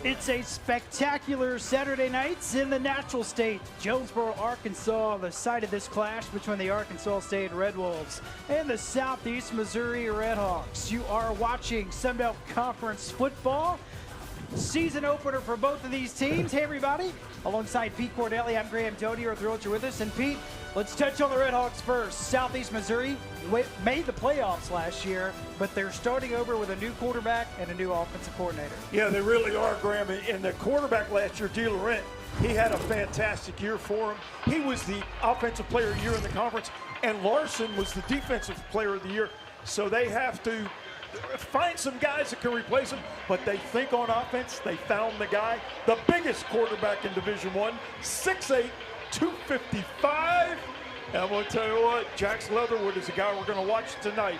It's a spectacular Saturday nights in the natural state. Jonesboro, Arkansas, the site of this clash between the Arkansas State Red Wolves and the Southeast Missouri Redhawks. You are watching Sunbelt Conference football. Season opener for both of these teams. Hey everybody, alongside Pete Cordelli, I'm Graham Doty. We're thrilled you're with us. And Pete, let's touch on the Redhawks first. Southeast Missouri made the playoffs last year, but they're starting over with a new quarterback and a new offensive coordinator. Yeah, they really are, Graham. And the quarterback last year, D. Laurent, he had a fantastic year for him. He was the offensive player of the year in the conference, and Larson was the defensive player of the year. So they have to find some guys that can replace him, but they think on offense. They found the guy, the biggest quarterback in Division I, 6'8", 255. And I'm going to tell you what, Jax Leatherwood is a guy we're going to watch tonight.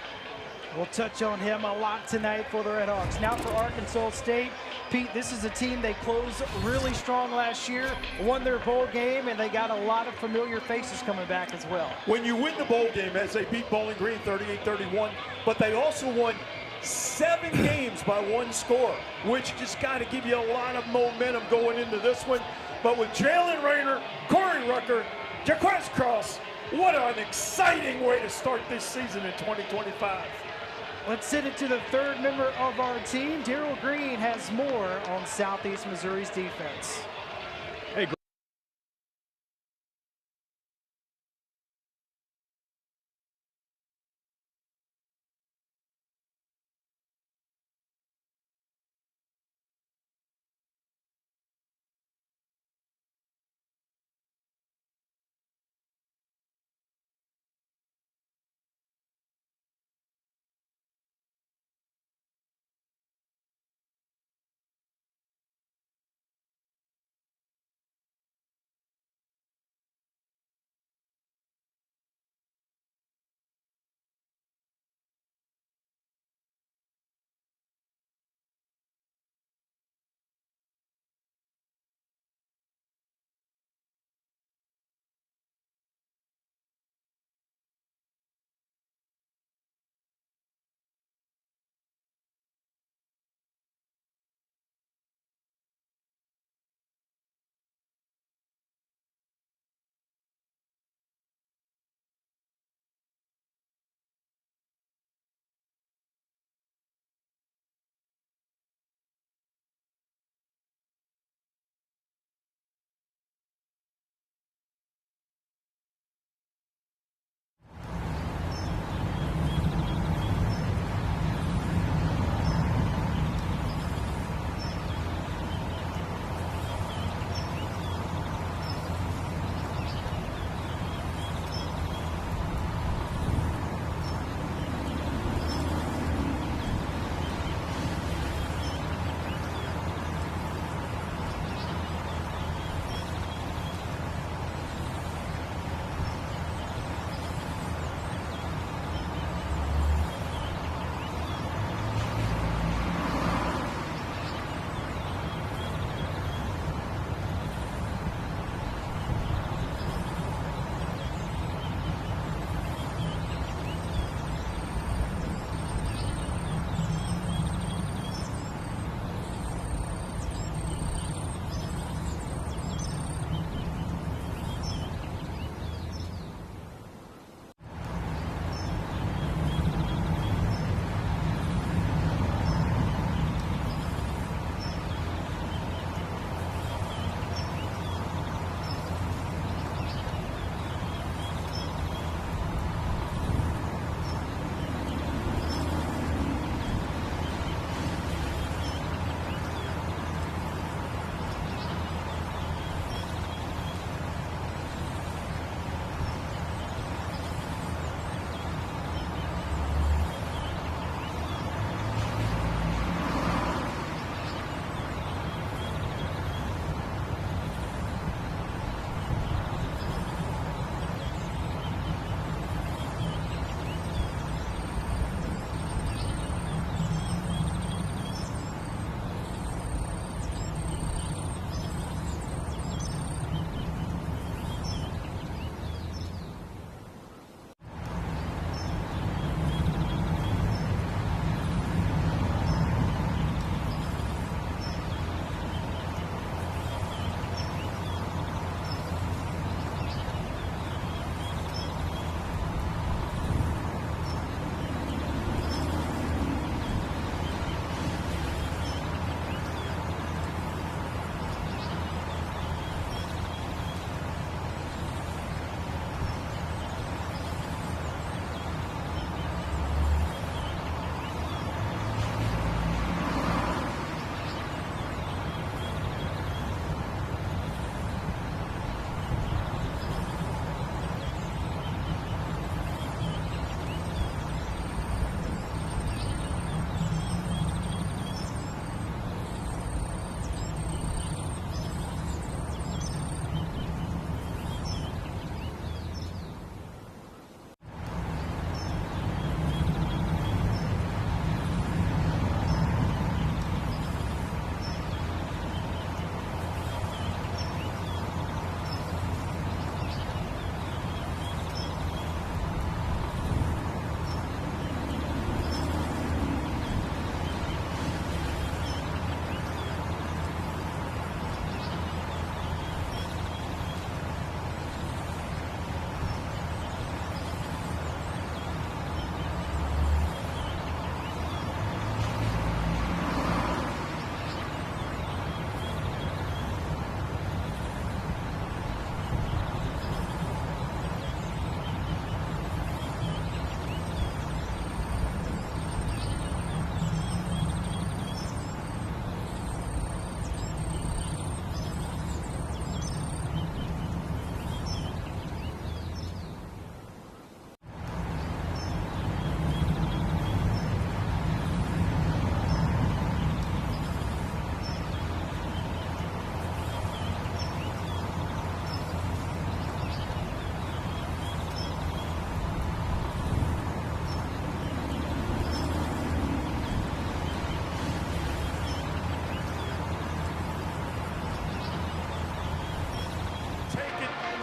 We'll touch on him a lot tonight for the Redhawks. Now for Arkansas State. Pete, this is a team they closed really strong last year, won their bowl game, and they got a lot of familiar faces coming back as well. When you win the bowl game, as they beat Bowling Green 38-31, but they also won 7 games by 1 score, which just got to give you a lot of momentum going into this one. But with Jalen Rayner, Corey Rucker, Jaquez Cross, what an exciting way to start this season in 2025. Let's send it to the third member of our team. Daryl Green has more on Southeast Missouri's defense. Hey,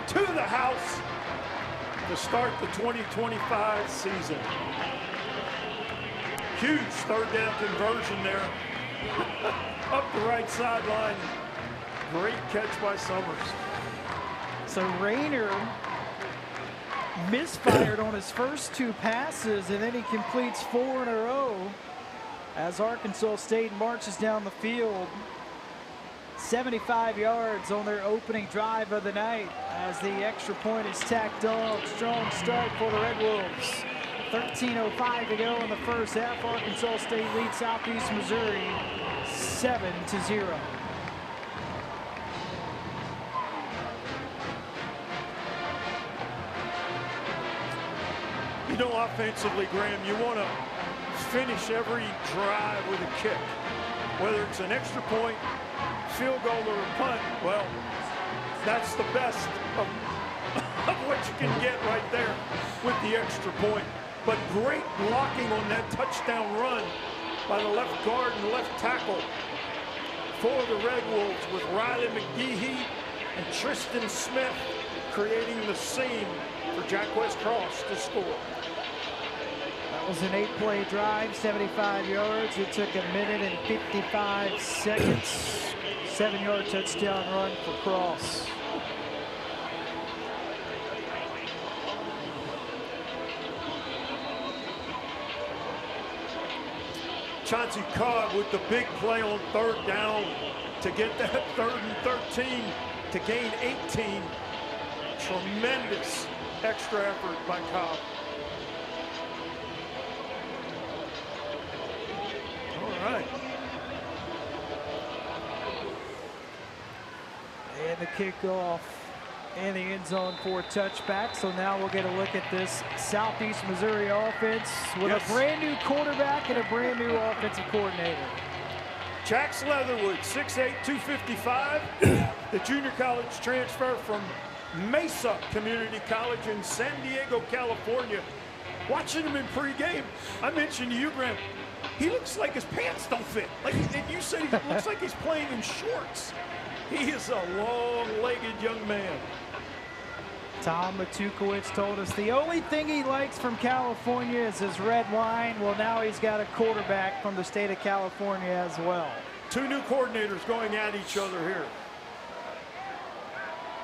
to the house to start the 2025 season. Huge third down conversion there. Up the right sideline. Great catch by Summers. So Rayner misfired on his first 2 passes, and then he completes 4 in a row as Arkansas State marches down the field. 75 yards on their opening drive of the night as the extra point is tacked on. Strong start for the Red Wolves. 13:05 to go in the first half. Arkansas State leads Southeast Missouri 7-0. You know, offensively, Graham, you want to finish every drive with a kick. Whether it's an extra point, field goal, or a punt, well, that's the best of what you can get right there with the extra point. But great blocking on that touchdown run by the left guard and left tackle for the Red Wolves, with Riley McGehee and Tristan Smith creating the seam for Jacquez Cross to score. That was an 8-play drive, 75 yards. It took 1 minute and 55 seconds. 7-yard touchdown run for Cross. Chauncey Cobb with the big play on third down to get that 3rd and 13 to gain 18. Tremendous extra effort by Cobb. All right. And the kickoff in the end zone for a touchback. So now we'll get a look at this Southeast Missouri offense with a brand new quarterback and a brand new offensive coordinator. Jax Leatherwood, 6'8", 255, the junior college transfer from Mesa Community College in San Diego, California. Watching him in pregame, I mentioned to you, Graham, he looks like his pants don't fit. Like you said, he looks like he's playing in shorts. He is a long-legged young man. Tom Matukowicz told us the only thing he likes from California is his red wine. Well, now he's got a quarterback from the state of California as well. 2 new coordinators going at each other here.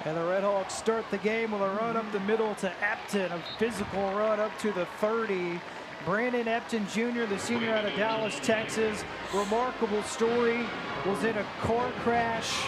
And the Redhawks start the game with a run up the middle to Epton, a physical run up to the 30. Brandon Epton Jr., the senior out of Dallas, Texas. Remarkable story. Was in a car crash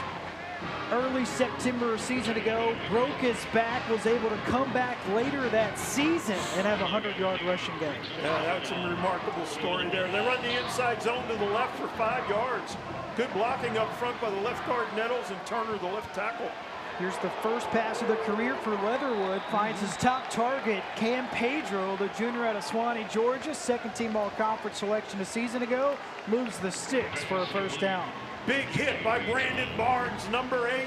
early September a season ago, broke his back, was able to come back later that season and have a 100-yard rushing game. Yeah, that's a remarkable story there. They run the inside zone to the left for 5 yards. Good blocking up front by the left guard Nettles and Turner, the left tackle. Here's the first pass of the career for Leatherwood. Finds his top target, Cam Pedro, the junior out of Swanee, Georgia. Second-team all-conference selection a season ago. Moves the sticks for a first down. Big hit by Brandon Barnes, number 8.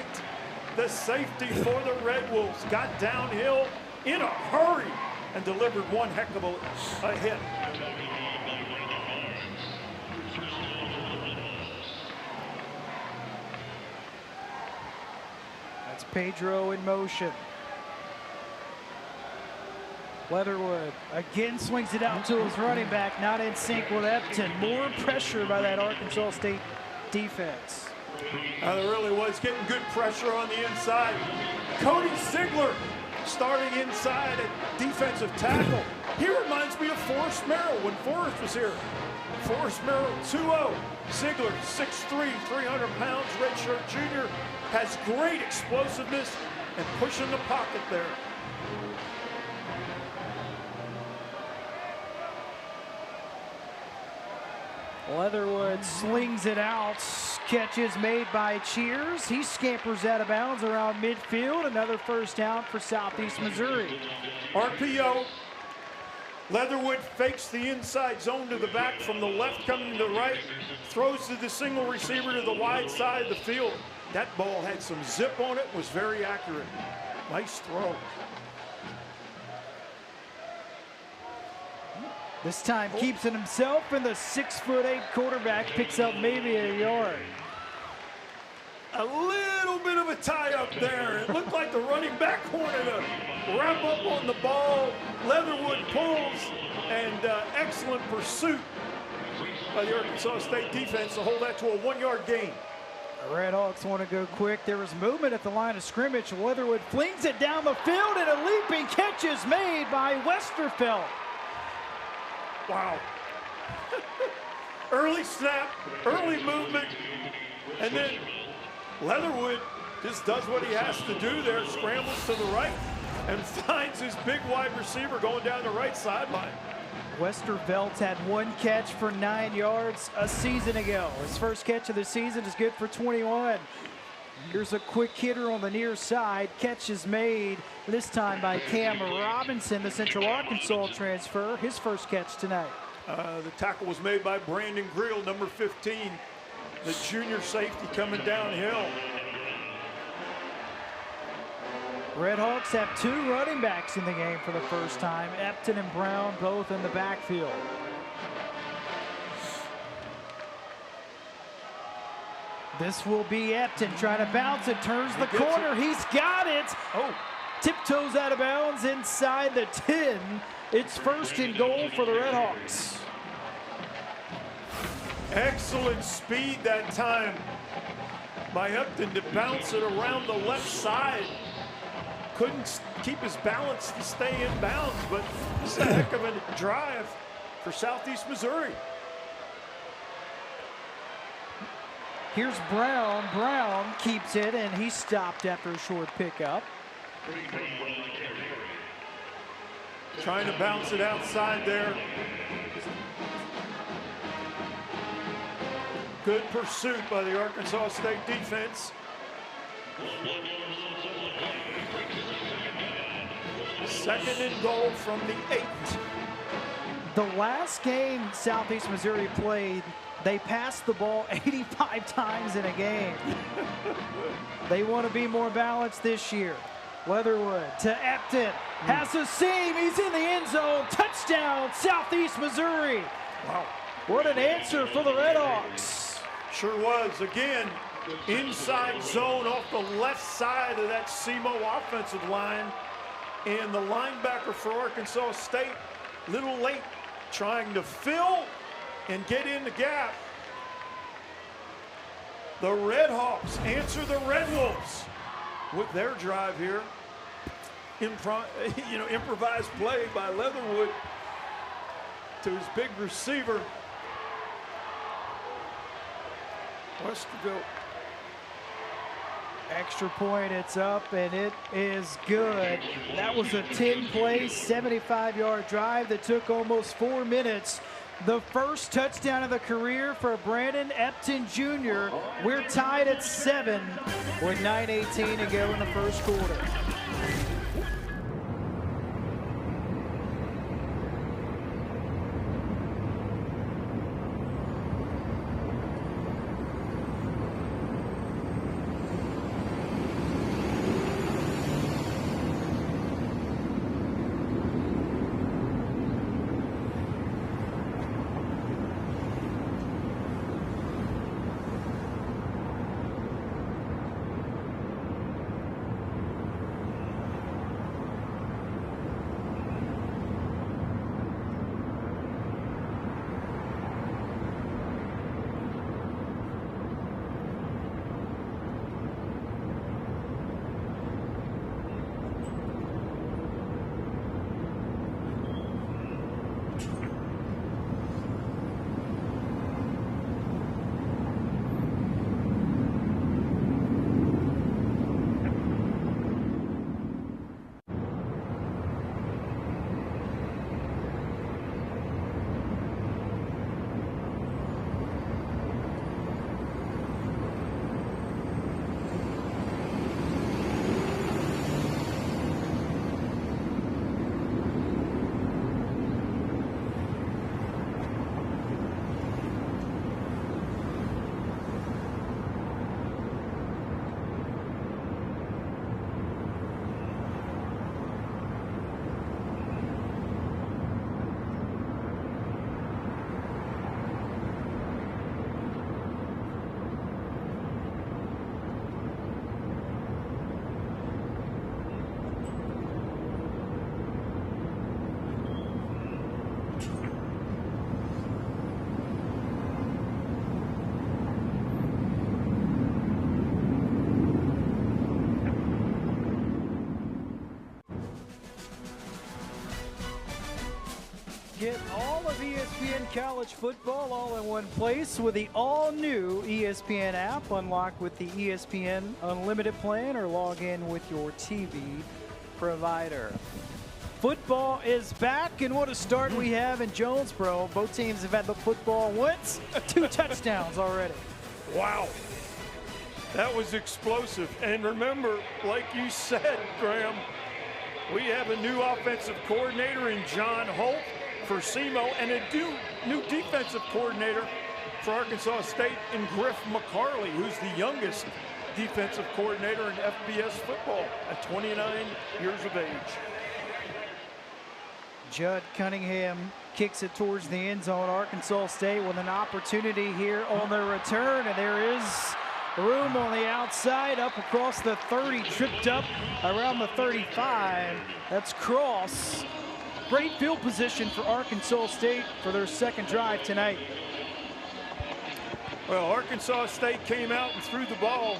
The safety for the Red Wolves got downhill in a hurry and delivered one heck of a hit. That's Pedro in motion. Leatherwood again swings it out to his running back, not in sync with Epton. More pressure by that Arkansas State defense. There really was getting good pressure on the inside. Cody Ziegler starting inside at defensive tackle. He reminds me of Forrest Merrill when Forrest was here. Forrest Merrill 2-0. Ziegler 6'3", 300 pounds, redshirt junior, has great explosiveness and push in the pocket there. Leatherwood slings it out. Catch is made by Cheers. He scampers out of bounds around midfield. Another first down for Southeast Missouri. RPO. Leatherwood fakes the inside zone to the back from the left coming to the right. Throws to the single receiver to the wide side of the field. That ball had some zip on it, was very accurate. Nice throw. This time keeps it himself, and the 6'8" quarterback picks up maybe a yard. A little bit of a tie up there. It looked like the running back wanted to wrap up on the ball. Leatherwood pulls, and excellent pursuit by the Arkansas State defense to hold that to a 1-yard gain. The Redhawks want to go quick. There was movement at the line of scrimmage. Leatherwood flings it down the field, and a leaping catch is made by Westerfeld. Wow. Early snap, early movement, and then Leatherwood just does what he has to do there, scrambles to the right, and finds his big wide receiver going down the right sideline. Westervelt had 1 catch for 9 yards a season ago. His first catch of the season is good for 21. Here's a quick hitter on the near side. Catch is made this time by Cam Robinson, the Central Arkansas transfer. His first catch tonight. The tackle was made by Brandon Grill, number 15, the junior safety coming downhill. Redhawks have 2 running backs in the game for the first time. Epton and Brown both in the backfield. This will be Epton trying to bounce it, turns the corner. He's got it. Oh, tiptoes out of bounds inside the 10. It's 1st and goal for the Redhawks. Excellent speed that time by Epton to bounce it around the left side. Couldn't keep his balance to stay in bounds, but it's a heck of a drive for Southeast Missouri. Here's Brown. Brown keeps it, and he's stopped after a short pickup. Trying to bounce it outside there. Good pursuit by the Arkansas State defense. Second and goal from the 8. The last game Southeast Missouri played, they passed the ball 85 times in a game. They want to be more balanced this year. Leatherwood to Epton. Has a seam. He's in the end zone. Touchdown, Southeast Missouri. Wow. What an answer for the Redhawks. Sure was. Again, inside zone off the left side of that SEMO offensive line. And the linebacker for Arkansas State, little late, trying to fill and get in the gap. The Redhawks answer the Red Wolves with their drive here. Improvised play by Leatherwood to his big receiver. Westervelt. Extra point, it's up, and it is good. That was a 10-play, 75-yard drive that took almost 4 minutes. The first touchdown of the career for Brandon Epton Jr. We're tied at 7 with 9:18 to go in the first quarter. Get all of ESPN college football all in one place with the all-new ESPN app. Unlock with the ESPN Unlimited plan or log in with your TV provider. Football is back, and what a start we have in Jonesboro. Both teams have had the football once, 2 touchdowns already. Wow. That was explosive. And remember, like you said, Graham, we have a new offensive coordinator in John Holt for SEMO and a new defensive coordinator for Arkansas State in Griff McCarley, who's the youngest defensive coordinator in FBS football at 29 years of age. Judd Cunningham kicks it towards the end zone. Arkansas State with an opportunity here on the return, and there is room on the outside, up across the 30, tripped up around the 35. That's Cross. Great field position for Arkansas State for their second drive tonight. Well, Arkansas State came out and threw the ball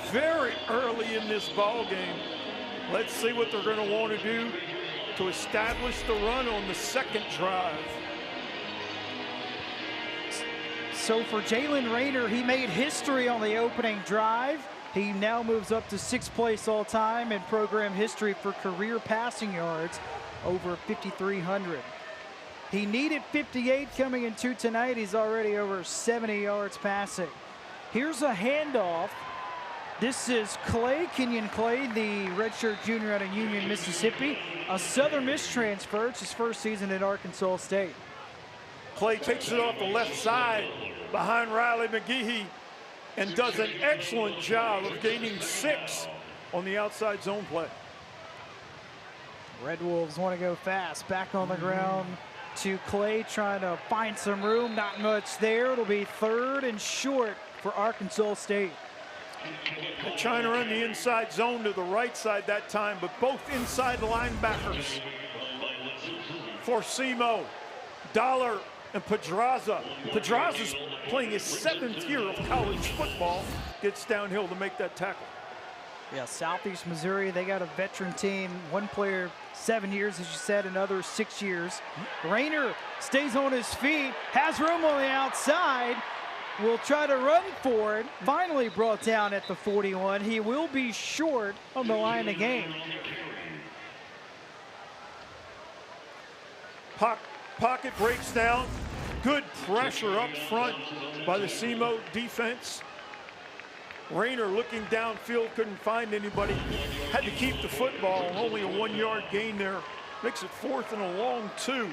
very early in this ball game. Let's see what they're going to want to do to establish the run on the second drive. So for Jalen Rayner, he made history on the opening drive. He now moves up to 6th place all time in program history for career passing yards, over 5,300. He needed 58 coming into tonight. He's already over 70 yards passing. Here's a handoff. This is Clay, Kenyon Clay, the redshirt junior out of Union, Mississippi. A Southern Miss transfer. It's his first season at Arkansas State. Clay takes it off the left side behind Riley McGehee and does an excellent job of gaining 6 on the outside zone play. Red Wolves want to go fast. Back on the ground to Clay, trying to find some room. Not much there. It'll be 3rd and short for Arkansas State. They're trying to run the inside zone to the right side that time, but both inside linebackers for SEMO, Dollar and Pedraza. Pedraza's playing his 7th year of college football, gets downhill to make that tackle. Yeah, Southeast Missouri, they got a veteran team. One player 7 years, as you said, another 6 years. Rayner stays on his feet, has room on the outside, will try to run for it. Finally brought down at the 41. He will be short on the line of game. Pocket breaks down. Good pressure up front by the SEMO defense. Rayner looking downfield, couldn't find anybody. Had to keep the football. Only a 1-yard gain there. Makes it 4th and a long 2.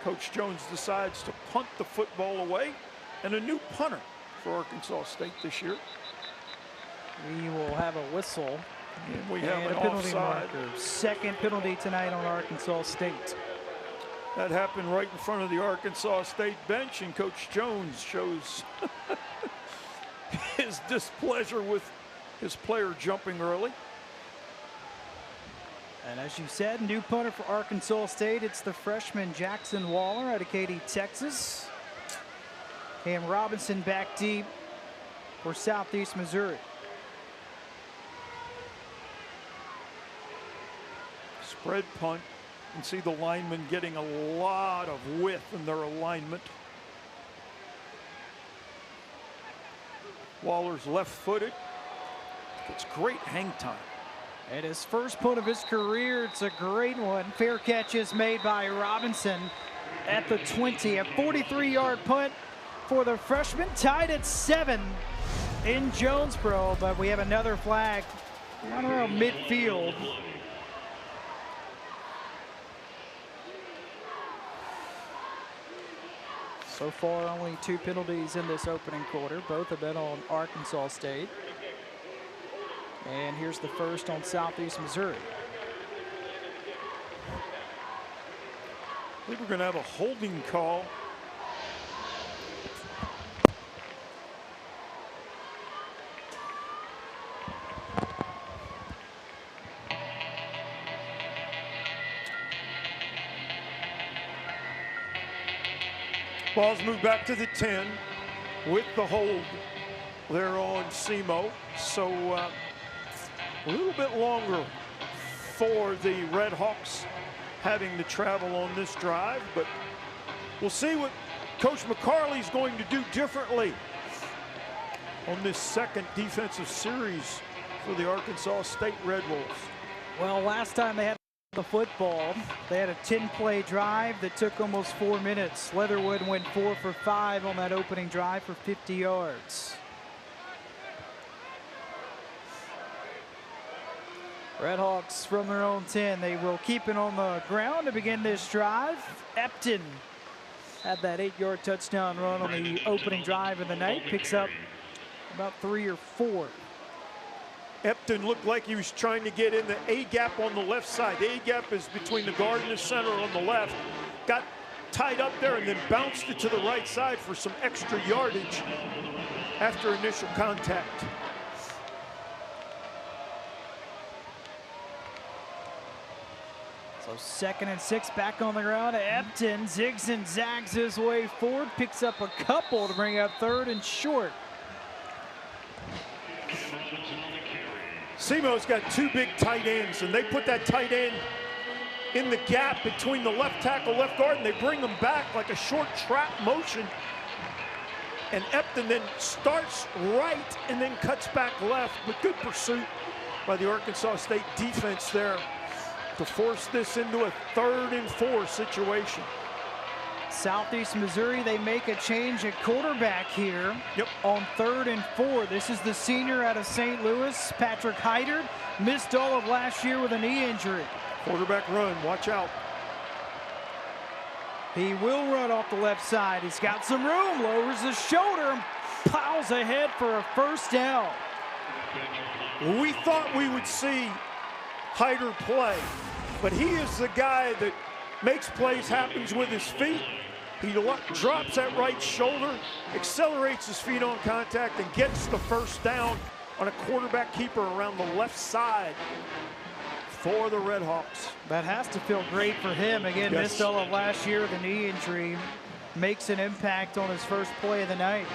Coach Jones decides to punt the football away. And a new punter for Arkansas State this year. We will have a whistle. And we have and an a penalty offside. marker. 2nd penalty tonight on Arkansas State. That happened right in front of the Arkansas State bench, and Coach Jones shows his displeasure with his player jumping early. And as you said, new punter for Arkansas State. It's the freshman Jackson Waller out of Katy, Texas. Cam Robinson back deep for Southeast Missouri. Spread punt. You can see the linemen getting a lot of width in their alignment. Waller's left-footed. It's great hang time. And his first punt of his career, it's a great one. Fair catch is made by Robinson at the 20. A 43-yard punt for the freshman, tied at 7 in Jonesboro, but we have another flag right around midfield. So far, only 2 penalties in this opening quarter. Both have been on Arkansas State. And here's the first on Southeast Missouri. I think we're going to have a holding call. Ball's moved back to the 10 with the hold there on SEMO. So a little bit longer for the Red Hawks. having to travel on this drive, but we'll see what Coach McCarley's going to do differently on this second defensive series for the Arkansas State Red Wolves. Well, last time they had the football, they had a 10-play drive that took almost 4 minutes. Leatherwood went 4 for 5 on that opening drive for 50 yards. Redhawks from their own 10. They will keep it on the ground to begin this drive. Epton had that 8-yard touchdown run on the opening drive of the night. Picks up about 3 or 4. Epton looked like he was trying to get in the A-gap on the left side. The A-gap is between the guard and the center on the left. Got tied up there and then bounced it to the right side for some extra yardage after initial contact. So 2nd and 6 back on the ground. Epton zigs and zags his way forward. Picks up a couple to bring up 3rd and short. SEMO's got 2 big tight ends, and they put that tight end in the gap between the left tackle, left guard, and they bring them back like a short trap motion. And Epton then starts right and then cuts back left, but good pursuit by the Arkansas State defense there to force this into a 3rd and 4 situation. Southeast Missouri, they make a change at quarterback here. Yep. On 3rd and 4. This is the senior out of St. Louis, Patrick Heidert. Missed all of last year with a knee injury. Quarterback run, watch out. He will run off the left side. He's got some room, lowers his shoulder, plows ahead for a 1st down. We thought we would see Heidert play, but he is the guy that makes plays, happens with his feet. He drops that right shoulder, accelerates his feet on contact, and gets the 1st down on a quarterback keeper around the left side for the Redhawks. That has to feel great for him. Again, Yes. Missed all of last year with a knee injury. Makes an impact on his first play of the night.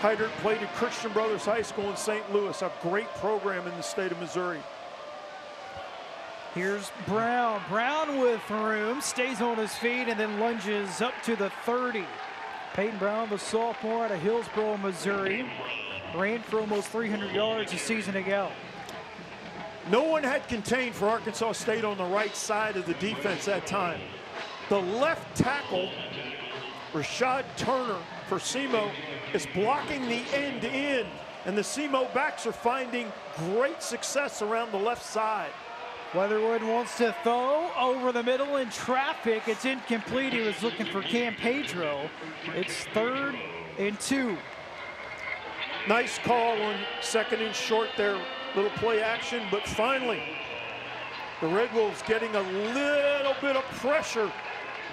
Heidert played at Christian Brothers High School in St. Louis, a great program in the state of Missouri. Here's Brown. Brown with room, stays on his feet, and then lunges up to the 30. Peyton Brown, the sophomore out of Hillsboro, Missouri, ran for almost 300 yards a season ago. No one had contained for Arkansas State on the right side of the defense that time. The left tackle, Rashad Turner for SEMO, is blocking the end-to-end, and the SEMO backs are finding great success around the left side. Leatherwood wants to throw over the middle in traffic. It's incomplete. He was looking for Cam Pedro. It's 3rd and 2. Nice call on 2nd and short there. Little play action, but finally the Red Wolves getting a little bit of pressure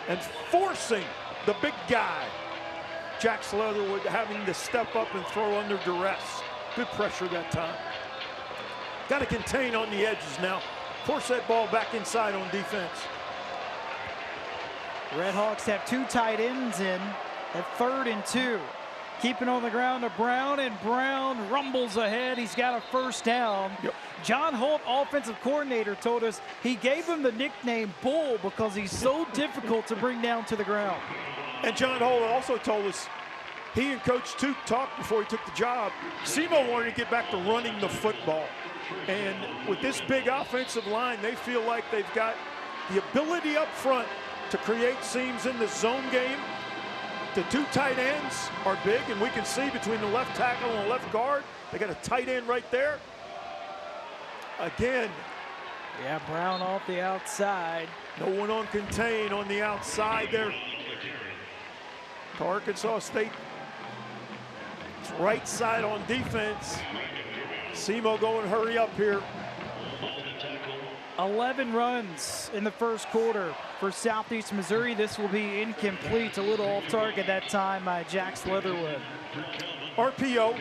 and forcing the big guy, Jax Leatherwood, having to step up and throw under duress. Good pressure that time. Got to contain on the edges now. Force that ball back inside on defense. Redhawks have 2 tight ends in at 3rd and 2. Keeping on the ground to Brown, and Brown rumbles ahead. He's got a 1st down. Yep. John Holt, offensive coordinator, told us he gave him the nickname Bull because he's so difficult to bring down to the ground. And John Holt also told us he and Coach Took talked before he took the job. SEMO wanted to get back to running the football. And with this big offensive line, they feel like they've got the ability up front to create seams in the zone game. The 2 tight ends are big, and we can see between the left tackle and the left guard, they got a tight end right there. Again. Yeah, Brown off the outside. No one on contain on the outside there. To Arkansas State, right side on defense. SEMO going hurry up here. 11 runs in the 1st quarter for Southeast Missouri. This will be incomplete, a little off target that time by Jax Leatherwood. RPO,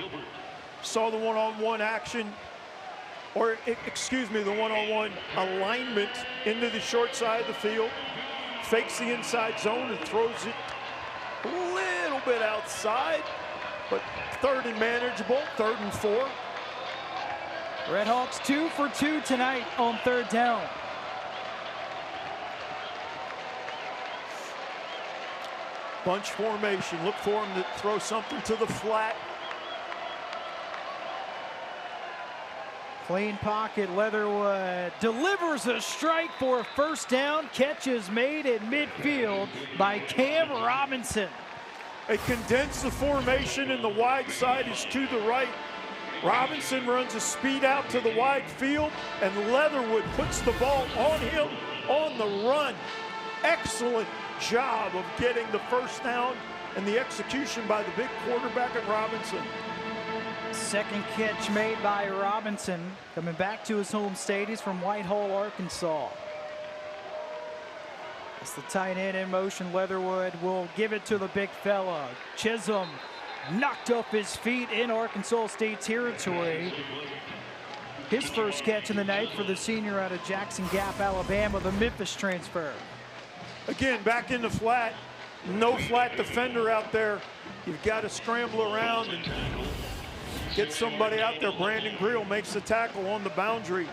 saw the one-on-one action, or excuse me, the one-on-one alignment into the short side of the field. Fakes the inside zone and throws it a little bit outside, but 3rd and manageable, 3rd and 4. Redhawks 2 for 2 tonight on 3rd down. Bunch formation. Look for him to throw something to the flat. Clean pocket, Leatherwood delivers a strike for a first down. Catch is made at midfield by Cam Robinson. They condense the formation and the wide side is to the right. Robinson runs a speed out to the wide field and Leatherwood puts the ball on him on the run. Excellent job of getting the first down and the execution by the big quarterback at Robinson. Second catch made by Robinson, coming back to his home state. He's from Whitehall, Arkansas. It's the tight end in motion. Leatherwood will give it to the big fella. Chisholm knocked off his feet in Arkansas State territory. His first catch of the night for the senior out of Jackson Gap, Alabama, the Memphis transfer. Again, back in the flat. No flat defender out there. You've got to scramble around and get somebody out there. Brandon Greel makes the tackle on the boundary.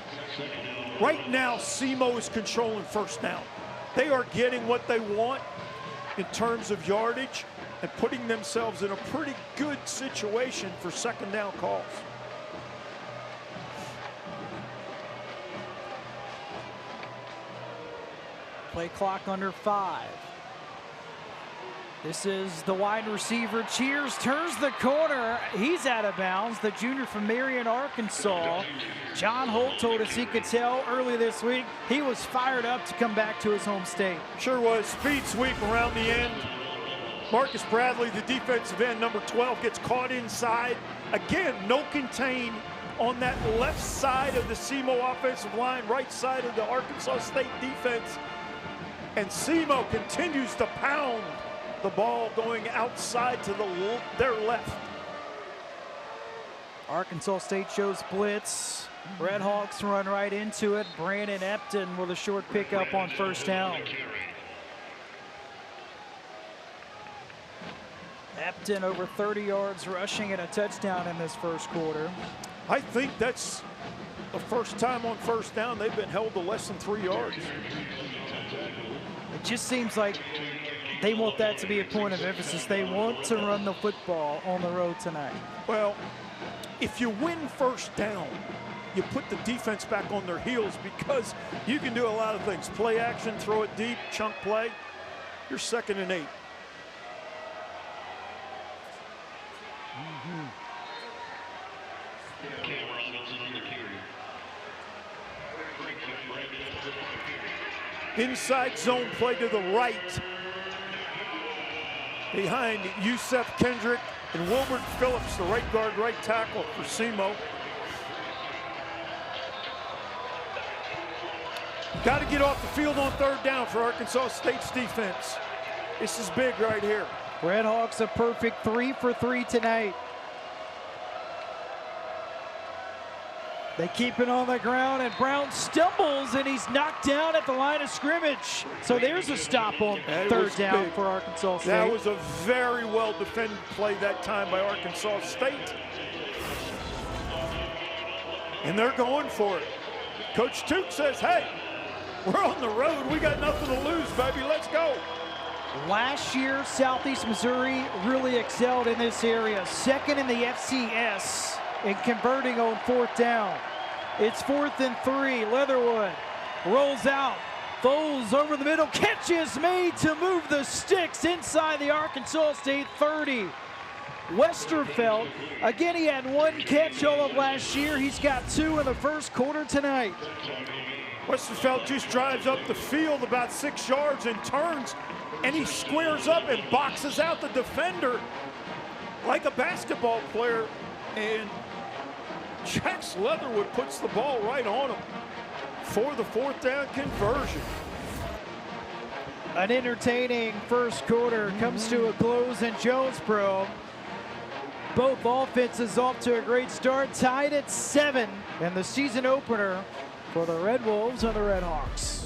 Right now, SEMO is controlling first down. They are getting what they want in terms of yardage and putting themselves in a pretty good situation for second down calls. Play clock under 5. This is the wide receiver. Cheers turns the corner. He's out of bounds. The junior from Marion, Arkansas. John Holt told us he could tell early this week he was fired up to come back to his home state. Sure was. Speed sweep around the end. Marcus Bradley, the defensive end, number 12, gets caught inside. Again, no contain on that left side of the SEMO offensive line, right side of the Arkansas State defense. And SEMO continues to pound the ball going outside to their left. Arkansas State shows blitz. Red Hawks run right into it. Brandon Epton with a short pickup on first down. Epton over 30 yards rushing and a touchdown in this first quarter. I think that's the first time on first down they've been held to less than 3 yards. It just seems like they want that to be a point of emphasis. They want to run the football on the road tonight. Well, if you win first down, you put the defense back on their heels because you can do a lot of things. Play action, throw it deep, chunk play. You're 2nd and 8. Inside zone play to the right. Behind Yusef Kendrick and Wilbert Phillips, the right guard, right tackle for SEMO. Got to get off the field on third down for Arkansas State's defense. This is big right here. Red Hawks a perfect 3 for 3 tonight. They keep it on the ground, and Brown stumbles, and he's knocked down at the line of scrimmage. So there's a stop on third down for Arkansas State. That was a very well defended play that time by Arkansas State. And they're going for it. Coach Took says, hey, we're on the road. We got nothing to lose, baby. Let's go. Last year, Southeast Missouri really excelled in this area. 2nd in the FCS in converting on fourth down. It's 4th and 3. Leatherwood rolls out. Foles over the middle. Catch is made to move the sticks inside the Arkansas State 30. Westerfeld, again, he had 1 catch all of last year. He's got 2 in the first quarter tonight. Westerfeld just drives up the field about 6 yards and turns, and he squares up and boxes out the defender like a basketball player. And Jax Leatherwood puts the ball right on him for the fourth down conversion. An entertaining first quarter comes to a close in Jonesboro. Both offenses off to a great start, tied at 7 in the season opener for the Red Wolves and the Red Hawks.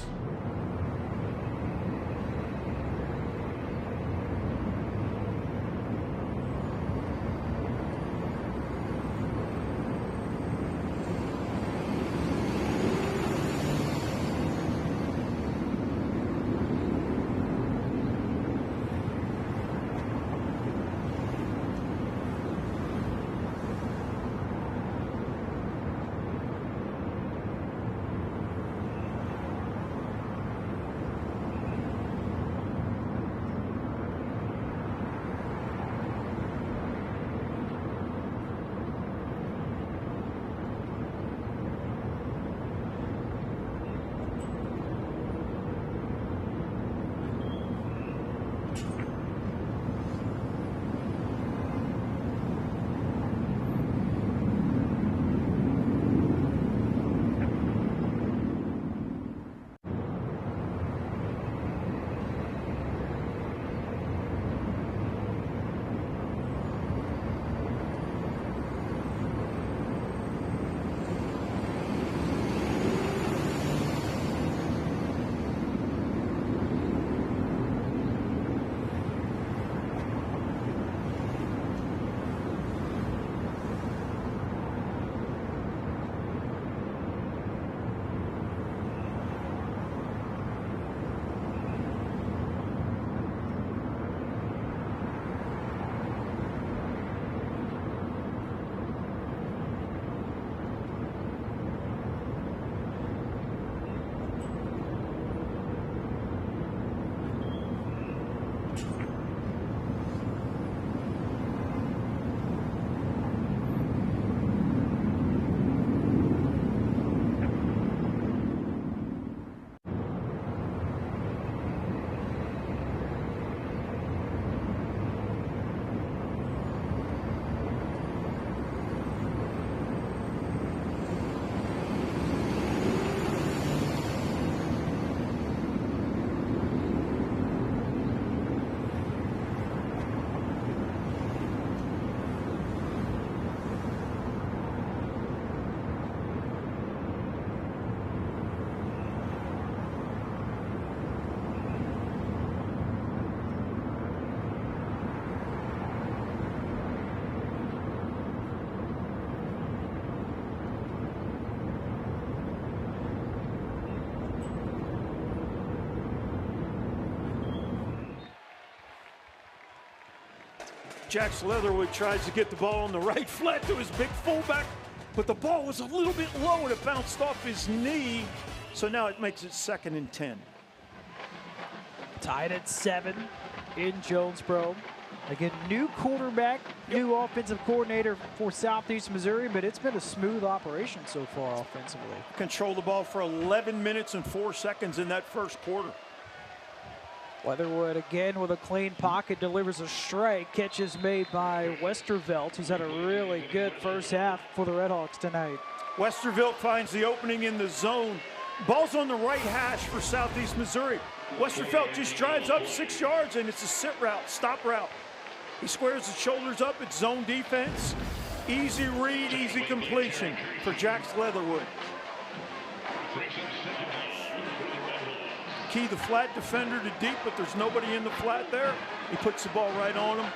Jax Leatherwood tries to get the ball on the right flat to his big fullback, but the ball was a little bit low and it bounced off his knee. So now it makes it 2nd and 10. Tied at 7 in Jonesboro. Again, new quarterback, new offensive coordinator for Southeast Missouri, but it's been a smooth operation so far offensively. Control the ball for 11 minutes and 4 seconds in that first quarter. Leatherwood again with a clean pocket, delivers a strike. Catch is made by Westervelt, who's had a really good first half for the Redhawks tonight. Westervelt finds the opening in the zone. Ball's on the right hash for Southeast Missouri. Westervelt just drives up 6 yards, and it's a sit route, stop route. He squares his shoulders up. It's zone defense. Easy read, easy completion for Jax Leatherwood. Key the flat defender to deep, but there's nobody in the flat there. He puts the ball right on him.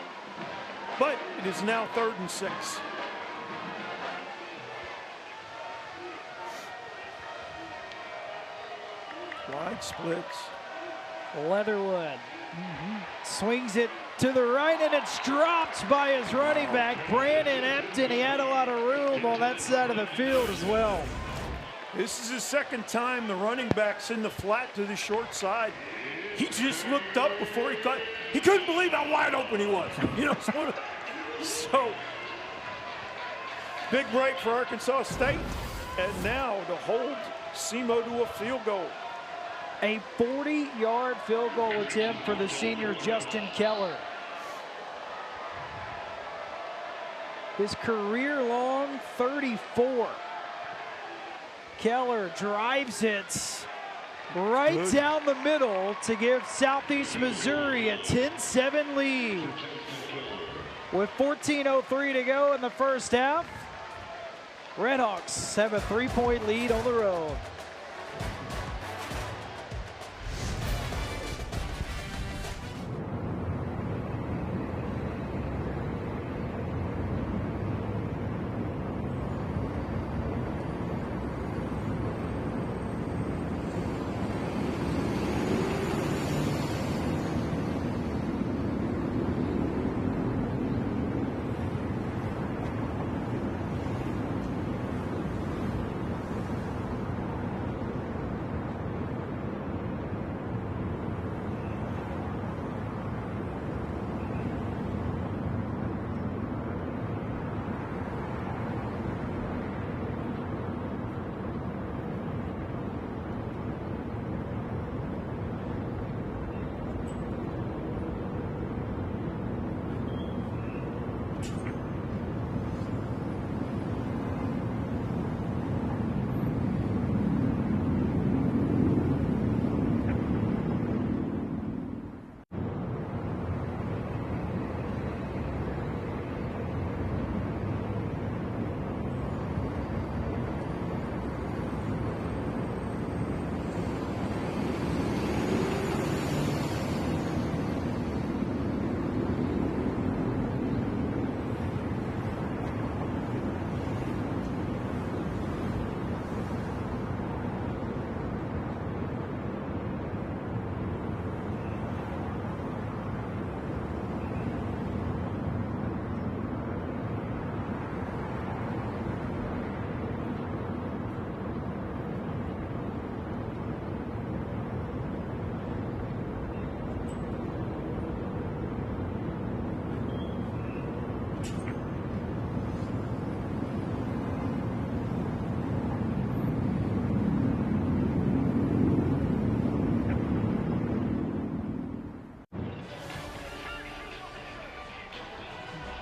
But it is now 3rd and 6. Wide splits. Leatherwood swings it to the right, and it's dropped by his running back, Brandon Epton. He had a lot of room on that side of the field as well. This is his 2nd time the running back's in the flat to the short side. He just looked up before he caught. He couldn't believe how wide open he was. You know, so big break for Arkansas State. And now to hold SEMO to a field goal. A 40-yard field goal attempt for the senior Justin Keller. His career-long 34. Keller drives it right down the middle to give Southeast Missouri a 10-7 lead. With 14:03 to go in the first half, Redhawks have a 3-point lead on the road.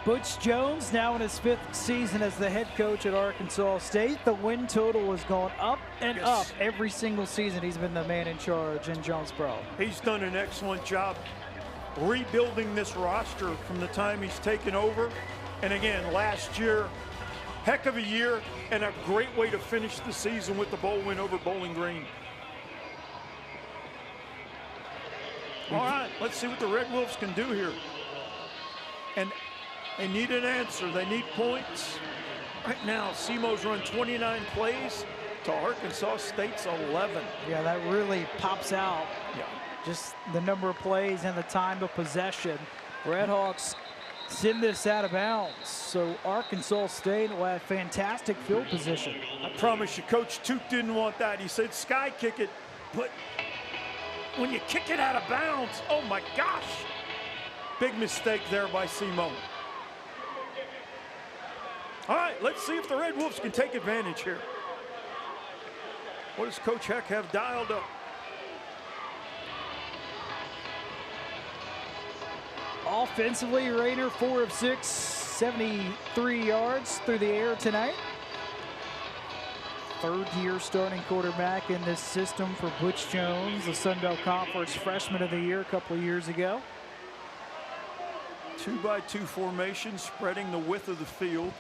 Butch Jones now in his 5th season as the head coach at Arkansas State. The win total has gone up and up every single season he's been the man in charge in Jonesboro. He's done an excellent job rebuilding this roster from the time he's taken over. And again, last year, heck of a year and a great way to finish the season with the bowl win over Bowling Green. All right, let's see what the Red Wolves can do here. And they need an answer. They need points. Right now, SEMO's run 29 plays to Arkansas State's 11. Yeah, that really pops out. Yeah. Just the number of plays and the time of possession. Redhawks send this out of bounds. So Arkansas State will have fantastic field position. I promise you, Coach Toot didn't want that. He said sky kick it, but when you kick it out of bounds, oh my gosh. Big mistake there by Simone. All right, let's see if the Red Wolves can take advantage here. What does Coach Heck have dialed up? Offensively, Rayner 4 of 6, 73 yards through the air tonight. Third-year starting quarterback in this system for Butch Jones, the Sun Belt Conference Freshman of the Year a couple of years ago. 2-by-2 formation, spreading the width of the field.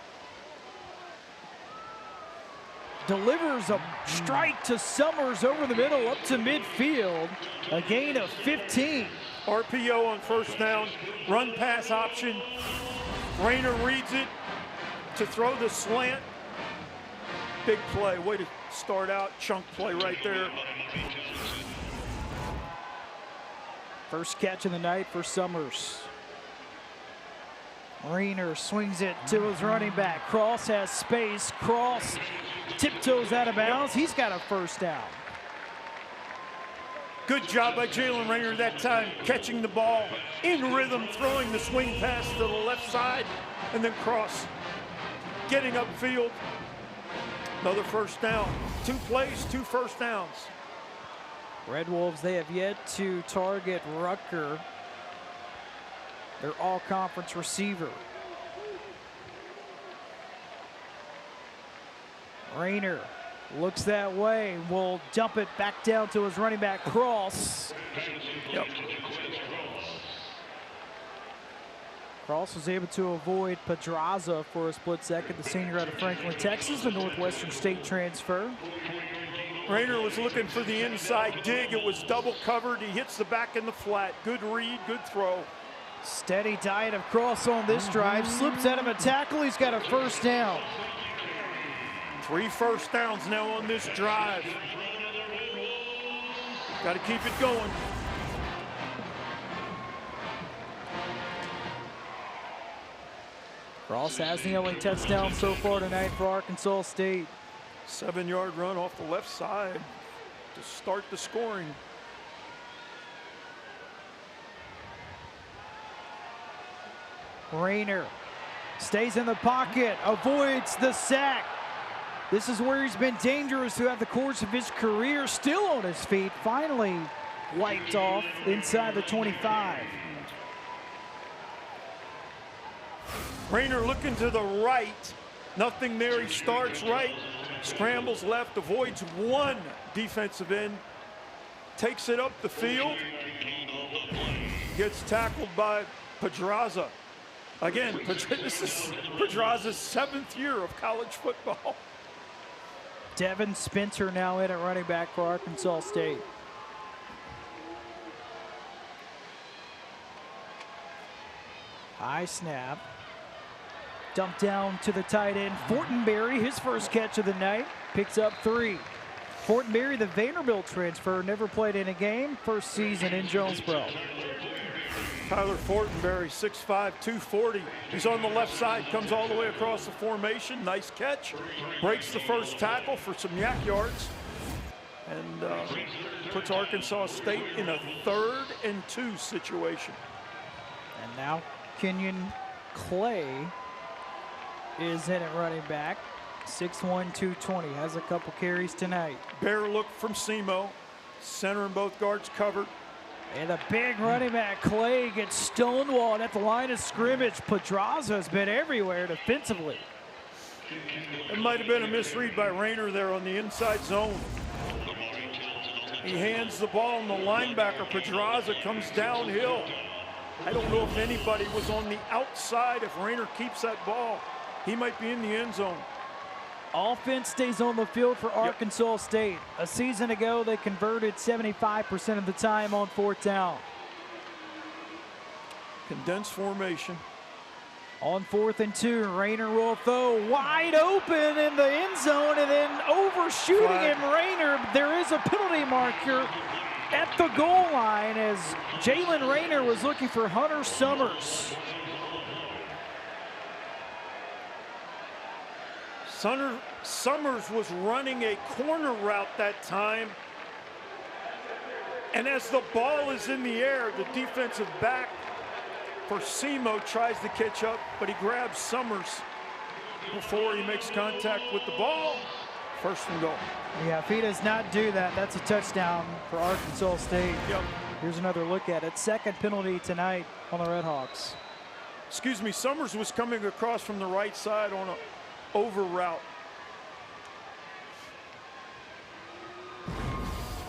Delivers a strike to Summers over the middle up to midfield. A gain of 15. RPO on first down, run pass option. Rayner reads it to throw the slant. Big play, way to start out, chunk play right there. First catch of the night for Summers. Rayner swings it to his running back. Cross has space. Cross tiptoes out of bounds. He's got a first down. Good job by Jalen Rayner that time, catching the ball in rhythm, throwing the swing pass to the left side, and then Cross getting upfield. Another first down. 2 plays, 2 first downs. Red Wolves, they have yet to target Rucker, their all-conference receiver. Rayner looks that way, will dump it back down to his running back, Cross. Yep. Cross was able to avoid Pedraza for a split second, the senior out of Franklin, Texas, the Northwestern State transfer. Rayner was looking for the inside dig. It was double covered. He hits the back in the flat. Good read, good throw. Steady diet of Cross on this drive. Slips out of a tackle. He's got a first down. 3 first downs now on this drive. Got to keep it going. Cross has the only touchdown so far tonight for Arkansas State. 7-yard run off the left side to start the scoring. Rayner stays in the pocket, avoids the sack. This is where he's been dangerous throughout the course of his career. Still on his feet, finally wiped off inside the 25. Rayner looking to the right. Nothing there. He starts right, scrambles left, avoids 1 defensive end, takes it up the field, gets tackled by Pedraza. Again, this is Pedraza's 7th year of college football. Devin Spencer now in at running back for Arkansas State. High snap. Dumped down to the tight end, Fortenberry, his first catch of the night, picks up 3. Fortenberry, the Vanderbilt transfer, never played in a game, first season in Jonesboro. Tyler Fortenberry, 6'5", 240. He's on the left side, comes all the way across the formation. Nice catch. Breaks the first tackle for some yak yards. And puts Arkansas State in a 3rd and 2 situation. And now Kenyon Clay is in at running back. 6'1", 220, has a couple carries tonight. Bear look from Semo. Center and both guards covered. And a big running back, Clay, gets stonewalled at the line of scrimmage. Pedraza has been everywhere defensively. It might have been a misread by Rayner there on the inside zone. He hands the ball, and the linebacker, Pedraza, comes downhill. I don't know if anybody was on the outside. If Rayner keeps that ball, he might be in the end zone. Offense stays on the field for Arkansas State. A season ago, they converted 75% of the time on 4th down. Condensed formation. On 4th and 2, Rayner will throw wide open in the end zone, and then overshooting him, Rayner. There is a penalty marker at the goal line as Jalen Rayner was looking for Hunter Summers. Summers was running a corner route that time. And as the ball is in the air, the defensive back for SEMO tries to catch up, but he grabs Summers before he makes contact with the ball. First and goal. Yeah, if he does not do that, that's a touchdown for Arkansas State. Yep. Here's another look at it. Second penalty tonight on the Redhawks. Excuse me, Summers was coming across from the right side on an over route.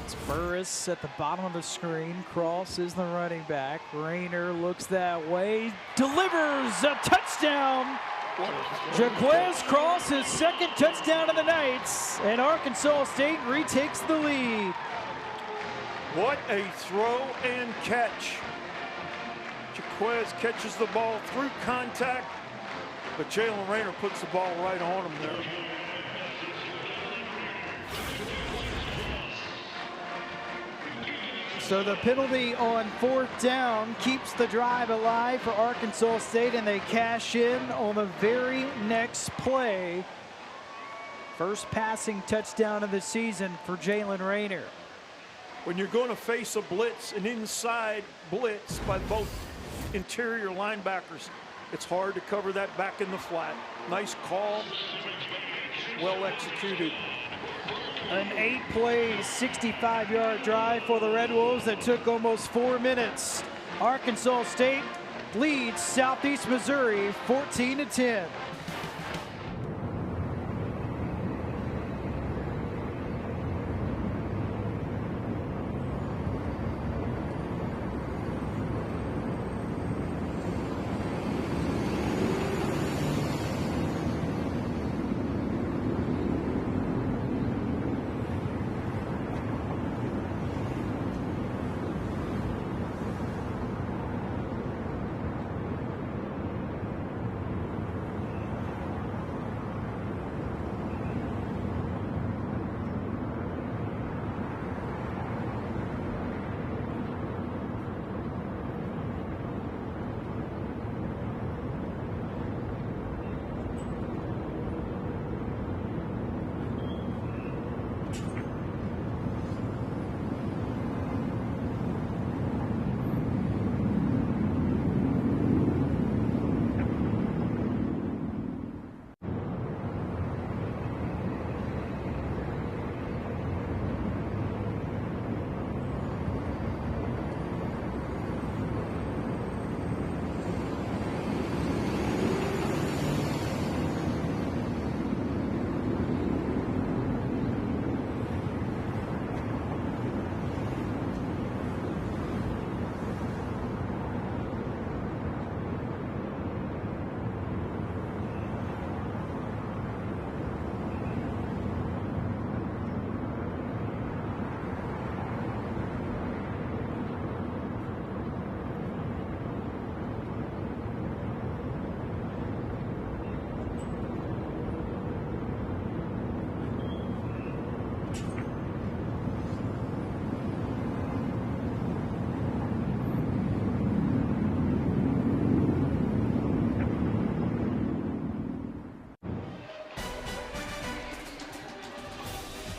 It's Burris at the bottom of the screen. Cross is the running back. Rayner looks that way. Delivers a touchdown. Jaquez Cross, his second touchdown of the night, and Arkansas State retakes the lead. What a throw and catch. Jaquez catches the ball through contact, but Jalen Rayner puts the ball right on him there. So the penalty on fourth down keeps the drive alive for Arkansas State, and they cash in on the very next play. First passing touchdown of the season for Jalen Rayner. When you're going to face a blitz, an inside blitz by both interior linebackers, it's hard to cover that back in the flat. Nice call, well executed. An 8-play, 65-yard drive for the Red Wolves that took almost 4 minutes. Arkansas State leads Southeast Missouri 14-10.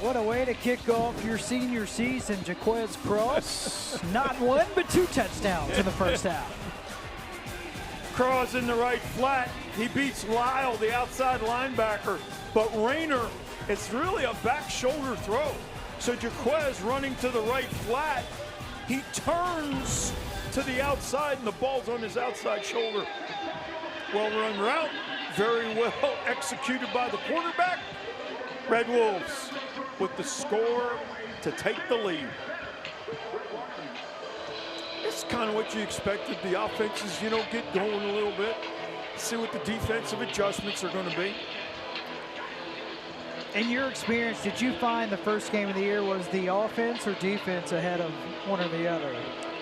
What a way to kick off your senior season, Jaquez Cross. Not one, but 2 touchdowns in the first half. Cross in the right flat. He beats Lyle, the outside linebacker. But Rayner, it's really a back shoulder throw. So Jaquez running to the right flat. He turns to the outside, and the ball's on his outside shoulder. Well run route. Very well executed by the quarterback. Red Wolves with the score to take the lead. It's kind of what you expected. The offenses, get going a little bit. See what the defensive adjustments are going to be. In your experience, did you find the first game of the year was the offense or defense ahead of one or the other?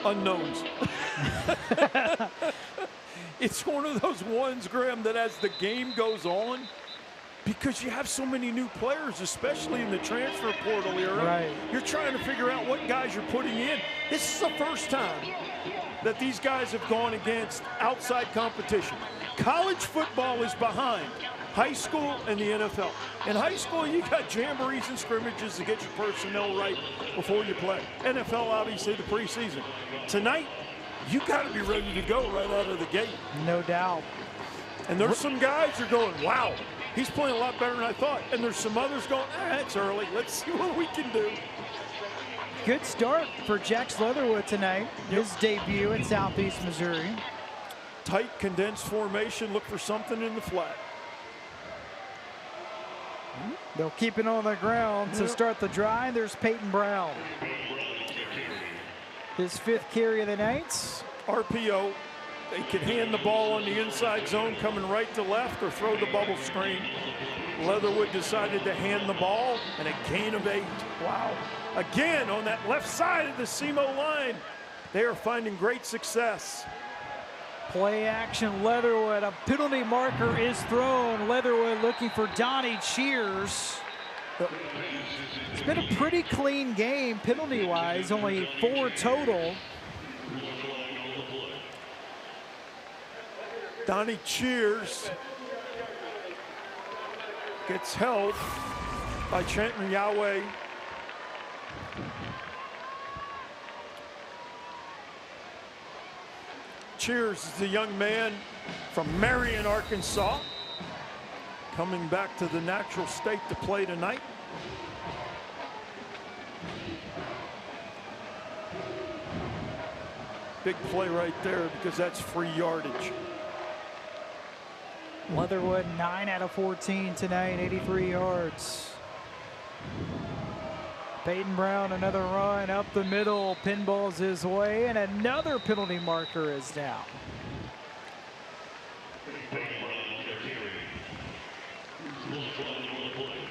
Unknowns. It's one of those ones, Graham, that as the game goes on, because you have so many new players, especially in the transfer portal era, right, you're trying to figure out what guys you're putting in. This is the first time that these guys have gone against outside competition. College football is behind high school and the NFL. In high school, you got jamborees and scrimmages to get your personnel right before you play. NFL, obviously, the preseason. Tonight, you got to be ready to go right out of the gate. No doubt. And there's some guys who are going, wow, he's playing a lot better than I thought. And there's some others going, it's early. Let's see what we can do. Good start for Jax Leatherwood tonight. His debut in Southeast Missouri. Tight, condensed formation. Look for something in the flat. They'll keep it on the ground to start the drive. There's Peyton Brown. His 5th carry of the night. RPO. They can hand the ball on the inside zone coming right to left or throw the bubble screen. Leatherwood decided to hand the ball and a gain of 8. Wow. Again on that left side of the SEMO line. They are finding great success. Play action, Leatherwood. A penalty marker is thrown. Leatherwood looking for Donnie Cheers. It's been a pretty clean game penalty-wise, only 4 total. Donnie Cheers gets held by Trenton Yahweh. Cheers is the young man from Marion, Arkansas, coming back to the natural state to play tonight. Big play right there because that's free yardage. Leatherwood 9 out of 14 tonight, 83 yards. Peyton Brown, another run up the middle, pinballs his way, and another penalty marker is down.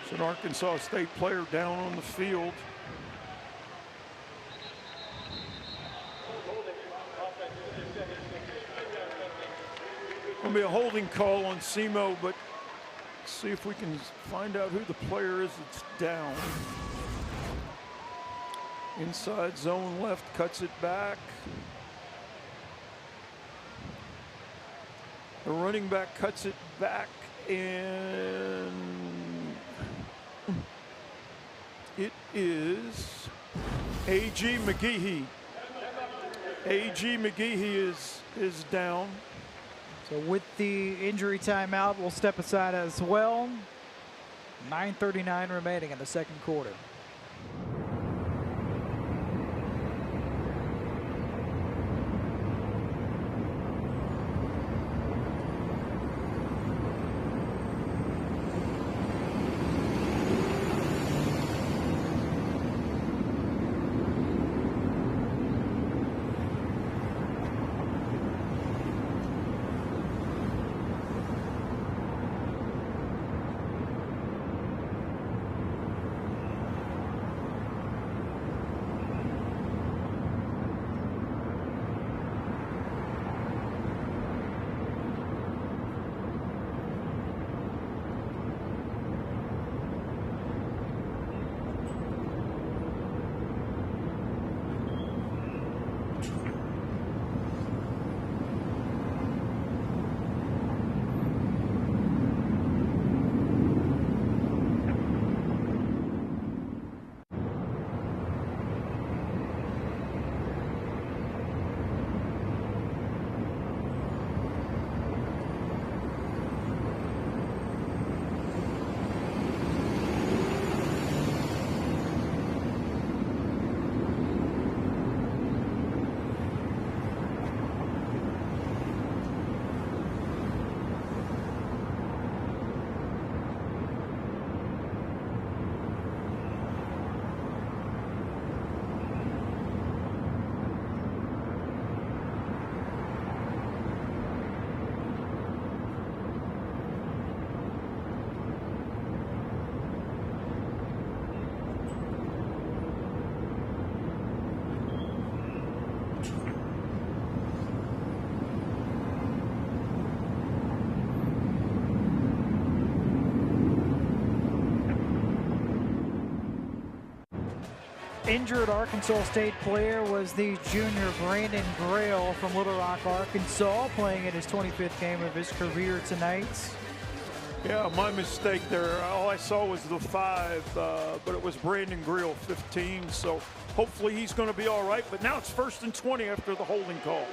It's an Arkansas State player down on the field. Going to be a holding call on SEMO, but let's see if we can find out who the player is that's down. Inside zone left, cuts it back. The running back cuts it back, and it is A.G. McGehee. A.G. McGehee is down. So with the injury timeout, we'll step aside as well. 9:39 remaining in the second quarter. Injured Arkansas State player was the junior Brandon Grail from Little Rock, Arkansas, playing in his 25th game of his career tonight. Yeah, my mistake there. All I saw was the 5, but it was Brandon Grill, 15. So hopefully he's going to be all right. But now it's 1st and 20 after the holding call.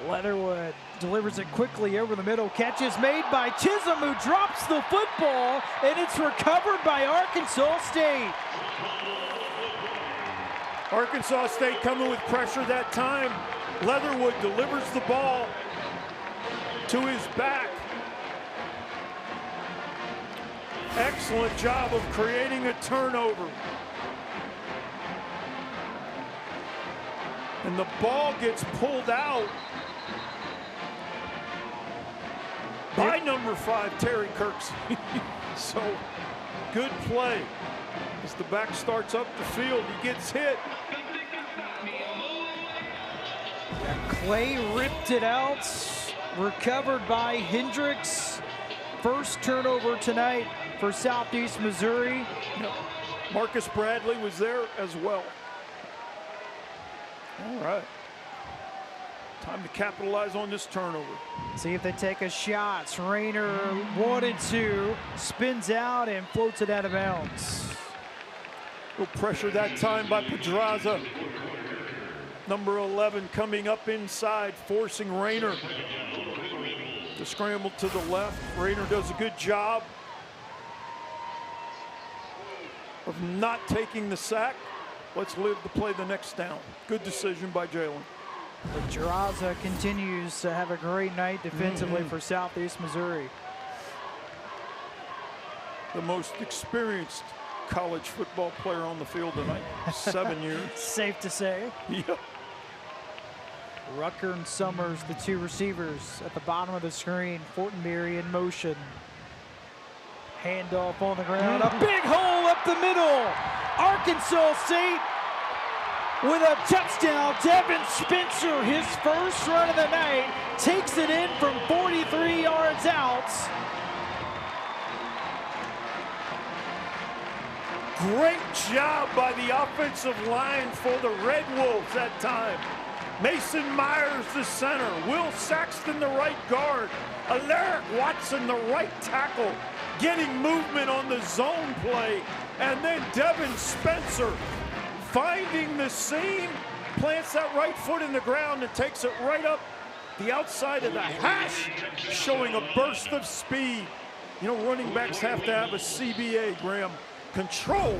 Leatherwood delivers it quickly over the middle. Catch is made by Chisholm, who drops the football, and it's recovered by Arkansas State. Arkansas State coming with pressure that time. Leatherwood delivers the ball to his back. Excellent job of creating a turnover. And the ball gets pulled out by number 5, Terry Kirksey. So, good play. As the back starts up the field, he gets hit. Clay ripped it out, recovered by Hendricks. First turnover tonight for Southeast Missouri. Yep. Marcus Bradley was there as well. All right. Time to capitalize on this turnover. See if they take a shot. Rayner wanted to, spins out and floats it out of bounds. Little pressure that time by Pedraza. Number 11 coming up inside, forcing Rayner to scramble to the left. Rayner does a good job of not taking the sack. Let's live to play the next down. Good decision by Jalen. Pedraza continues to have a great night defensively for Southeast Missouri. The most experienced college football player on the field tonight. 7 years. Safe to say. Yep. Rucker and Summers, the two receivers at the bottom of the screen. Fortenberry in motion. Handoff on the ground. A big hole up the middle. Arkansas State with a touchdown. Devin Spencer, his first run of the night, takes it in from 43 yards out. Great job by the offensive line for the Red Wolves that time. Mason Myers, the center. Will Saxton, the right guard. Alaric Watson, the right tackle. Getting movement on the zone play. And then Devin Spencer finding the seam, plants that right foot in the ground and takes it right up the outside of the hash, showing a burst of speed. You know, running backs have to have a CBA, Graham. Control,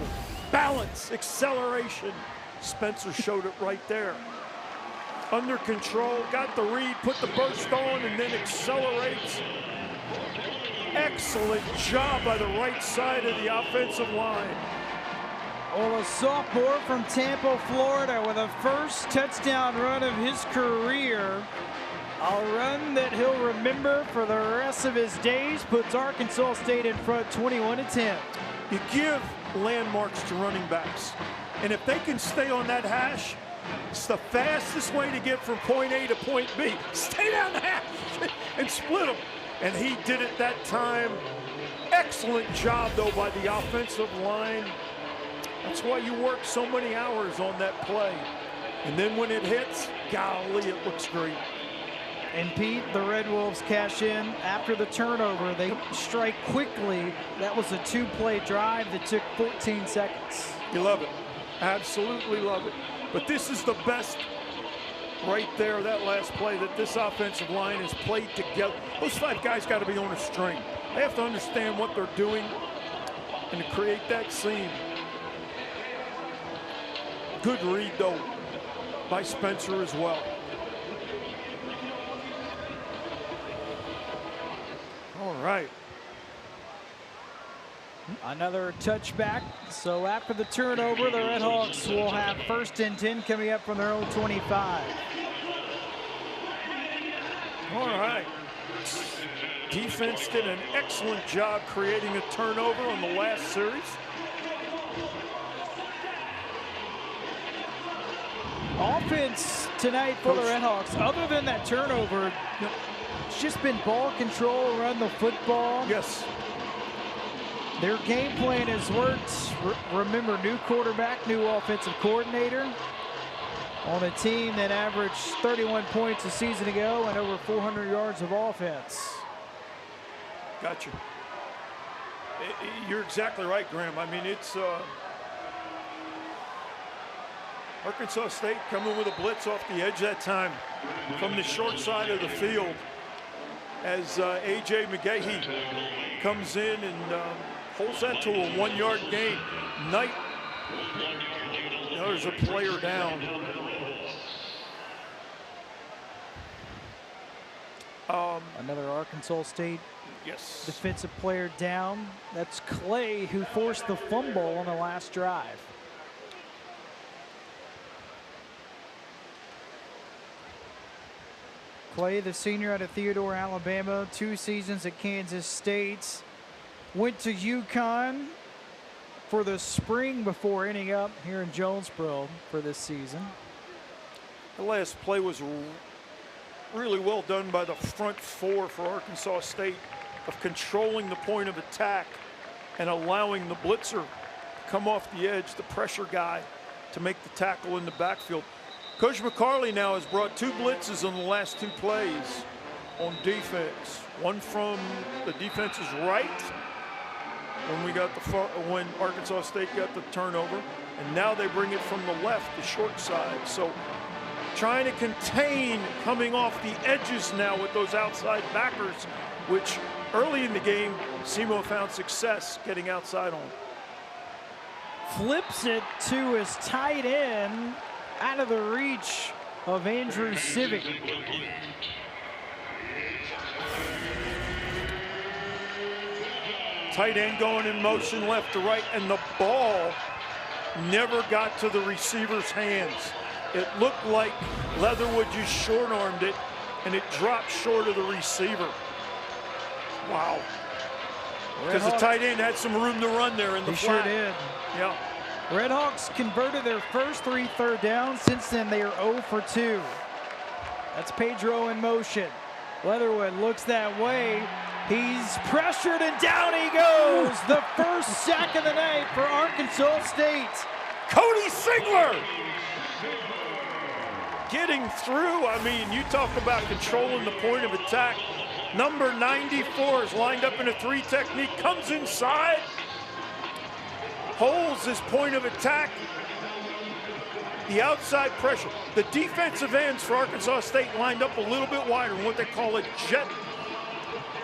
balance, acceleration. Spencer showed it right there. Under control, got the read, put the burst on, and then accelerates. Excellent job by the right side of the offensive line. Well, a sophomore from Tampa, Florida, with a first touchdown run of his career. A run that he'll remember for the rest of his days, puts Arkansas State in front 21-10. You give landmarks to running backs, and if they can stay on that hash, it's the fastest way to get from point A to point B. Stay down the hash and split them. And he did it that time. Excellent job, though, by the offensive line. That's why you work so many hours on that play. And then when it hits, golly, it looks great. And Pete, the Red Wolves cash in after the turnover. They strike quickly. That was a 2-play drive that took 14 seconds. You love it. Absolutely love it. But this is the best right there, that last play, that this offensive line has played together. Those 5 guys got to be on a string. They have to understand what they're doing and to create that seam. Good read, though, by Spencer as well. All right. Another touchback. So after the turnover, the Red Hawks will have 1st and 10 coming up from their own 25. All right. Defense did an excellent job creating a turnover on the last series. Offense tonight for the Red Hawks, other than that turnover, it's just been ball control, run the football. Yes. Their game plan has worked. Remember, new quarterback, new offensive coordinator. on a team that averaged 31 points a season ago and over 400 yards of offense. Gotcha. You're exactly right, Graham. I mean, it's Arkansas State coming with a blitz off the edge that time from the short side of the field as A.J. McGahee comes in and holds that to a 1-yard gain. Knight, there's a player down. Another Arkansas State Yes. defensive player down. That's Clay, who forced the fumble on the last drive. Clay, the senior out of Theodore, Alabama, 2 seasons at Kansas State. Went to UConn for the spring before ending up here in Jonesboro for this season. The last play was really well done by the front four for Arkansas State, of controlling the point of attack and allowing the blitzer to come off the edge, the pressure guy, to make the tackle in the backfield. Coach McCarley now has brought 2 blitzes on the last 2 plays on defense. One from the defense's right when Arkansas State got the turnover, and now they bring it from the left, the short side. So trying to contain coming off the edges now with those outside backers, which early in the game, Semo found success getting outside on. Flips it to his tight end, out of the reach of Andrew Civic. Tight end going in motion left to right, and the ball never got to the receiver's hands. It looked like Leatherwood just short-armed it, and it dropped short of the receiver. Wow. Because the tight end had some room to run there in the flat. Sure did. Yeah. Redhawks converted their first 3 third downs. Since then, they are 0 for 2. That's Pedro in motion. Leatherwood looks that way. He's pressured, and down he goes. The first sack of the night for Arkansas State. Cody Sigler getting through. I mean, you talk about controlling the point of attack. Number 94 is lined up in a 3 technique, comes inside, holds his point of attack. The outside pressure. The defensive ends for Arkansas State lined up a little bit wider in what they call a jet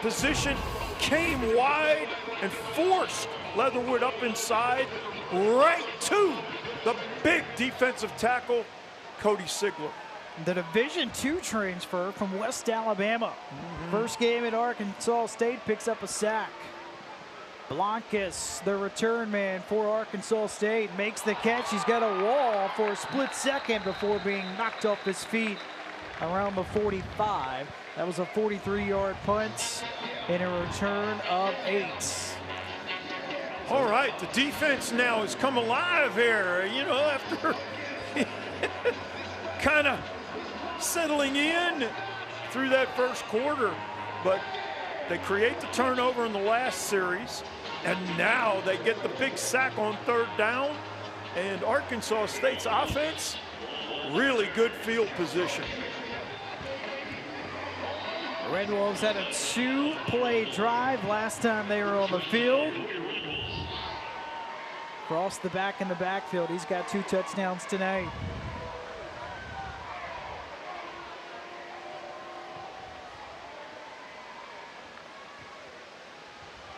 position, came wide and forced Leatherwood up inside, right to the big defensive tackle, Cody Sigler. The Division II transfer from West Alabama. First game at Arkansas State, picks up a sack. Blancas, the return man for Arkansas State, makes the catch. He's got a wall for a split second before being knocked off his feet around the 45. That was a 43-yard punt and a return of 8. All right, the defense now has come alive here, you know, after kind of settling in through that first quarter. But they create the turnover in the last series, and now they get the big sack on 3rd down. And Arkansas State's offense, really good field position. Red Wolves had a 2-play drive last time they were on the field. Cross the back in the backfield. He's got 2 touchdowns tonight.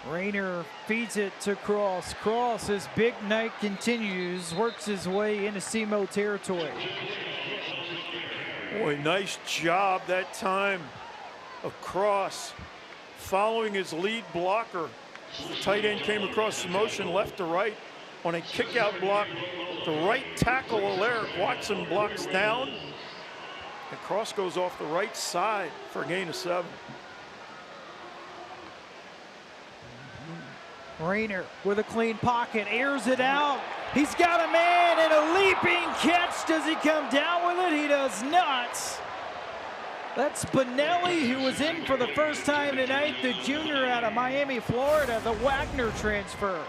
Rayner feeds it to Cross. Cross, as Big Night continues, works his way into Semo territory. Boy, nice job that time of Cross following his lead blocker. The tight end came across the motion left to right on a kick-out block. The right tackle, Alaric Watson, blocks down, and Cross goes off the right side for a gain of 7. Rayner with a clean pocket, airs it out. He's got a man and a leaping catch. Does he come down with it? He does not. That's Benelli, who was in for the first time tonight, the junior out of Miami, Florida, the Wagner transfer.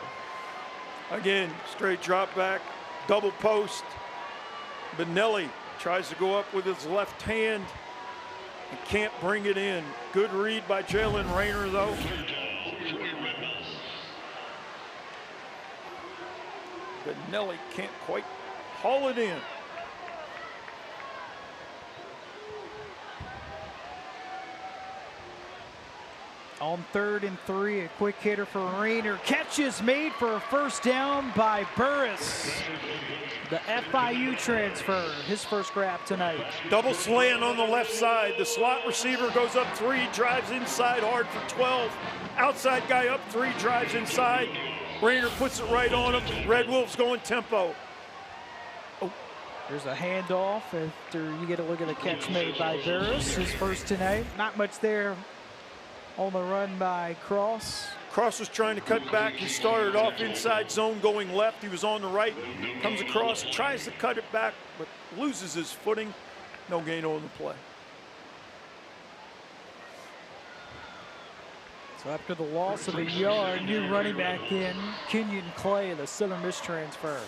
Again, straight drop back, double post. Benelli Tries to go up with his left hand and can't bring it in. Good read by Jalen Rayner, though. But Nelly can't quite haul it in. On 3rd and 3, a quick hitter for Rayner. Catch is made for a first down by Burris. The FIU transfer, his first grab tonight. Double slant on the left side. The slot receiver goes up 3, drives inside hard for 12. Outside guy up 3, drives inside. Rayner puts it right on him. Red Wolves going tempo. Oh, there's a handoff after you get a look at the catch made by Burris, his first tonight. Not much there on the run by Cross. Cross was trying to cut back. He started off inside zone going left. He was on the right. Comes across, tries to cut it back, but loses his footing. No gain on the play. So after the loss of a yard, new running back in, Kenyon Clay, the Southern Miss transfer.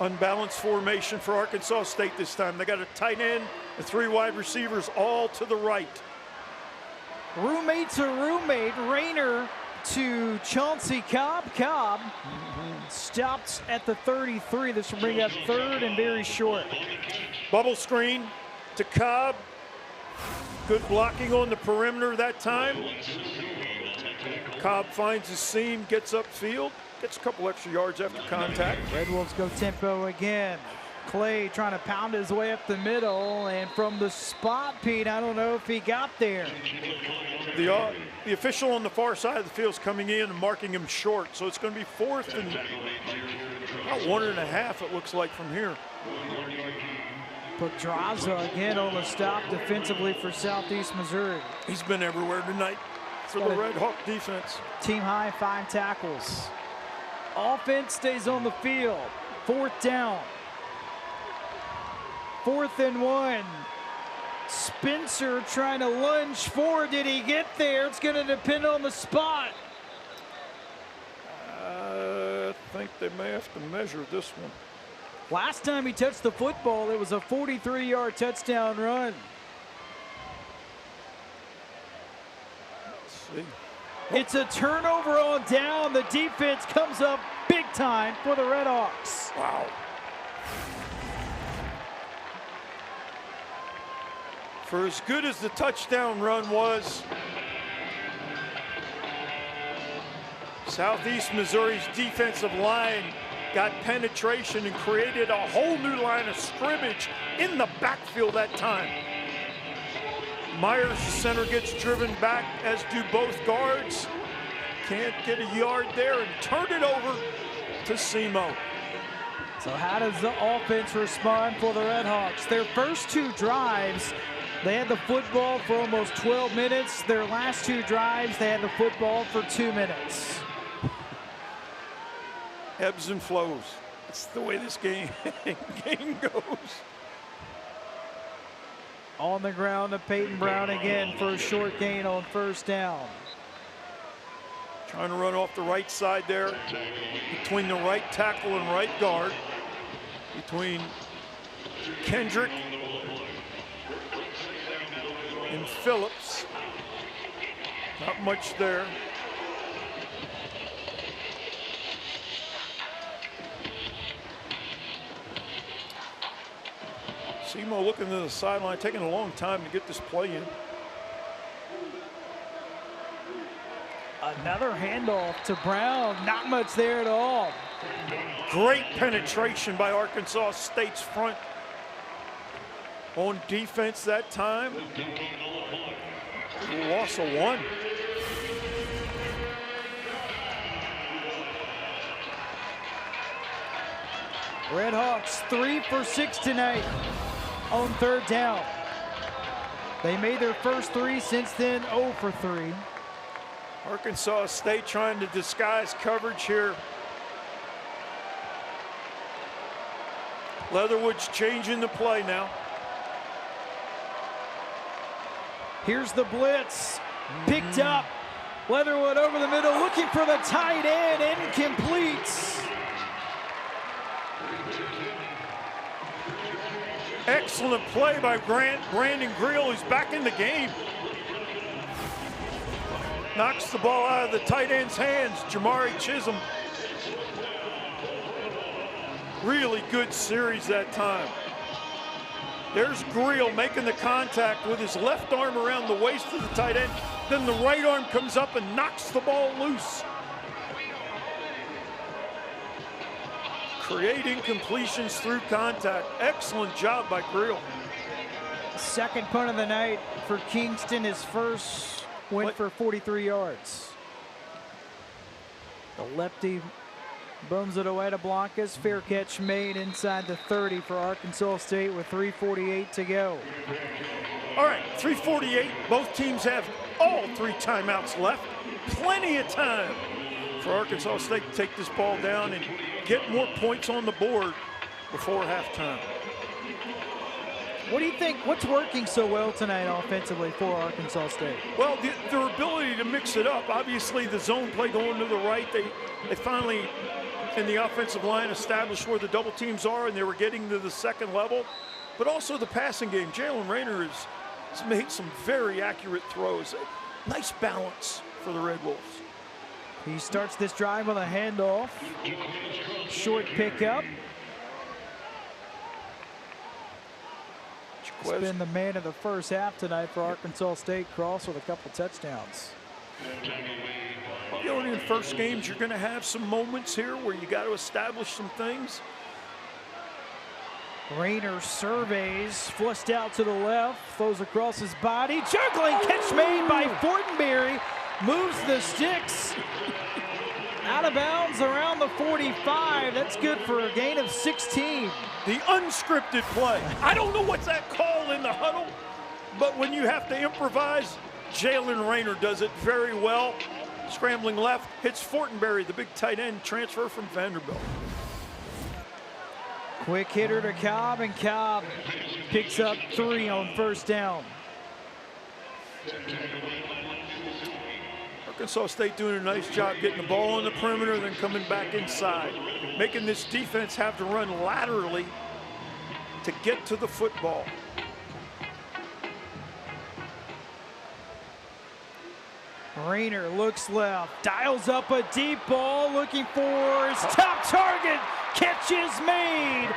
Unbalanced formation for Arkansas State this time. They got a tight end, the 3 wide receivers all to the right. Roommate to roommate, Rayner to Chauncey Cobb. Cobb stops at the 33. This will bring up 3rd and very short. Bubble screen to Cobb. Good blocking on the perimeter that time. Cobb finds his seam, gets upfield, gets a couple extra yards after contact. Red Wolves go tempo again. Clay trying to pound his way up the middle, and from the spot, Pete, I don't know if he got there. The official on the far side of the field is coming in and marking him short, so it's going to be 4th and about 1.5, it looks like, from here. Pedraza again on the stop defensively for Southeast Missouri. He's been everywhere tonight for the Red Hawk defense. Team high 5 tackles. Offense stays on the field. 4th down. 4th and 1. Spencer trying to lunge forward. Did he get there? It's going to depend on the spot. I think they may have to measure this one. Last time he touched the football, it was a 43-yard touchdown run. Let's see. It's a turnover on down. The defense comes up big time for the Red Hawks. Wow. For as good as the touchdown run was, Southeast Missouri's defensive line got penetration and created a whole new line of scrimmage in the backfield that time. Myers, the center, gets driven back, as do both guards. Can't get a yard there and turn it over to Simo. So how does the offense respond for the Red Hawks? Their first 2 drives, they had the football for almost 12 minutes. Their last 2 drives, they had the football for 2 minutes. Ebbs and flows. That's the way this game goes. On the ground to Peyton Brown again for a short gain on 1st down. Trying to run off the right side there between the right tackle and right guard. Between Kendrick and Phillips. Not much there. Simo looking to the sideline, taking a long time to get this play in. Another handoff to Brown. Not much there at all. Great penetration by Arkansas State's front on defense that time. Loss of 1. Red Hawks 3 for 6 tonight on 3rd down. They made their first 3, since then 0 for 3. Arkansas State trying to disguise coverage here. Leatherwood's changing the play now. Here's the blitz. Picked up. Leatherwood over the middle, looking for the tight end. Incomplete. Excellent play by Brandon Grill, who's back in the game. Knocks the ball out of the tight end's hands, Jamari Chisholm. Really good series that time. There's Grill making the contact with his left arm around the waist of the tight end. Then the right arm comes up and knocks the ball loose. Creating completions through contact. Excellent job by Grill. Second punt of the night for Kingston. His first went for 43 yards. The lefty booms it away to Blancas. Fair catch made inside the 30 for Arkansas State with 3:48 to go. All right, 3:48. Both teams have all 3 timeouts left. Plenty of time for Arkansas State to take this ball down and get more points on the board before halftime. What do you think? What's working so well tonight offensively for Arkansas State? Well, their ability to mix it up. Obviously, the zone play going to the right. They finally, in the offensive line, established where the double teams are, and they were getting to the second level. But also the passing game. Jalen Rayner has made some very accurate throws. Nice balance for the Red Wolves. He starts this drive with a handoff. Short pickup. He's been the man of the first half tonight for Arkansas State. Cross with a couple touchdowns. You know, in first games, you're going to have some moments here where you got to establish some things. Rayner surveys, flushed out to the left, throws across his body. Juggling catch made by Fortenberry. Moves the sticks out of bounds around the 45. That's good for a gain of 16. The unscripted play. I don't know what's that call in the huddle, but when you have to improvise, Jalen Rayner does it very well. Scrambling left, hits Fortenberry, the big tight end transfer from Vanderbilt. Quick hitter to Cobb, and Cobb picks up 3 on first down. Arkansas State doing a nice job getting the ball on the perimeter, then coming back inside, making this defense have to run laterally to get to the football. Rayner looks left, dials up a deep ball, looking for his top target. Catch is made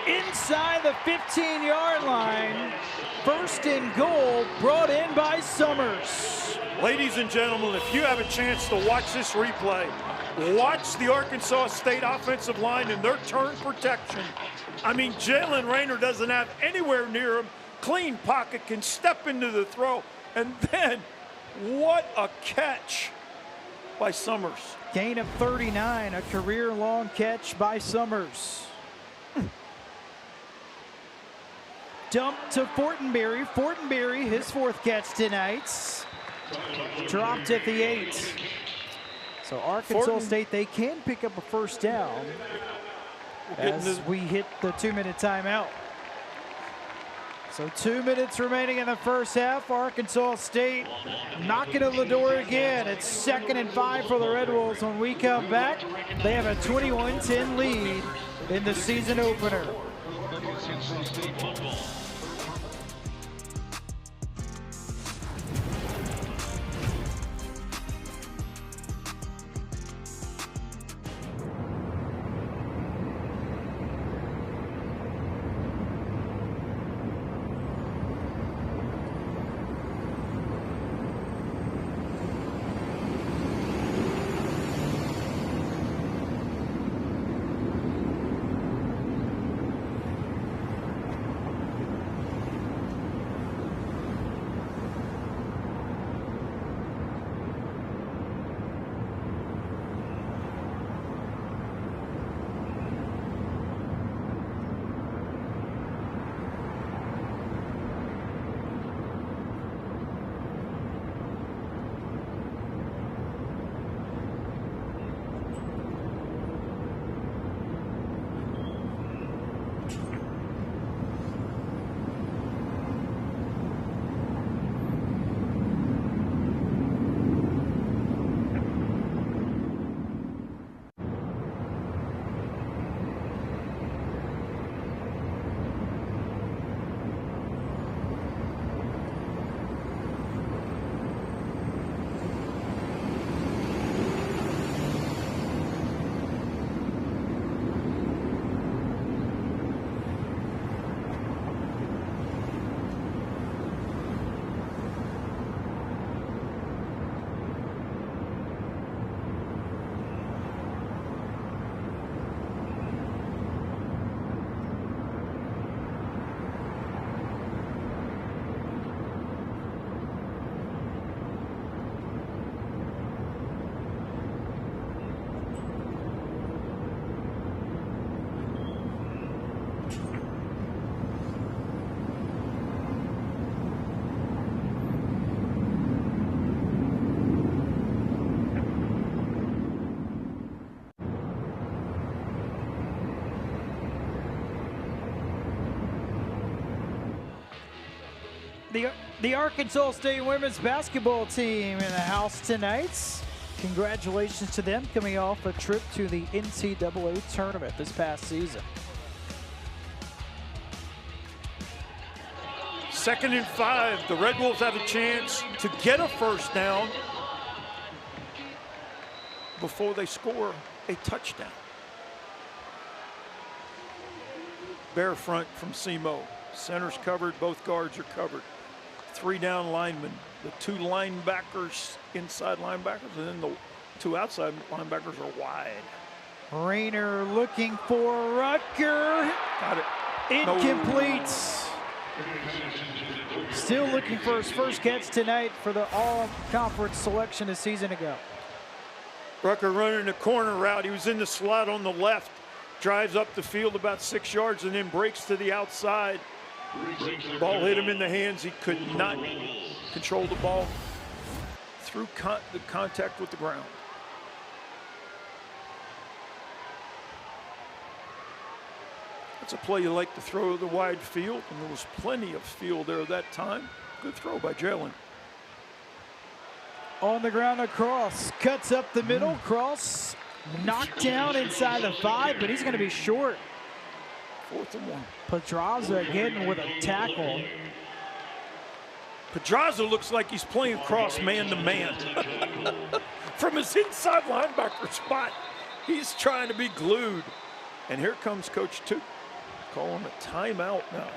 inside the 15-yard line. First and goal brought in by Summers. Ladies and gentlemen, if you have a chance to watch this replay, watch the Arkansas State offensive line and their turn protection. I mean, Jalen Rayner doesn't have anywhere near him. Clean pocket, can step into the throw, and then what a catch by Summers. Gain of 39, a career-long catch by Summers. Dump to Fortenberry. Fortenberry, his 4th catch tonight. Dropped at the 8. So Arkansas State, they can pick up a first down as we hit the 2-minute timeout. So 2 minutes remaining in the first half. Arkansas State knocking on the door again. It's 2nd and 5 for the Red Wolves. When we come back, they have a 21-10 lead in the season opener. the Arkansas State women's basketball team in the house tonight. Congratulations to them coming off a trip to the NCAA tournament this past season. 2nd and 5. The Red Wolves have a chance to get a first down before they score a touchdown. Bear front from SEMO. Center's covered, both guards are covered. 3 down linemen. The 2 linebackers, inside linebackers, and then the 2 outside linebackers are wide. Rayner looking for Rutger. Got it. Incomplete. No. Still looking for his first catch tonight for the all-conference selection a season ago. Rutger running a corner route. He was in the slot on the left. Drives up the field about 6 yards and then breaks to the outside. Ball hit him in the hands. He could not control the ball through the contact with the ground. That's a play you like to throw the wide field, and there was plenty of field there at that time. Good throw by Jalen. On the ground across, cuts up the middle, cross, knocked down inside the 5, but he's going to be short. 4th and 1. Pedraza again with a tackle. Pedraza looks like he's playing cross man-to-man. From his inside linebacker spot, he's trying to be glued. And here comes Coach Toot, calling a timeout now.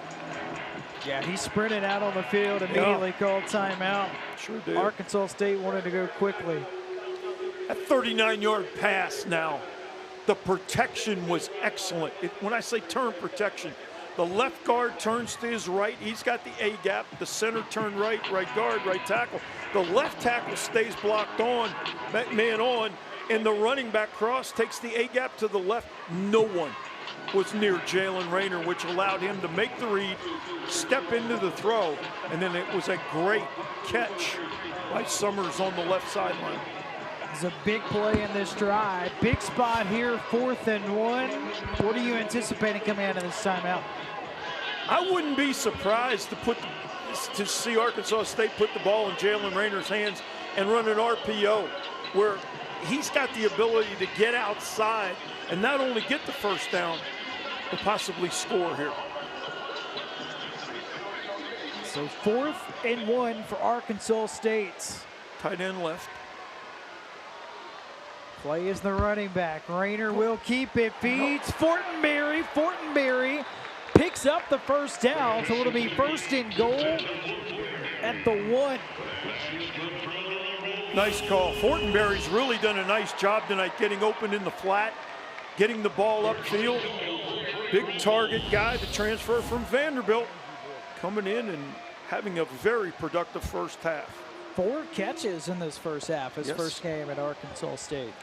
Yeah, he sprinted out on the field, immediately called timeout. Sure did. Arkansas State wanted to go quickly. A 39-yard pass now. The protection was excellent. When I say turn protection, the left guard turns to his right. He's got the A gap. The center turn right, right guard, right tackle. The left tackle stays blocked on, man on, and the running back cross takes the A gap to the left. No one was near Jalen Rayner, which allowed him to make the read, step into the throw, and then it was a great catch by Summers on the left sideline. It's a big play in this drive. Big spot here, 4th and 1. What are you anticipating coming out of this timeout? I wouldn't be surprised to see Arkansas State put the ball in Jalen Rayner's hands and run an RPO where he's got the ability to get outside and not only get the first down, but possibly score here. So 4th and 1 for Arkansas State. Tight end left. Play is the running back. Rayner will keep it, feeds Fortenberry. Fortenberry picks up the first down, so it'll be 1st and goal at the 1. Nice call. Fortenberry's really done a nice job tonight getting open in the flat, getting the ball upfield. Big target guy, the transfer from Vanderbilt, coming in and having a very productive first half. 4 catches in this first half, his first game at Arkansas State.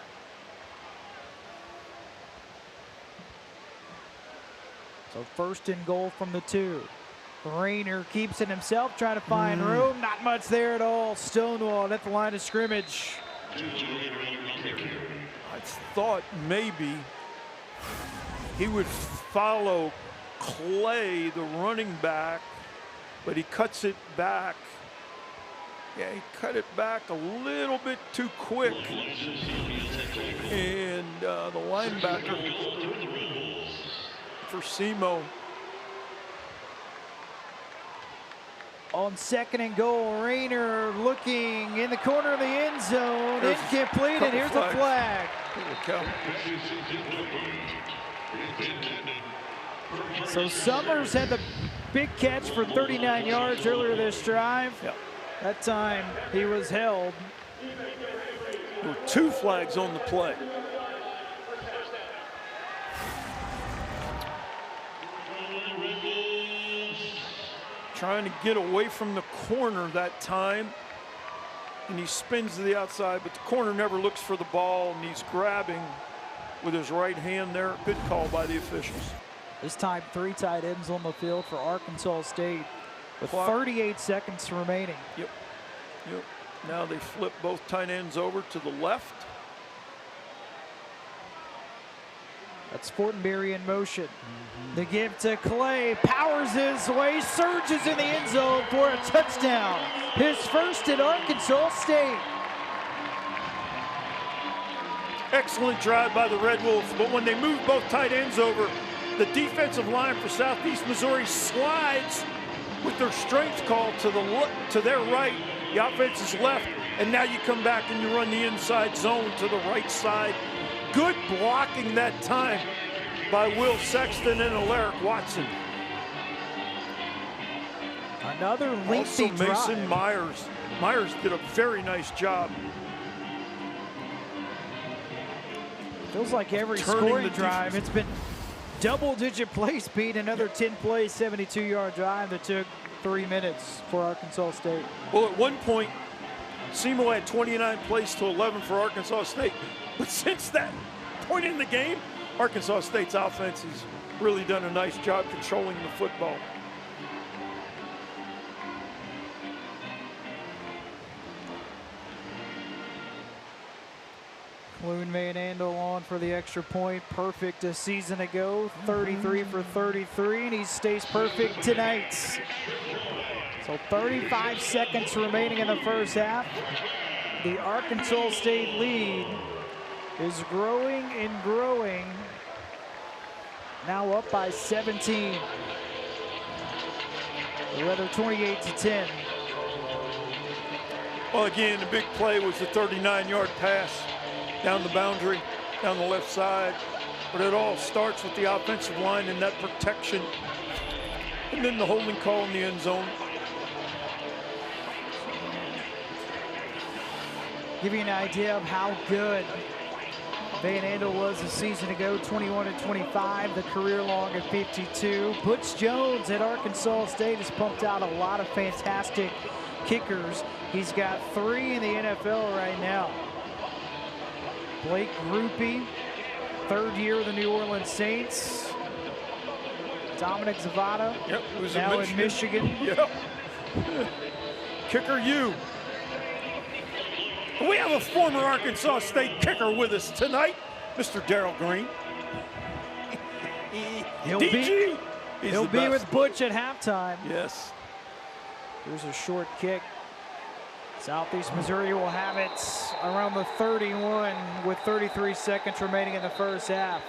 So 1st and goal from the 2. Rayner keeps it himself, trying to find room. Not much there at all. Stonewalled at the line of scrimmage. I thought maybe he would follow Clay, the running back, but he cuts it back. Yeah, he cut it back a little bit too quick. And the linebacker for SEMO. On 2nd and goal, Rayner looking in the corner of the end zone. Incomplete, and here's a flag. So Summers had the big catch for 39 yards earlier this drive. Yep. That time he was held. There were 2 flags on the play. Trying to get away from the corner that time, and he spins to the outside, but the corner never looks for the ball, and he's grabbing with his right hand there. Good call by the officials. This time 3 tight ends on the field for Arkansas State with 38 seconds remaining. Yep. Now they flip both tight ends over to the left. That's Fortenberry in motion. The give to Clay, powers his way, surges in the end zone for a touchdown. His first at Arkansas State. Excellent drive by the Red Wolves, but when they move both tight ends over, the defensive line for Southeast Missouri slides with their strength call to their right. The offense is left, and now you come back and you run the inside zone to the right side. Good blocking that time by Will Sexton and Alaric Watson. Another lengthy also Mason drive. Myers did a very nice job. Feels like every scoring drive, it's been double-digit play speed. Another 10-play, 72-yard drive that took 3 minutes for Arkansas State. Well, at one point, SEMO had 29 plays to 11 for Arkansas State. But since that point in the game, Arkansas State's offense has really done a nice job controlling the football. Clune Van on for the extra point. Perfect a season ago. 33 for 33, and he stays perfect tonight. So 35 seconds remaining in the first half. The Arkansas State lead is growing and growing. Now up by 17. Rather 28-10. Well, again, the big play was the 39-yard pass down the boundary, down the left side. But it all starts with the offensive line and that protection. And then the holding call in the end zone. Give you an idea of how good Van Andel was a season ago, 21-25, the career long at 52. Butch Jones at Arkansas State has pumped out a lot of fantastic kickers. He's got 3 in the NFL right now. Blake Grupe, 3rd year of the New Orleans Saints. Dominic Zavada, now in Michigan. Yep. Kicker U. We have a former Arkansas State kicker with us tonight, Mr. Darrell Green. He'll be with Butch at halftime. Yes. Here's a short kick. Southeast Missouri will have it around the 31 with 33 seconds remaining in the first half.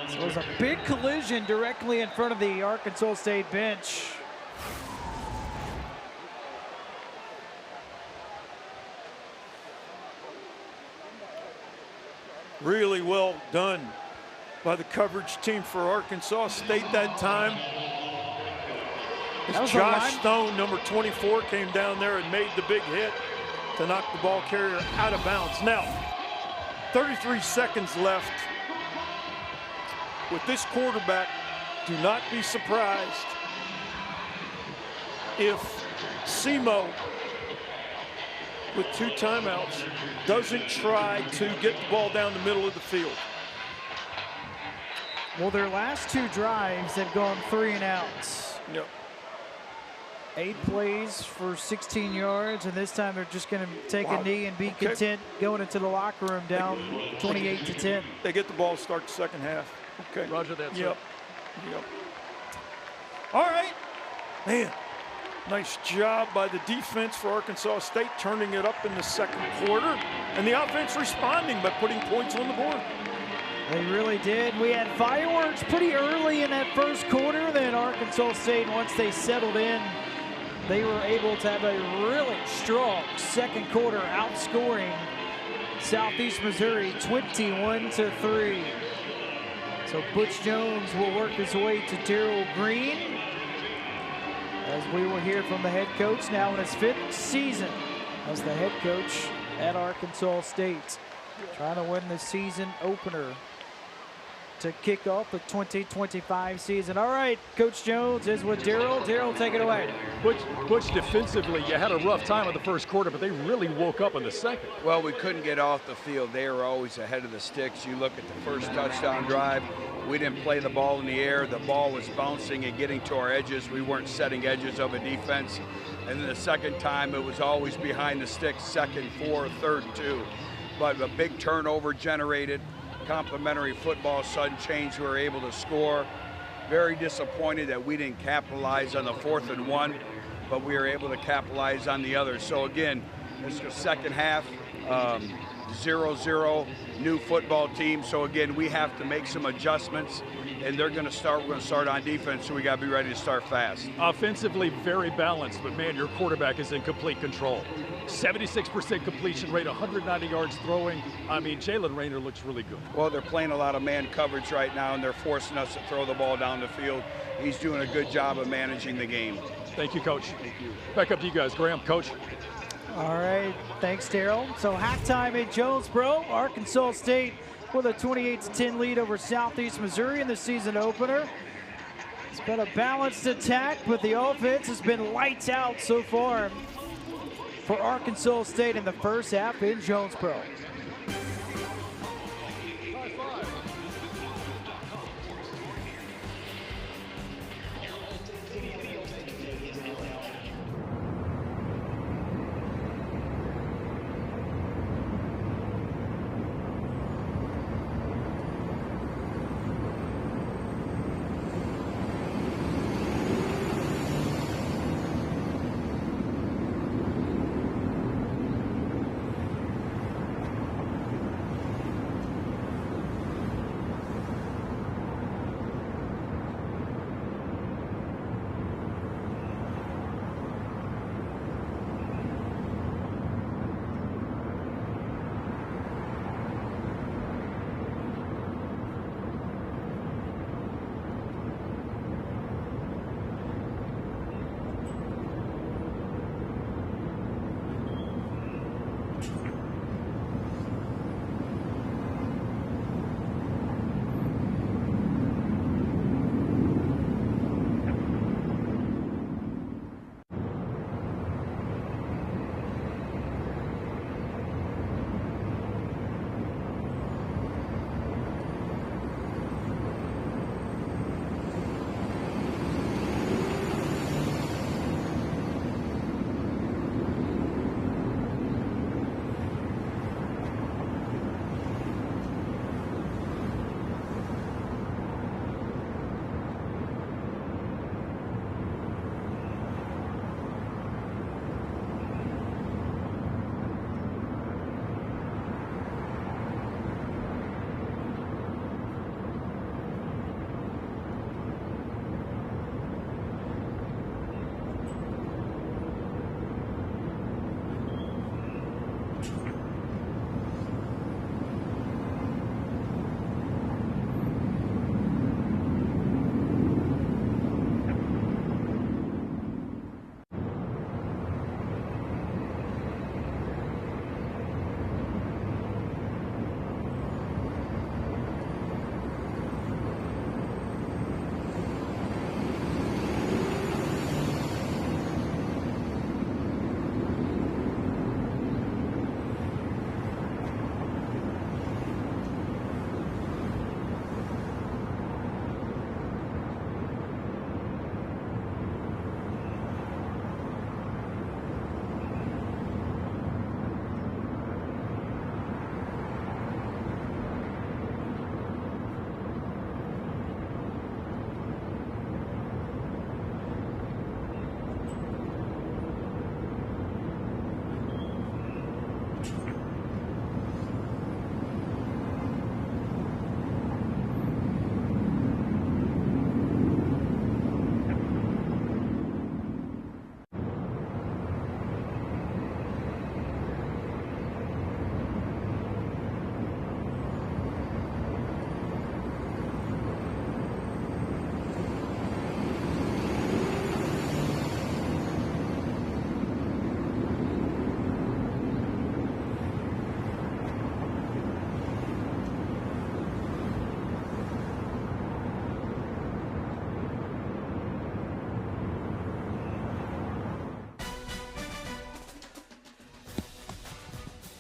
So it was a big collision directly in front of the Arkansas State bench. Really well done by the coverage team for Arkansas State that time. As Josh Stone, number 24, came down there and made the big hit to knock the ball carrier out of bounds. Now, 33 seconds left. With this quarterback, do not be surprised if SEMO, with 2 timeouts, doesn't try to get the ball down the middle of the field. Well, their last 2 drives have gone 3 and outs. Yep. 8 plays for 16 yards, and this time they're just going to take a knee and be content going into the locker room down 28-10. They get the ball to start the second half. Okay. Roger that, sir. Yep. All right. Man, nice job by the defense for Arkansas State, turning it up in the second quarter, and the offense responding by putting points on the board. They really did. We had fireworks pretty early in that first quarter. Then Arkansas State, once they settled in, they were able to have a really strong second quarter, outscoring Southeast Missouri 21-3. So Butch Jones will work his way to Darrell Green, as we will hear from the head coach now in his 5th season as the head coach at Arkansas State, trying to win the season opener to kick off the 2025 season. All right, Coach Jones is with Darrell. Darrell, take it away. Butch, defensively, you had a rough time in the first quarter, but they really woke up in the second. Well, we couldn't get off the field. They were always ahead of the sticks. You look at the first touchdown drive, we didn't play the ball in the air. The ball was bouncing and getting to our edges. We weren't setting edges of a defense. And then the second time, it was always behind the sticks, 2nd, 4, 3rd, 2. but a big turnover generated. Complimentary football, sudden change, we were able to score. Very disappointed that we didn't capitalize on the 4th and 1, but we were able to capitalize on the others. So again, it's the second half, 0-0, new football team. So again, we have to make some adjustments, and we're going to start on defense, so we got to be ready to start fast. Offensively, very balanced, but man, your quarterback is in complete control. 76% completion rate, 190 yards throwing. I mean, Jalen Rayner looks really good. Well, they're playing a lot of man coverage right now, and they're forcing us to throw the ball down the field. He's doing a good job of managing the game. Thank you, Coach. Thank you. Back up to you guys. Graham, Coach. All right, thanks, Daryl. So halftime in Jonesboro, Arkansas State with a 28-10 lead over Southeast Missouri in the season opener. It's been a balanced attack, but the offense has been lights out so far for Arkansas State in the first half in Jonesboro.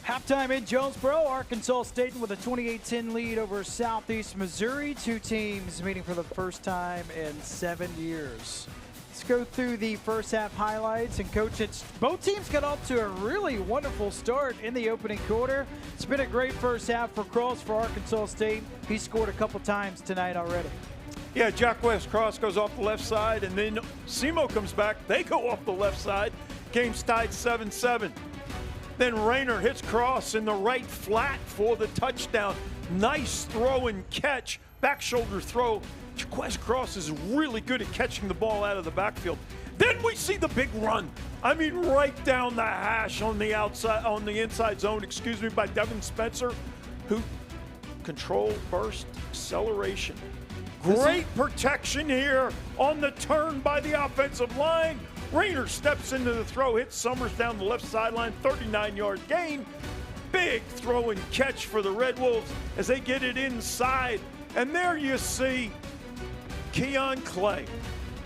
Halftime in Jonesboro, Arkansas State with a 28-10 lead over Southeast Missouri. Two teams meeting for the first time in 7 years. Let's go through the first half highlights. And Coach, both teams got off to a really wonderful start in the opening quarter. It's been a great first half for Cross for Arkansas State. He scored a couple times tonight already. Yeah, Jack West Cross goes off the left side, and then Simo comes back. They go off the left side. Game's tied 7-7. Then Rayner hits Cross in the right flat for the touchdown. Nice throw and catch, back shoulder throw. Jaquez Cross is really good at catching the ball out of the backfield. Then we see the big run. I mean, right down the hash on the outside, on the inside zone, by Devin Spencer, who control, burst, acceleration. Great protection here on the turn by the offensive line. Rayner steps into the throw, hits Summers down the left sideline, 39-yard gain. Big throw and catch for the Red Wolves as they get it inside. And there you see Keon Clay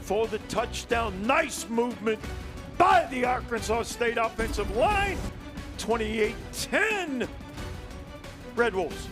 for the touchdown. Nice movement by the Arkansas State offensive line. 28-10, Red Wolves.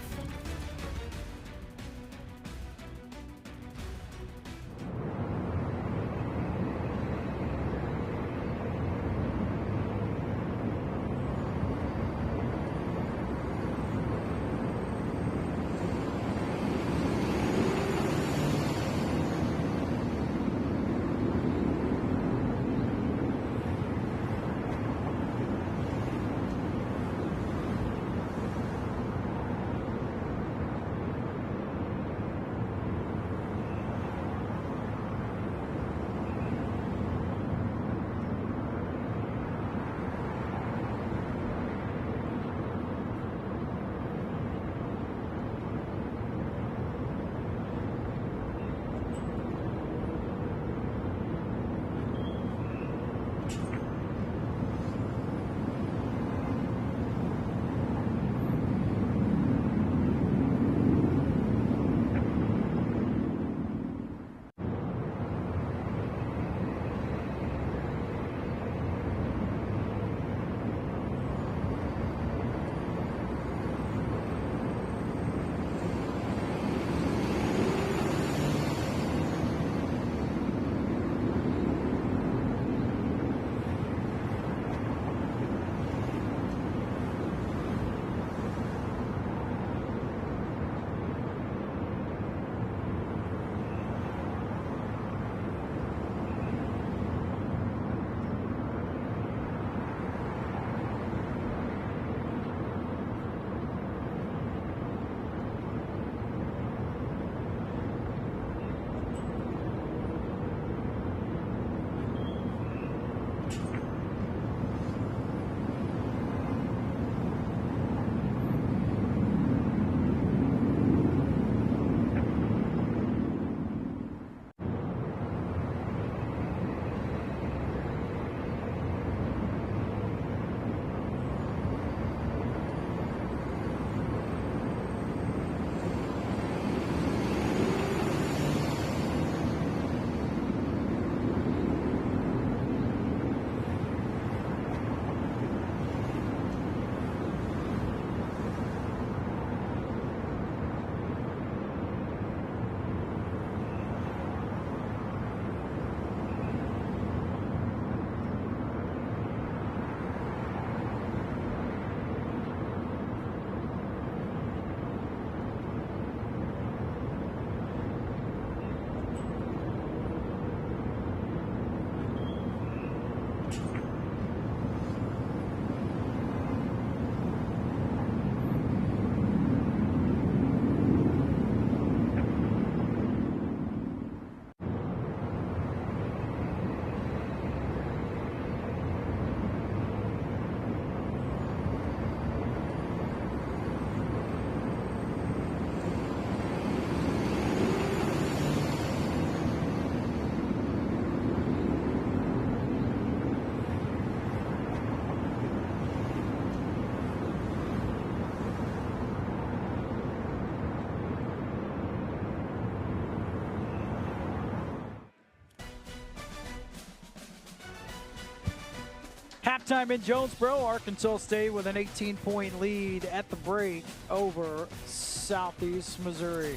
Halftime in Jonesboro, Arkansas State with an 18-point lead at the break over Southeast Missouri.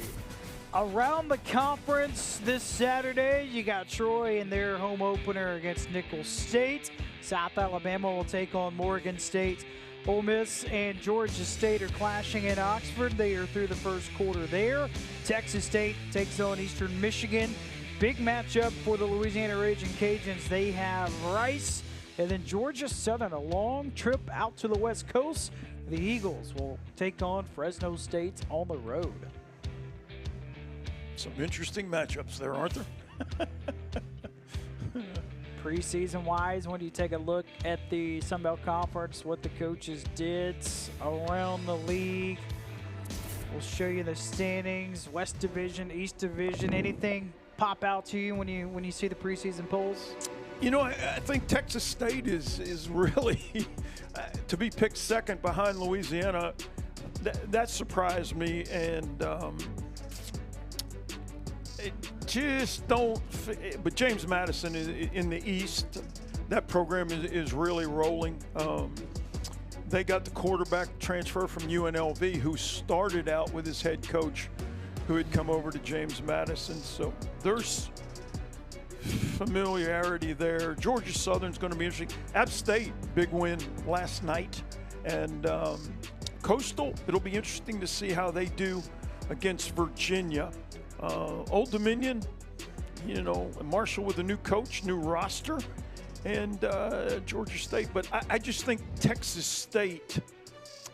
Around the conference this Saturday, you got Troy in their home opener against Nicholls State. South Alabama will take on Morgan State. Ole Miss and Georgia State are clashing in Oxford. They are through the first quarter there. Texas State takes on Eastern Michigan. Big matchup for the Louisiana Raging Cajuns. They have Rice. And then Georgia Southern, a long trip out to the West Coast. The Eagles will take on Fresno State on the road. Some interesting matchups there, aren't there? Preseason-wise, when you take a look at the Sun Belt Conference, what the coaches did around the league, we'll show you the standings, West Division, East Division. Anything pop out to you when you see the preseason polls? You know, I think Texas State is really to be picked second behind Louisiana. That surprised me, and it just don't fit. But James Madison in the East, that program is really rolling. They got the quarterback transfer from UNLV who started out with his head coach who had come over to James Madison. So there's familiarity there. Georgia Southern's going to be interesting. App State, big win last night. And Coastal, it'll be interesting to see how they do against Virginia. Old Dominion, you know, Marshall with a new coach, new roster, and Georgia State. But I just think Texas State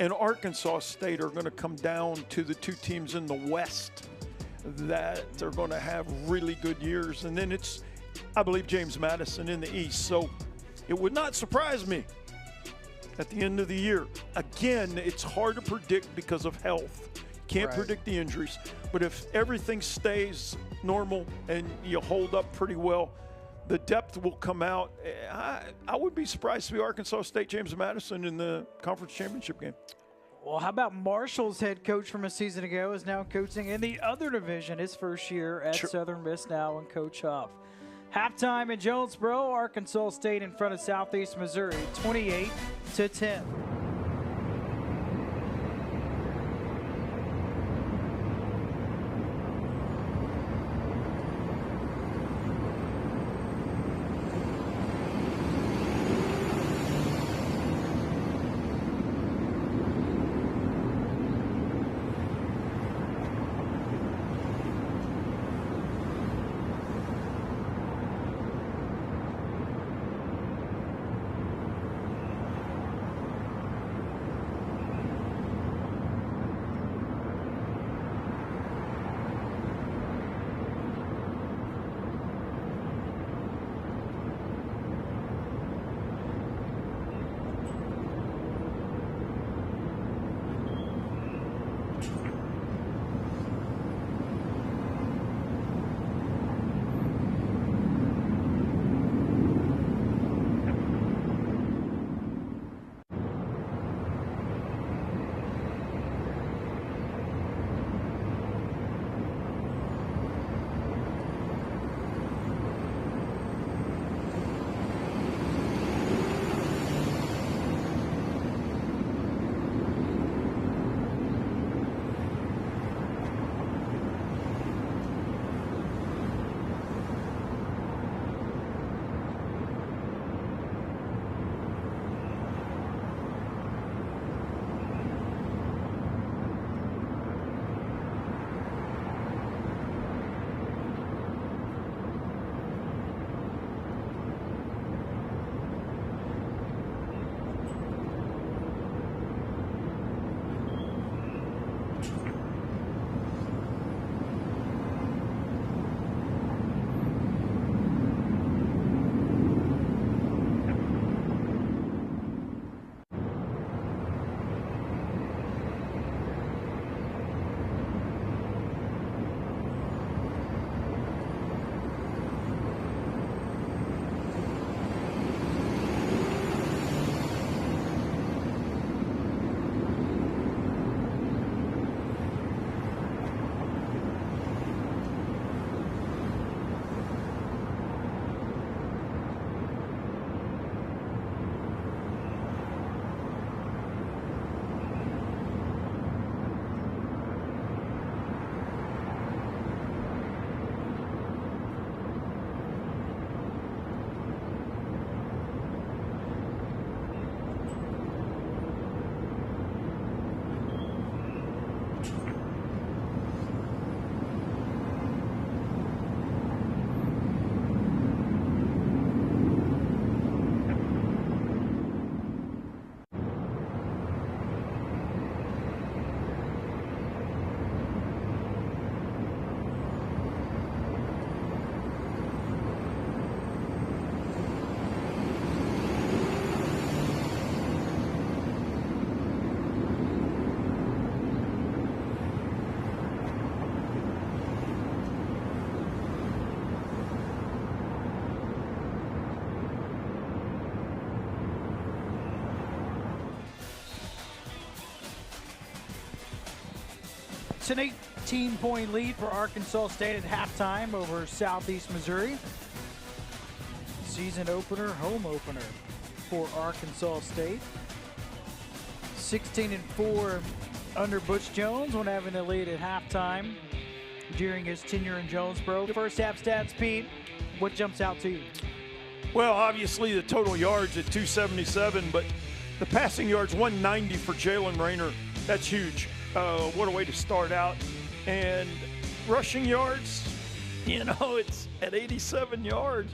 and Arkansas State are going to come down to the two teams in the West that are going to have really good years. And then it's, I believe, James Madison in the East. So it would not surprise me at the end of the year. Again, it's hard to predict because of health. Can't predict the injuries. But if everything stays normal and you hold up pretty well, the depth will come out. I would be surprised to see Arkansas State, James Madison in the conference championship game. Well, how about Marshall's head coach from a season ago is now coaching in the other division, his first year at Southern Miss now, and Coach Huff. Halftime in Jonesboro, Arkansas State in front of Southeast Missouri, 28-10. It's an 18-point lead for Arkansas State at halftime over Southeast Missouri. Season opener, home opener for Arkansas State. 16-4 under Butch Jones when having the lead at halftime during his tenure in Jonesboro. First half stats, Pete, what jumps out to you? Well, obviously the total yards at 277, but the passing yards, 190 for Jalen Rayner. That's huge. What a way to start out. And rushing yards, it's at 87 yards.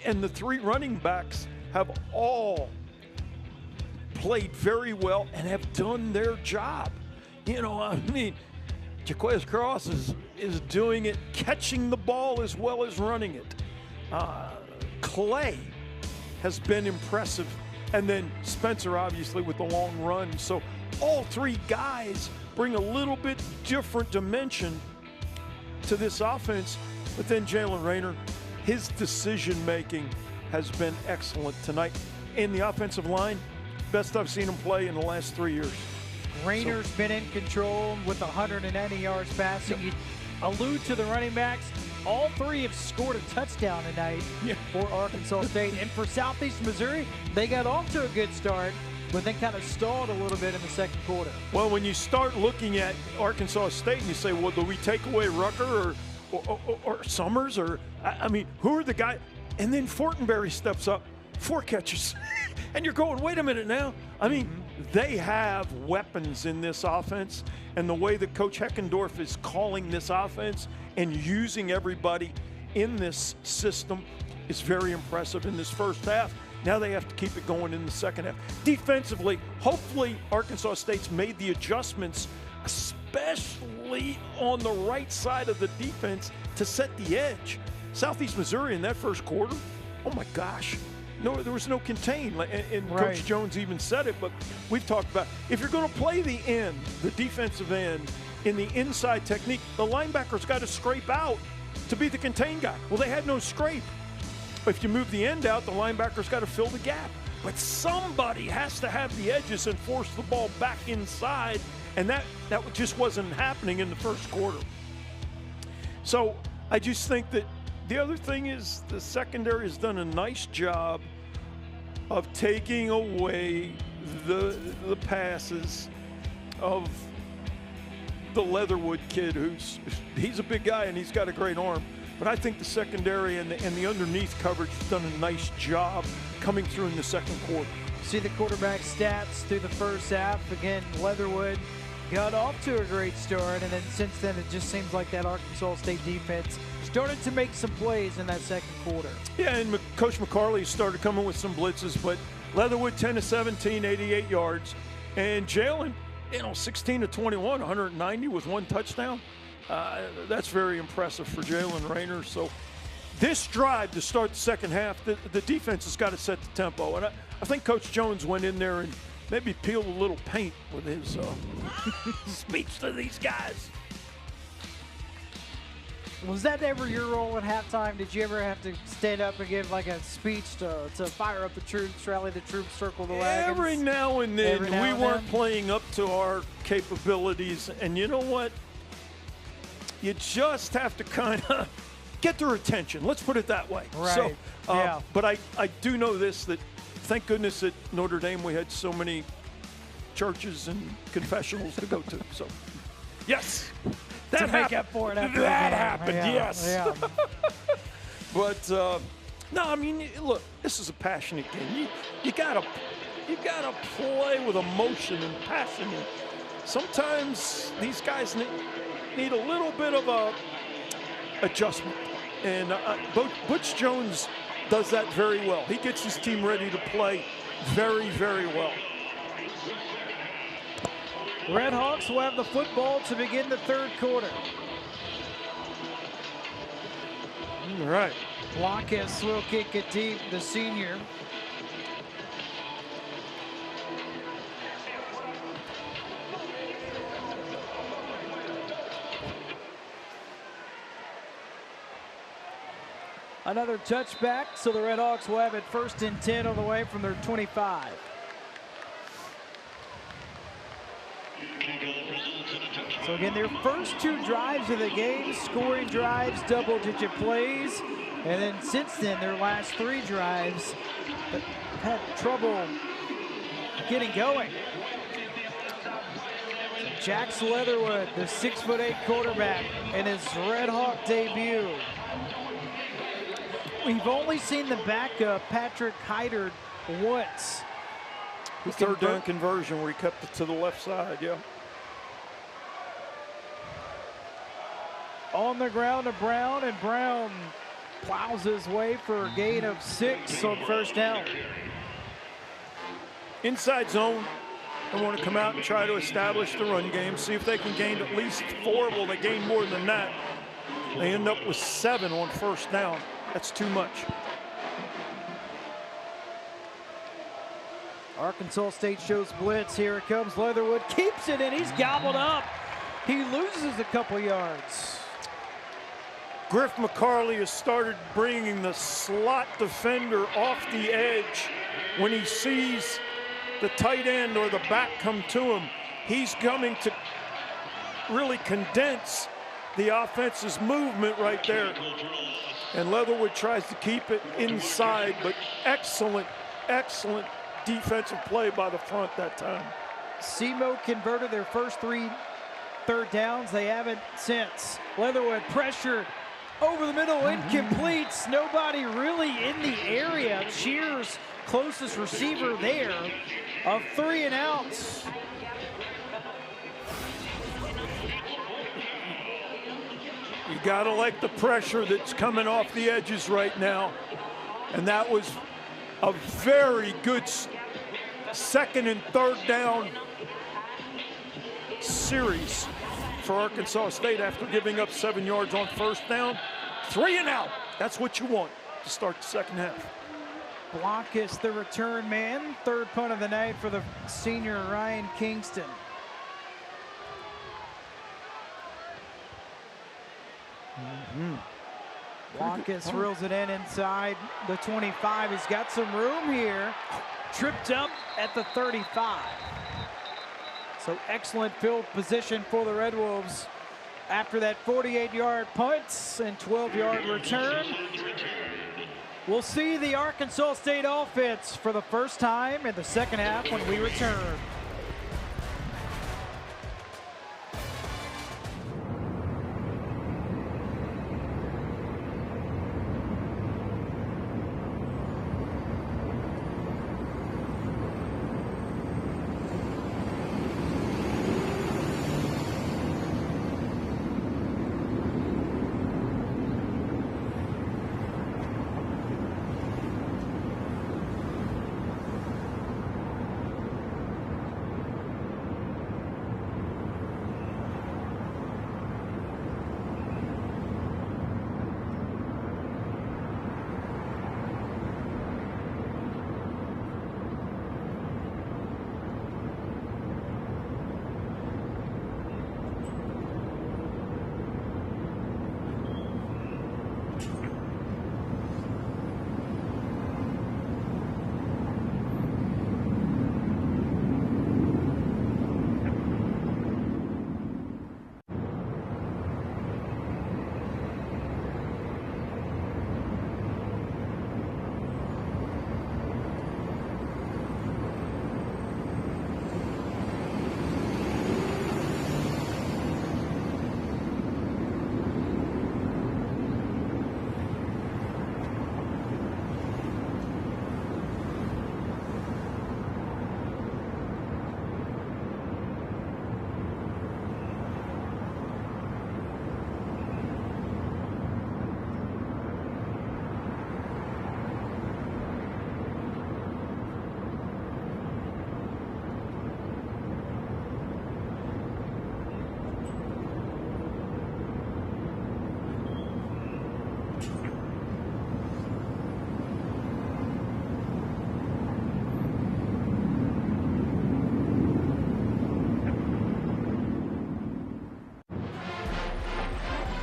And the three running backs have all played very well and have done their job. Jaquez Cross is doing it, catching the ball as well as running it. Clay has been impressive. And then Spencer, obviously, with the long run. So all three guys bring a little bit different dimension to this offense. But then Jalen Rayner, his decision-making has been excellent tonight. In the offensive line, best I've seen him play in the last 3 years. Rayner's been in control with 190 yards passing. You allude to the running backs. All three have scored a touchdown tonight for Arkansas State. And for Southeast Missouri, they got off to a good start, but then kind of stalled a little bit in the second quarter. Well, when you start looking at Arkansas State and you say, well, do we take away Rucker or Summers? Or who are the guys? And then Fortenberry steps up, 4 catches. And you're going, wait a minute now. They have weapons in this offense, and the way that Coach Heckendorf is calling this offense and using everybody in this system is very impressive in this first half. Now they have to keep it going in the second half. Defensively, hopefully Arkansas State's made the adjustments, especially on the right side of the defense, to set the edge. Southeast Missouri in that first quarter, oh my gosh. No, there was no contain, and right. Coach Jones even said it, but we've talked about if you're going to play the end, the defensive end, in the inside technique, the linebacker's got to scrape out to be the contain guy. Well, they had no scrape. But if you move the end out, the linebacker's got to fill the gap. But somebody has to have the edges and force the ball back inside, and that just wasn't happening in the first quarter. So I just think that the other thing is the secondary has done a nice job of taking away the passes of the Leatherwood kid, he's a big guy and he's got a great arm. But I think the secondary and the underneath coverage has done a nice job coming through in the second quarter. See the quarterback stats through the first half. Again, Leatherwood got off to a great start, and then since then it just seems like that Arkansas State defense started to make some plays in that second quarter. Yeah, and Coach McCarley started coming with some blitzes, but Leatherwood 10-17, 88 yards. And Jalen, 16-21, 190 with 1 touchdown. That's very impressive for Jalen Rayner. So this drive to start the second half, the defense has got to set the tempo. And I think Coach Jones went in there and maybe peeled a little paint with his speech to these guys. Was that ever your role at halftime? Did you ever have to stand up and give like a speech to fire up the troops, rally the troops, circle the wagons? Every now and then. We weren't playing up to our capabilities. And you know what? You just have to kind of get their attention. Let's put it that way. Right. So, but I do know this, that thank goodness at Notre Dame we had so many churches and confessionals to go to. So, yes. That to make up for it after that happened, yes. Yeah. But no, look, this is a passionate game. You gotta play with emotion and passion. And sometimes these guys need a little bit of a adjustment, and Butch Jones does that very well. He gets his team ready to play very, very well. Red Hawks will have the football to begin the third quarter. All right. Blanquez will kick it deep, the senior. Another touchback, so the Red Hawks will have it 1st and 10 on the way from their 25. So again, their first 2 drives of the game, scoring drives, double-digit plays. And then since then, their last 3 drives have had trouble getting going. Jax Leatherwood, the 6'8" quarterback, in his Red Hawk debut. We've only seen the backup, Patrick Heidert, once. The third down conversion where he kept it to the left side, yeah. On the ground to Brown, and Brown plows his way for a gain of 6 on first down. Inside zone, they want to come out and try to establish the run game, see if they can gain at least 4. Well, they gain more than that. They end up with 7 on first down. That's too much. Arkansas State shows blitz. Here it comes. Leatherwood keeps it, and he's gobbled up. He loses a couple yards. Griff McCarley has started bringing the slot defender off the edge when he sees the tight end or the back come to him. He's coming to really condense the offense's movement right there. And Leatherwood tries to keep it inside, but excellent, excellent defensive play by the front that time. SEMO converted their first 3 third downs. They haven't since. Leatherwood pressured over the middle, incomplete. Nobody really in the area. Cheers, closest receiver there, of 3 and outs. You gotta like the pressure that's coming off the edges right now. And that was a very good second and third down series for Arkansas State after giving up 7 yards on first down. 3 and out. That's what you want to start the second half. Blankus, the return man. Third punt of the night for the senior Ryan Kingston. Blankus reels it in inside the 25. He's got some room here. Tripped up at the 35. So excellent field position for the Red Wolves after that 48-yard punt and 12-yard return. We'll see the Arkansas State offense for the first time in the second half when we return.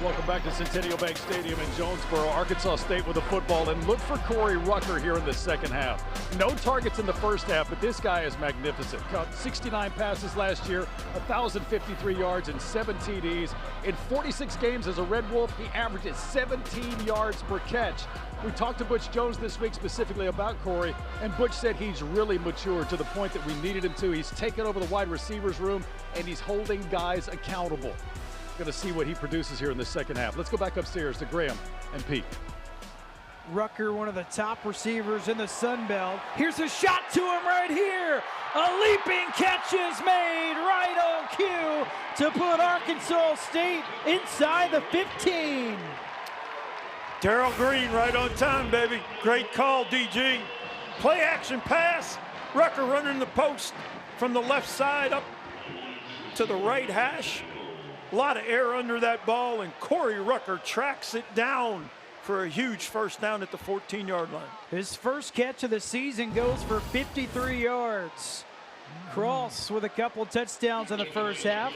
Welcome back to Centennial Bank Stadium in Jonesboro. Arkansas State with the football, and look for Corey Rucker here in the second half. No targets in the first half, but this guy is magnificent. Caught 69 passes last year, 1,053 yards and 7 TDs. In 46 games as a Red Wolf, he averages 17 yards per catch. We talked to Butch Jones this week specifically about Corey, and Butch said he's really matured to the point that we needed him to. He's taken over the wide receivers room, and he's holding guys accountable. Going to see what he produces here in the second half. Let's go back upstairs to Graham and Pete. Rucker, one of the top receivers in the Sun Belt. Here's a shot to him right here. A leaping catch is made right on cue to put Arkansas State inside the 15. Darrell Green right on time, baby. Great call, DG. Play action pass. Rucker running the post from the left side up to the right hash. A lot of air under that ball, and Corey Rucker tracks it down for a huge first down at the 14-yard line. His first catch of the season goes for 53 yards. Cross with a couple touchdowns in the first half.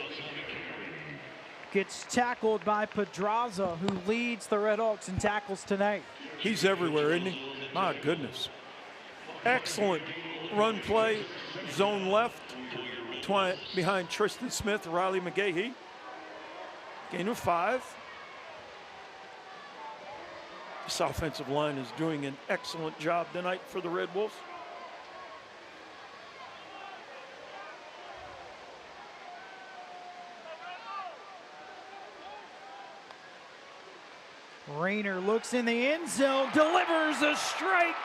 Gets tackled by Pedraza, who leads the Redhawks in tackles tonight. He's everywhere, isn't he? My goodness. Excellent run play, zone left, behind Tristan Smith, Riley McGahee. Gain of 5. This offensive line is doing an excellent job tonight for the Red Wolves. Rayner looks in the end zone, delivers a strike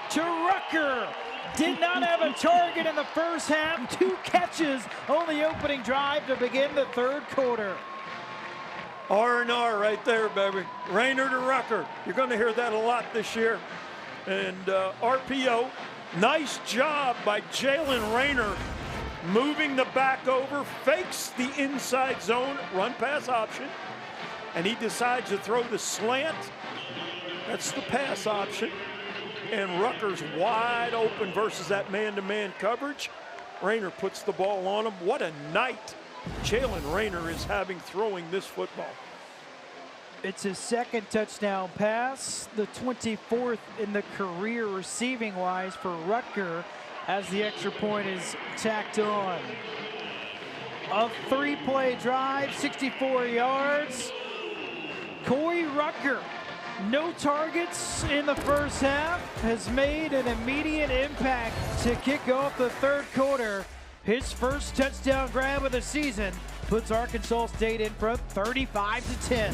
to Rucker. Did not have a target in the first half. 2 catches on the opening drive to begin the third quarter. R&R right there, baby. Rayner to Rucker. You're going to hear that a lot this year. And RPO, nice job by Jalen Rayner moving the back over, fakes the inside zone, run pass option, and he decides to throw the slant. That's the pass option. And Rucker's wide open versus that man-to-man coverage. Rayner puts the ball on him. What a night Jalen Rayner is having throwing this football. It's his second touchdown pass, the 24th in the career receiving-wise for Rucker as the extra point is tacked on. A 3-play drive, 64 yards. Corey Rucker, no targets in the first half, has made an immediate impact to kick off the third quarter. His first touchdown grab of the season puts Arkansas State in front 35-10.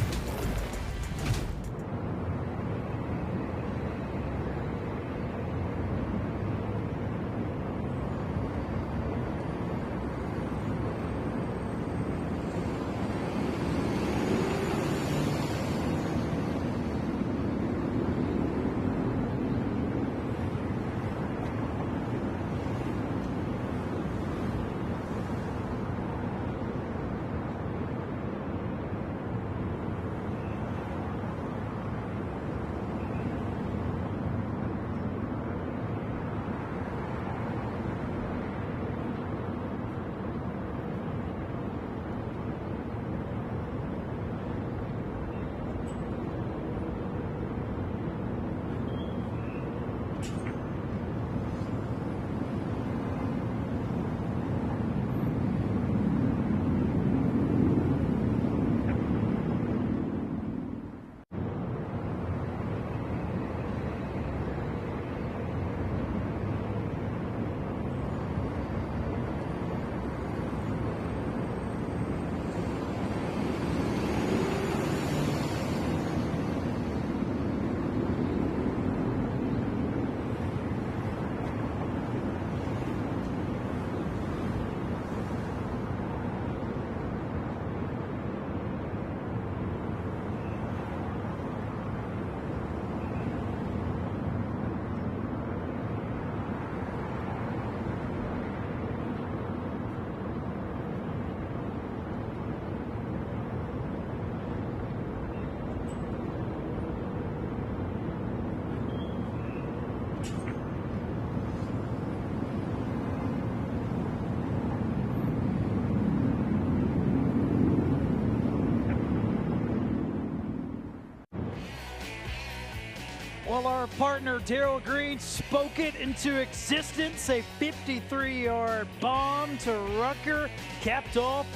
Well, our partner Darryl Green spoke it into existence. A 53-yard bomb to Rucker, capped off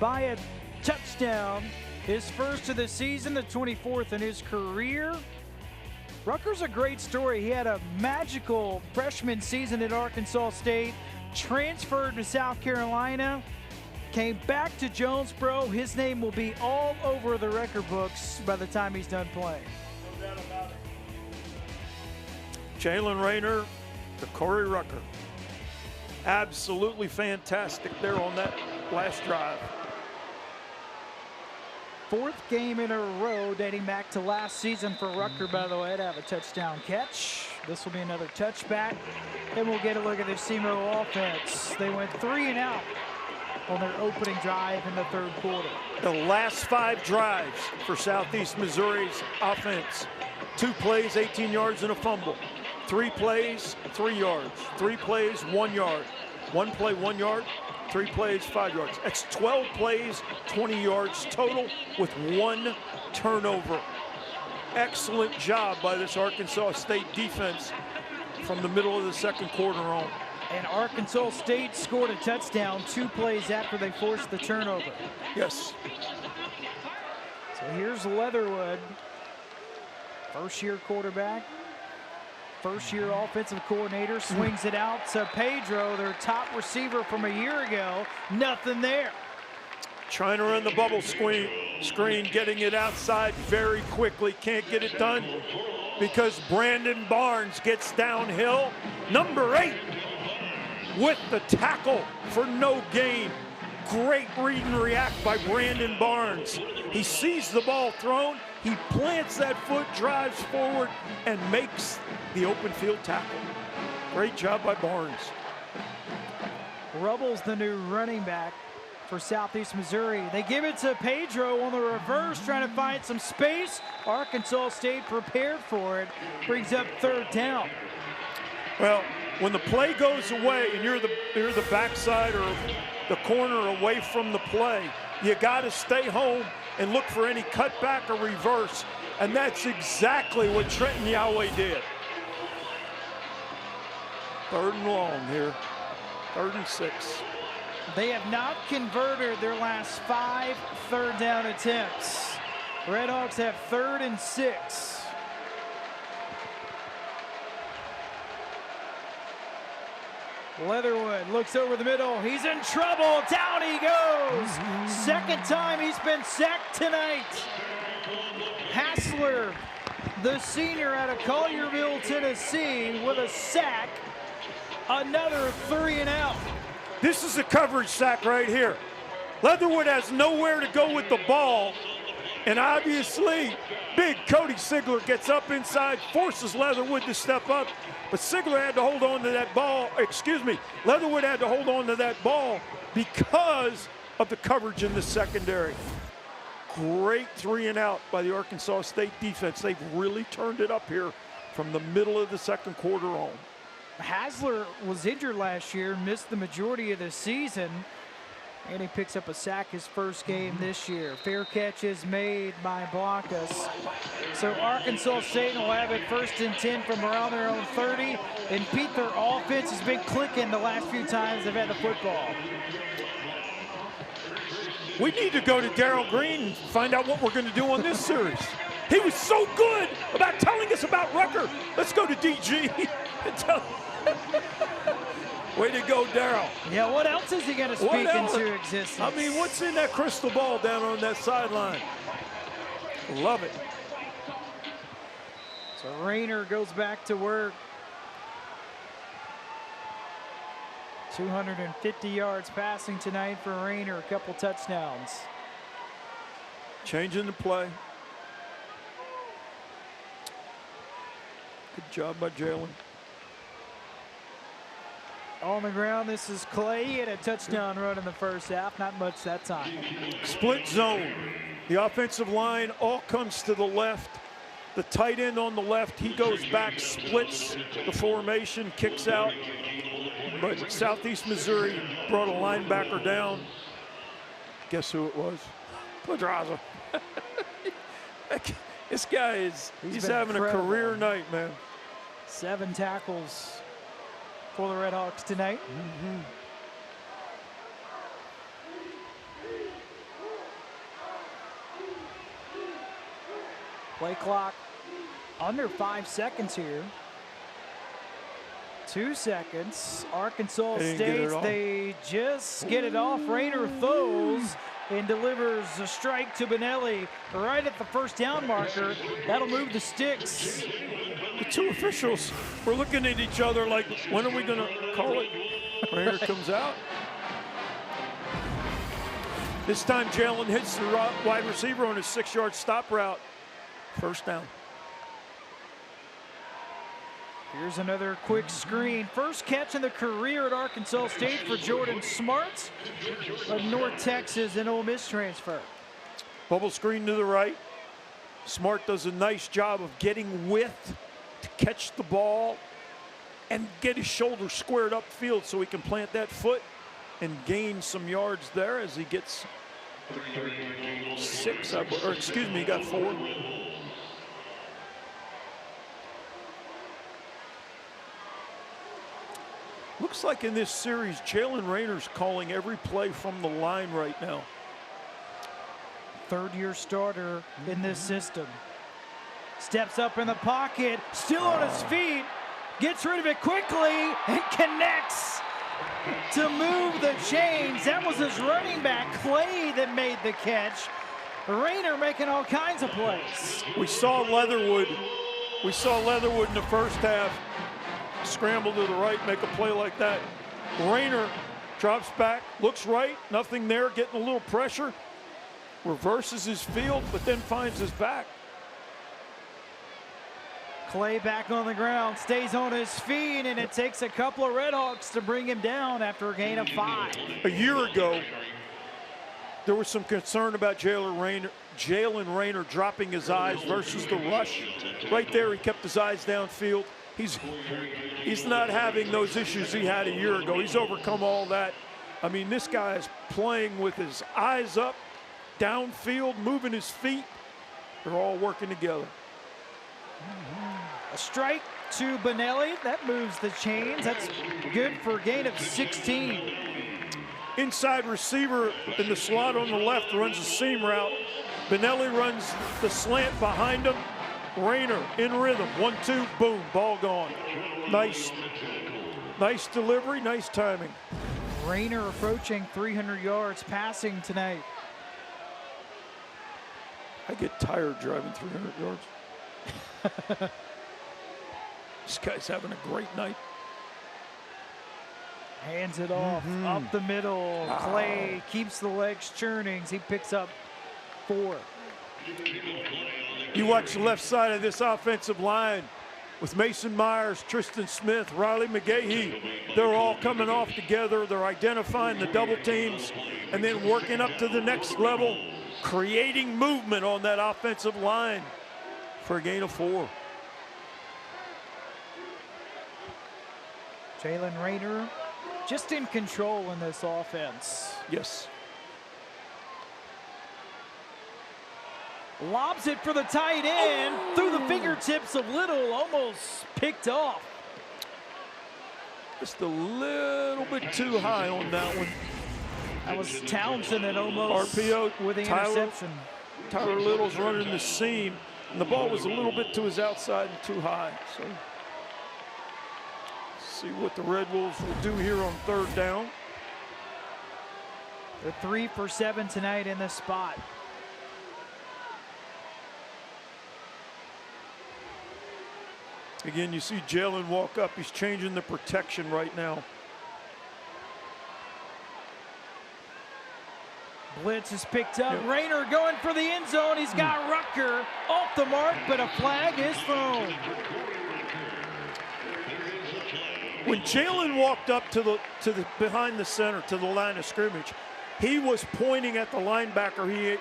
by a touchdown. His first of the season, the 24th in his career. Rucker's a great story. He had a magical freshman season at Arkansas State, transferred to South Carolina, came back to Jonesboro. His name will be all over the record books by the time he's done playing. No doubt about it. Jalen Rayner to Corey Rucker. Absolutely fantastic there on that last drive. Fourth game in a row dating back to last season for Rucker, by the way, to have a touchdown catch. This will be another touchback. Then we'll get a look at the SEMO offense. They went 3 and out on their opening drive in the third quarter. The last 5 drives for Southeast Missouri's offense. 2 plays, 18 yards and a fumble. 3 plays, 3 yards. 3 plays, 1 yard. 1 play, 1 yard. 3 plays, 5 yards. That's 12 plays, 20 yards total with 1 turnover. Excellent job by this Arkansas State defense from the middle of the second quarter on. And Arkansas State scored a touchdown 2 plays after they forced the turnover. Yes. So here's Leatherwood, first-year quarterback. First-year offensive coordinator, swings it out to Pedro, their top receiver from a year ago. Nothing there. Trying to run the bubble screen, getting it outside very quickly. Can't get it done because Brandon Barnes gets downhill. Number 8 with the tackle for no gain. Great read and react by Brandon Barnes. He sees the ball thrown. He plants that foot, drives forward, and makes the open field tackle. Great job by Barnes. Rubble's the new running back for Southeast Missouri. They give it to Pedro on the reverse, trying to find some space. Arkansas State prepared for it. Brings up 3rd down. Well, when the play goes away and you're the backside or the corner away from the play, you got to stay home and look for any cutback or reverse. And that's exactly what Trenton Yahweh did. 3rd and long here. 3rd and 6. They have not converted their last 5 third down attempts. Redhawks have 3rd and 6. Leatherwood looks over the middle. He's in trouble. Down he goes. Second time he's been sacked tonight. Hassler, the senior out of Collierville, Tennessee, with a sack. Another 3 and out. This is a coverage sack right here. Leatherwood has nowhere to go with the ball. And obviously, big Cody Sigler gets up inside, forces Leatherwood to step up. But Sigler had to hold on to that ball. Leatherwood had to hold on to that ball because of the coverage in the secondary. Great 3 and out by the Arkansas State defense. They've really turned it up here from the middle of the second quarter on. Hassler was injured last year, missed the majority of the season, and he picks up a sack his first game this year. Fair catch is made by Blancas. So Arkansas State will have it 1st and 10 from around their own 30. And Pete, their offense has been clicking the last few times they've had the football. We need to go to Darryl Green and find out what we're going to do on this series. He was so good about telling us about Rucker. Let's go to DG and tell Way to go, Darryl. Yeah, what else is he going to speak into existence? I mean, what's in that crystal ball down on that sideline? Love it. So Rayner goes back to work. 250 yards passing tonight for Rayner, a couple touchdowns. Changing the play. Good job by Jalen. On the ground, this is Clay. He had a touchdown run in the first half. Not much that time. Split zone. The offensive line all comes to the left. The tight end on the left, he goes back, splits the formation, kicks out. But Southeast Missouri brought a linebacker down. Guess who it was? Pedraza. This guy is he's been having incredible. a career night, man. 7 tackles for the Redhawks tonight. Play clock under 5 seconds here. 2 seconds. Arkansas They didn't get it State, off. they just get it off. Rainer throws and delivers a strike to Benelli right at the first down marker. That'll move the sticks. The two officials were looking at each other like, when are we going to call it? Rainer comes out. This time Jalen hits the wide receiver on his 6-yard stop route. First down. Here's another quick screen. First catch in the career at Arkansas State for Jordan Smart, a North Texas and Ole Miss transfer. Bubble screen to the right. Smart does a nice job of getting width to catch the ball and get his shoulder squared upfield so he can plant that foot and gain some yards there as he gets 6, or excuse me, he got 4. Looks like in this series, Jalen Rayner's calling every play from the line right now. Third-year starter in this system. Steps up in the pocket, still on his feet, gets rid of it quickly and connects to move the chains. That was his running back, Clay, that made the catch. Rayner making all kinds of plays. We saw Leatherwood in the first half scramble to the right, make a play like that. Rayner drops back, looks right, nothing there, getting a little pressure, reverses his field, but then finds his back. Clay back on the ground, stays on his feet, and it takes a couple of Redhawks to bring him down after a gain of 5. A year ago, there was some concern about Jalen Rayner dropping his eyes versus the rush. Right there, he kept his eyes downfield. He's not having those issues he had a year ago. He's overcome all that. I mean, this guy is playing with his eyes up, downfield, moving his feet. They're all working together. A strike to Benelli. That moves the chains. That's good for a gain of 16. Inside receiver in the slot on the left runs a seam route. Benelli runs the slant behind him. Rayner in rhythm. 1-2, boom, ball gone. Nice delivery, nice timing. Rayner approaching 300 yards passing tonight. I get tired driving 300 yards. This guy's having a great night. Hands it off, up the middle. Clay keeps the legs churning. He picks up 4. You watch the left side of this offensive line with Mason Myers, Tristan Smith, Riley McGahee. They're all coming off together. They're identifying the double teams and then working up to the next level, creating movement on that offensive line for a gain of 4. Jalen Rayner just in control in this offense. Yes. Lobs it for the tight end through the fingertips of Little, almost picked off. Just a little bit too high on that one. That was Townsend that almost RPO with the Tyler. interception. Tyler Little's running the seam, and the ball was a little bit to his outside and too high. So, see what the Red Wolves will do here on 3rd down. They're 3 for 7 tonight in this spot. Again, you see Jalen walk up. He's changing the protection right now. Blitz is picked up. Yep. Rayner going for the end zone. He's got Rucker off the mark, but a flag is thrown. When Jalen walked up to the behind the center to the line of scrimmage, he was pointing at the linebacker he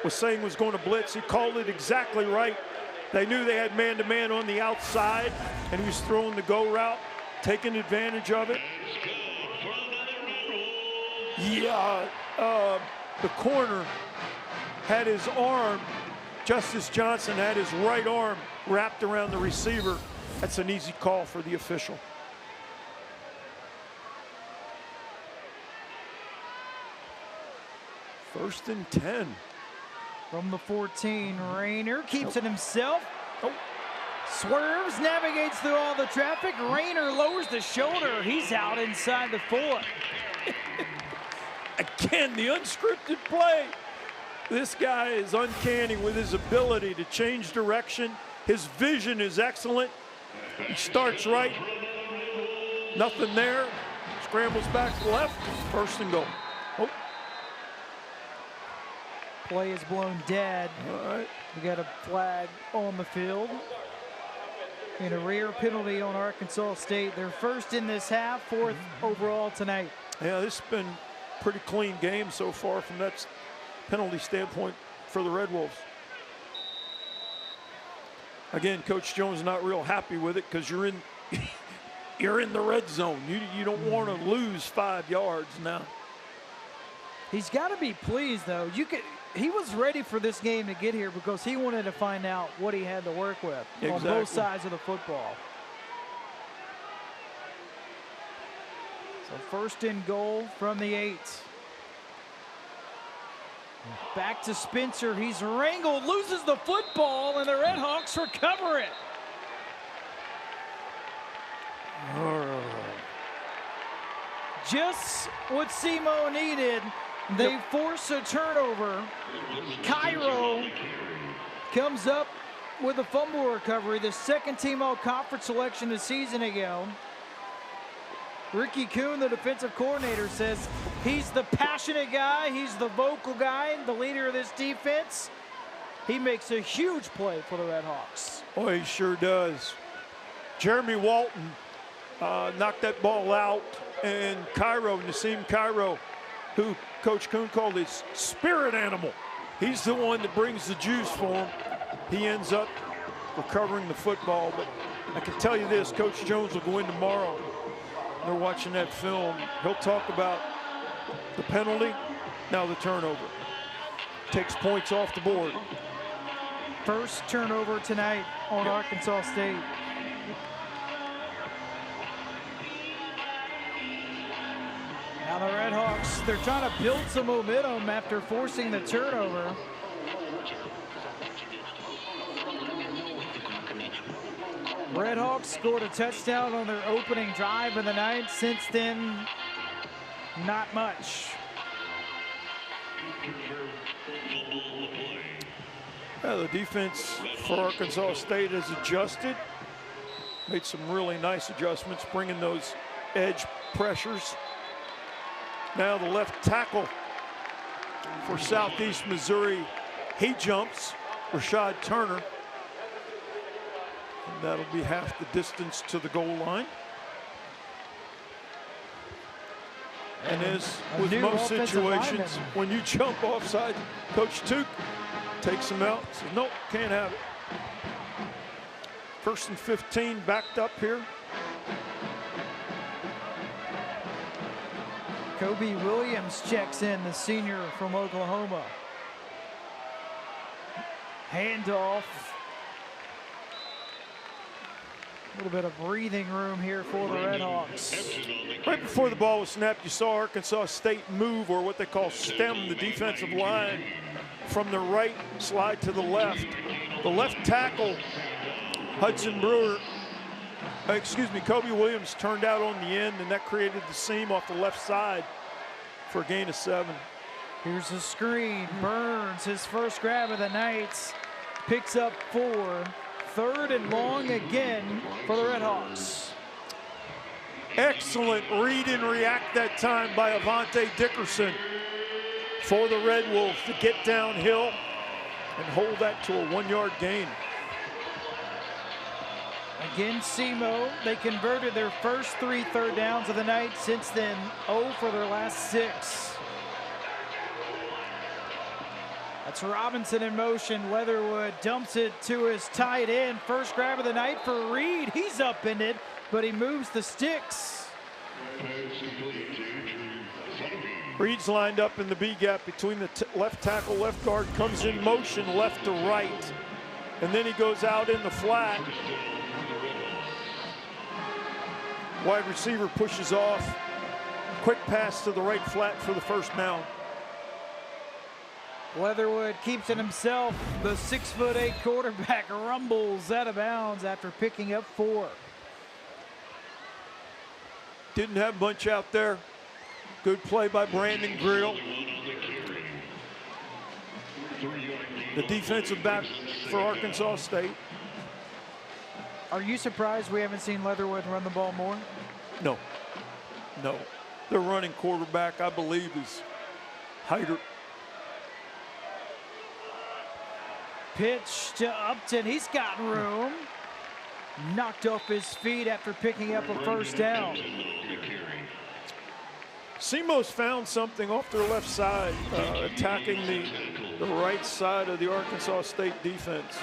was saying was going to blitz. He called it exactly right. They knew they had man-to-man on the outside, and he was throwing the go route, taking advantage of it. Yeah, the corner had his arm Justice Johnson had his right arm wrapped around the receiver. That's an easy call for the official. First and 10. From the 14, Rayner keeps it himself. Swerves, navigates through all the traffic. Rayner lowers the shoulder. He's out inside the 4. Again, the unscripted play. This guy is uncanny with his ability to change direction. His vision is excellent. He starts right. Nothing there. Scrambles back left. First and goal. Oh. Play is blown dead. All right. We got a flag on the field. And a rare penalty on Arkansas State. They're first in this half, 4th overall tonight. Yeah, this has been a pretty clean game so far from that penalty standpoint for the Red Wolves. Again, Coach Jones not real happy with it because you're in the red zone. You don't want to lose 5 yards now. He's got to be pleased, though. He was ready for this game to get here because he wanted to find out what he had to work with on both sides of the football. So first and goal from the 8. Back to Spencer. He's wrangled, loses the football, and the Red Hawks recover it. Just what SEMO needed. They force a turnover. Cairo comes up with a fumble recovery, the second team all-conference selection a season ago. Ricky Kuhn, the defensive coordinator, says he's the passionate guy, he's the vocal guy, the leader of this defense. He makes a huge play for the Red Hawks. Oh, he sure does. Jeremy Walton knocked that ball out, and Nassim Cairo, who Coach Kuhn called his spirit animal. He's the one that brings the juice for him. He ends up recovering the football, but I can tell you this, Coach Jones will go in tomorrow. They're watching that film. He'll talk about the penalty, now the turnover. Takes points off the board. First turnover tonight on Arkansas State. Now the Red Hawks, they're trying to build some momentum after forcing the turnover. Red Hawks scored a touchdown on their opening drive of the night. Since then, not much. Yeah, the defense for Arkansas State has adjusted. Made some really nice adjustments, bringing those edge pressures. Now the left tackle for Southeast Missouri, he jumps, Rashad Turner. And that'll be half the distance to the goal line. And as with most situations, when you jump offside, Coach Tuke takes him out, says, nope, can't have it. First and 15, backed up here. Kobe Williams checks in, the senior from Oklahoma. Handoff. A little bit of breathing room here for the Red Hawks. Right before the ball was snapped, you saw Arkansas State move, or what they call stem, the defensive line from the right slide to the left. The left tackle, Kobe Williams turned out on the end, and that created the seam off the left side for a gain of 7. Here's the screen. Burns, his first grab of the night, picks up 4. Third and long again for the Red Hawks. Excellent read and react that time by Avante Dickerson for the Red Wolves to get downhill and hold that to a 1-yard gain. Again, SEMO, they converted their first 3 third downs of the night. Since then, 0 for their last 6. That's Robinson in motion. Leatherwood dumps it to his tight end. First grab of the night for Reed. He's upended, but he moves the sticks. Reed's lined up in the B gap between the left tackle, left guard, comes in motion left to right. And then he goes out in the flat. Wide receiver pushes off. Quick pass to the right flat for the first down. Leatherwood keeps it himself. The 6'8" quarterback rumbles out of bounds after picking up 4. Didn't have much out there. Good play by Brandon Grill. The defensive back for Arkansas State. Are you surprised we haven't seen Leatherwood run the ball more? No. No. Their running quarterback, I believe, is Hyder. Pitch to Upton. He's got room. Knocked off his feet after picking up a first down. Simo's found something off their left side, attacking the right side of the Arkansas State defense.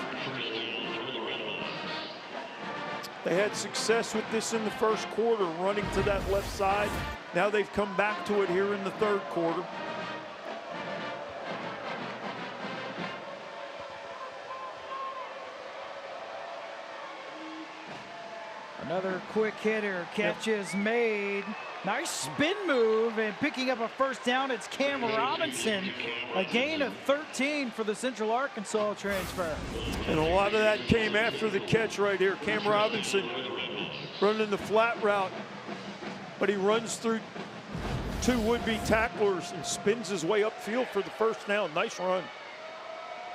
They had success with this in the first quarter, running to that left side. Now they've come back to it here in the third quarter. Another quick hitter. Catch is made. Nice spin move and picking up a first down. It's Cam Robinson. A gain of 13 for the Central Arkansas transfer. And a lot of that came after the catch right here. Cam Robinson running the flat route, but he runs through 2 would-be tacklers and spins his way upfield for the first down. Nice run.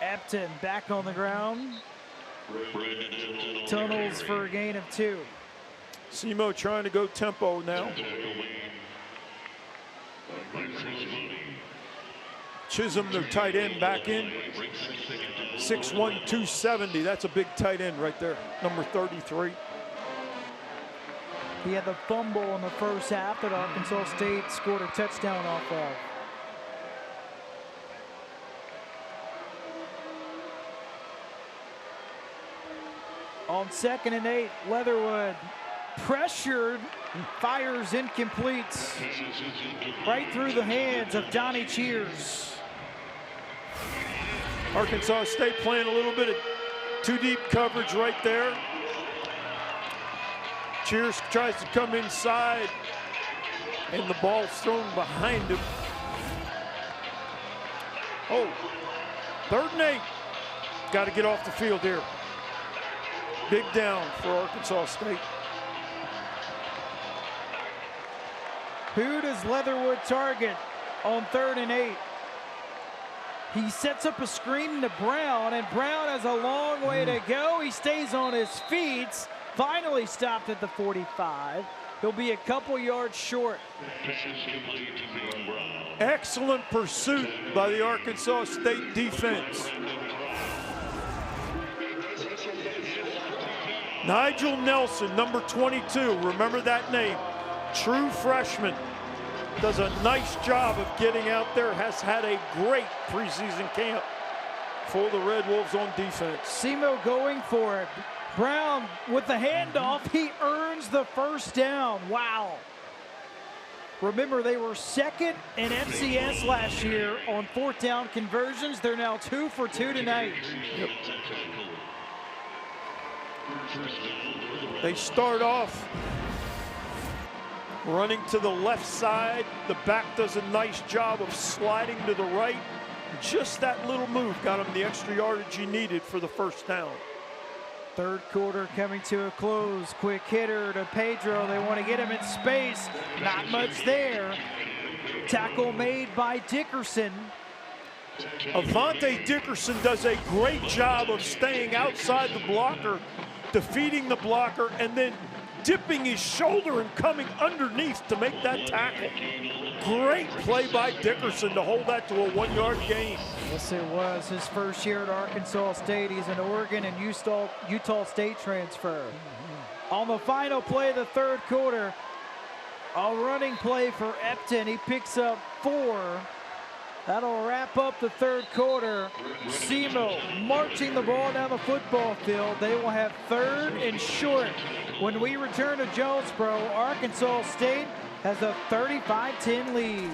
Upton back on the ground. Tunnels for a gain of 2. Simo trying to go tempo now. Chisholm, their tight end, back in. 6'1", 270. That's a big tight end right there, number 33. He had the fumble in the first half that Arkansas State scored a touchdown off of. On 2nd and 8, Leatherwood pressured, fires incomplete. Right through the hands of Donnie Cheers. Arkansas State playing a little bit of 2-deep coverage right there. Cheers tries to come inside, and the ball's thrown behind him. Oh, 3rd and 8. Got to get off the field here. Big down for Arkansas State. Who does Leatherwood target on 3rd and 8? He sets up a screen to Brown, and Brown has a long way to go. He stays on his feet, finally stopped at the 45. He'll be a couple yards short. Excellent pursuit by the Arkansas State defense. Nigel Nelson, number 22, remember that name. True freshman, does a nice job of getting out there, has had a great preseason camp for the Red Wolves on defense. Simo going for it. Brown with the handoff, he earns the first down. Wow. Remember, they were 2nd in FCS last year on 4th down conversions. They're now 2 for 2 tonight. Yep. They start off running to the left side. The back does a nice job of sliding to the right. Just that little move got him the extra yardage he needed for the first down. Third quarter coming to a close. Quick hitter to Pedro. They want to get him in space. Not much there. Tackle made by Dickerson. Avante Dickerson does a great job of staying outside the blocker, defeating the blocker, and then dipping his shoulder and coming underneath to make that tackle. Great play by Dickerson to hold that to a 1-yard gain. Yes, it was his first year at Arkansas State. He's an Oregon and Utah State transfer. On the final play of the third quarter, a running play for Upton. He picks up 4. That'll wrap up the third quarter. Simo marching the ball down the football field. They will have 3rd and short. When we return to Jonesboro, Arkansas State has a 35-10 lead.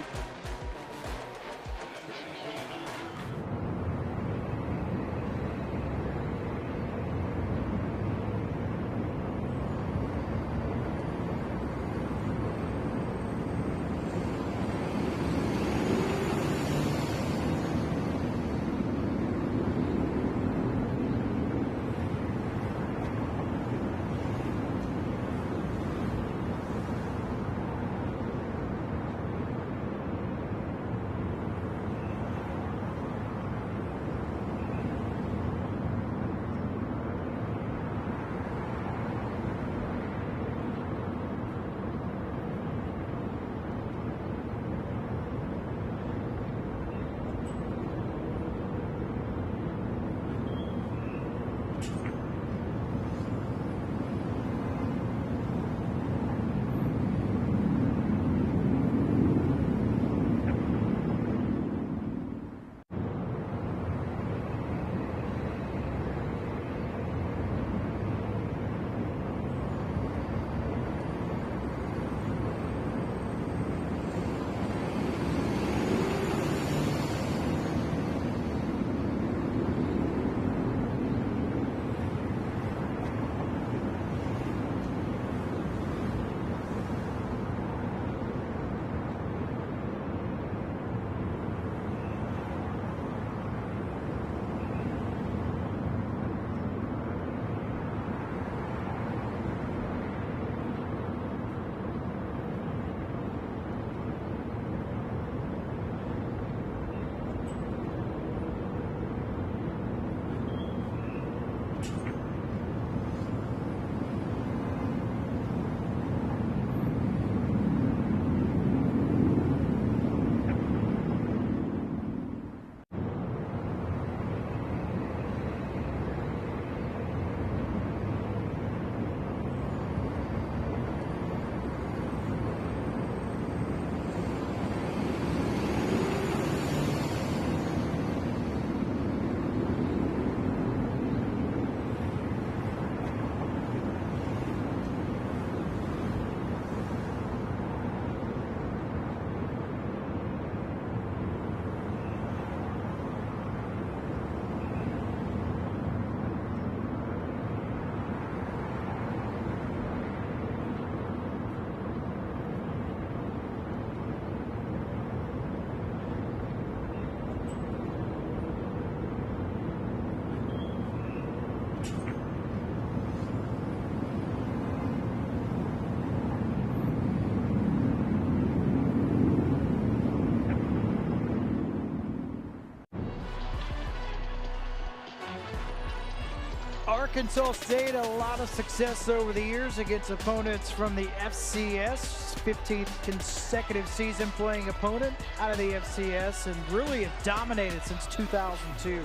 Arkansas State, a lot of success over the years against opponents from the FCS. 15th consecutive season playing opponent out of the FCS, and really have dominated since 2002.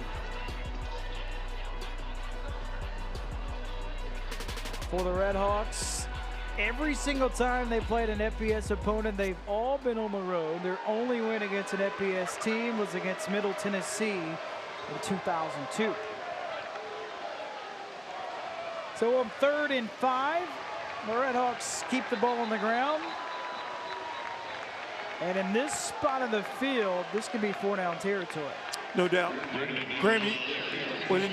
For the Red Hawks, every single time they played an FBS opponent, they've all been on the road. Their only win against an FBS team was against Middle Tennessee in 2002. So on 3rd and 5, the Red Hawks keep the ball on the ground. And in this spot of the field, this could be 4-down territory. No doubt. Graham, when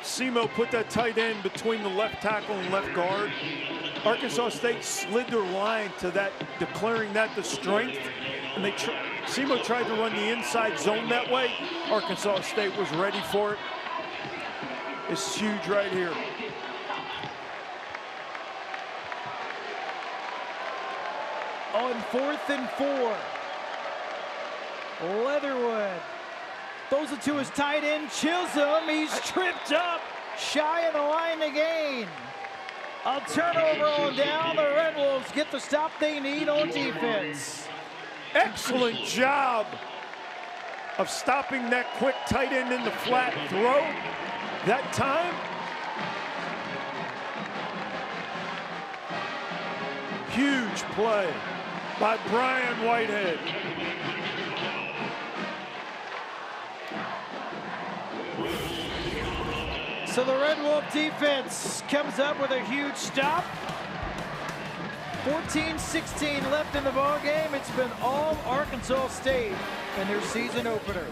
Semo put that tight end between the left tackle and left guard, Arkansas State slid their line to that, declaring that the strength. And Semo tried to run the inside zone that way. Arkansas State was ready for it. It's huge right here. On 4th and 4, Leatherwood throws it to his tight end, Chisholm. He's tripped up, shy of the line to gain. A turnover on down. The Red Wolves get the stop they need on defense. Excellent job of stopping that quick tight end in the flat throw. That time, huge play by Brian Whitehead. So the Red Wolf defense comes up with a huge stop. 14-16 left in the ball game. It's been all Arkansas State in their season opener.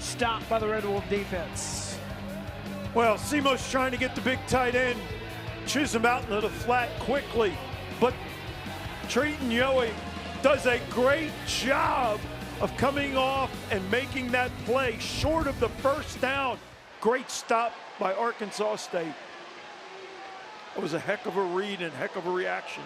Stop by the Red Wolf defense. Well, Semo's trying to get the big tight end Chisholm out into the flat quickly, but Trayton Yohe does a great job of coming off and making that play short of the first down. Great stop by Arkansas State. It was a heck of a read and heck of a reaction.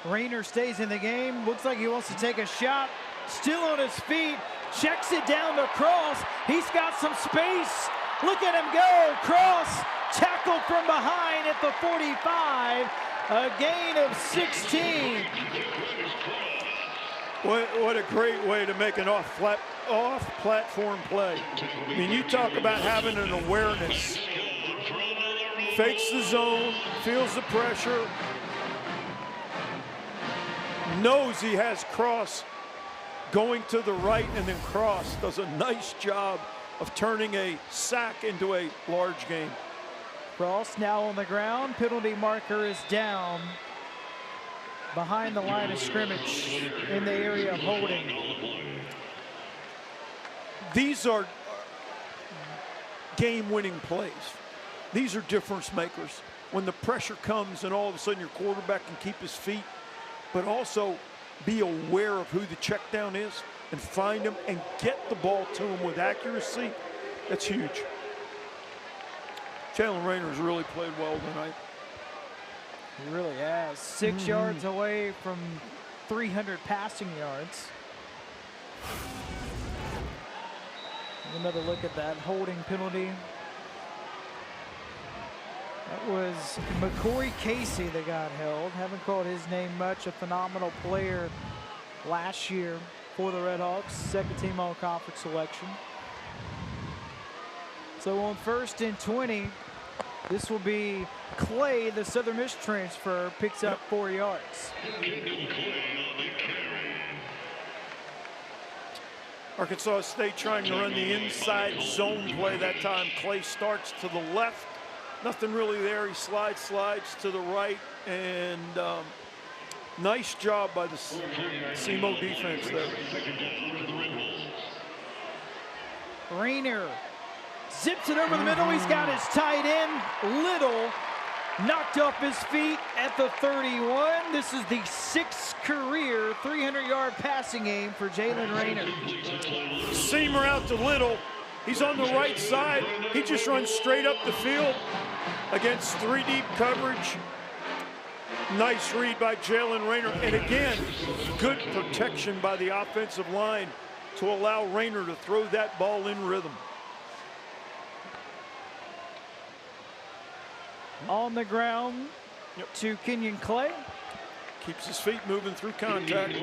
Rayner stays in the game. Looks like he wants to take a shot. Still on his feet. Checks it down the cross. He's got some space. Look at him go. Cross. Tackled from behind at the 45. A gain of 16. What a great way to make an off-platform play. I mean, you talk about having an awareness. Fakes the zone, feels the pressure, knows he has cross going to the right, and then Cross does a nice job of turning a sack into a large gain. Cross now on the ground. Penalty marker is down behind the line of scrimmage in the area of holding. These are game-winning plays. These are difference makers. When the pressure comes and all of a sudden your quarterback can keep his feet, but also be aware of who the check down is and find him and get the ball to him with accuracy, that's huge. Jalen Raynor's really played well tonight. He really has. 6 yards away from 300 passing yards. Another look at that holding penalty. That was McCory Casey that got held. Haven't called his name much. A phenomenal player last year for the Red Hawks. Second team all-conference selection. So on 1st and 20, this will be Clay, the Southern Miss transfer, picks up 4 yards. Arkansas State trying to run the inside zone play that time. Clay starts to the left. Nothing really there. He slides to the right, and nice job by the SEMO defense there. Rayner zips it over the middle. He's got his tight end, Little, knocked off his feet at the 31. This is the 6th career 300-yard passing game for Jalen Rayner. Seamer out to Little. He's on the right side. He just runs straight up the field against 3 deep coverage. Nice read by Jalen Rayner. And again, good protection by the offensive line to allow Rayner to throw that ball in rhythm. On the ground to Kenyon Clay. Keeps his feet moving through contact.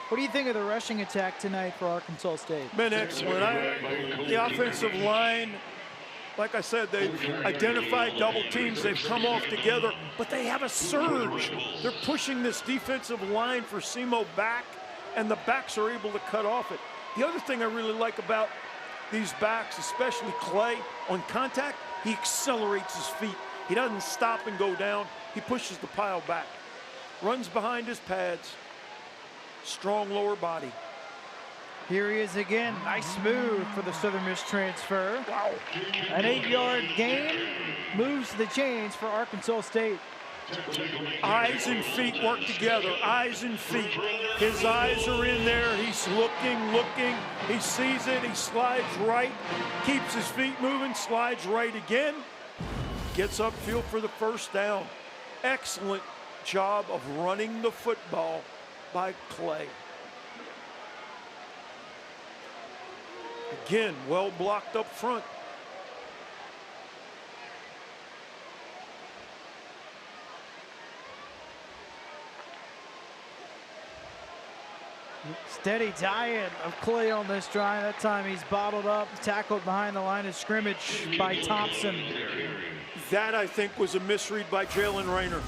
What do you think of the rushing attack tonight for Arkansas State? Been excellent. The offensive line, like I said, they've identified double teams. They've come off together, but they have a surge. They're pushing this defensive line for SEMO back, and the backs are able to cut off it. The other thing I really like about these backs, especially Clay, on contact, he accelerates his feet. He doesn't stop and go down. He pushes the pile back. Runs behind his pads. Strong lower body. Here he is again. Nice move for the Southern Miss transfer. Wow. An 8-yard gain moves the chains for Arkansas State. Eyes and feet work together. Eyes and feet. His eyes are in there. He's looking. He sees it. He slides right. Keeps his feet moving. Slides right again. Gets upfield for the first down. Excellent job of running the football by Clay. Again, well blocked up front. Steady diet of Clay on this drive. That time he's bottled up, tackled behind the line of scrimmage by Thompson. That, I think, was a misread by Jalen Rayner.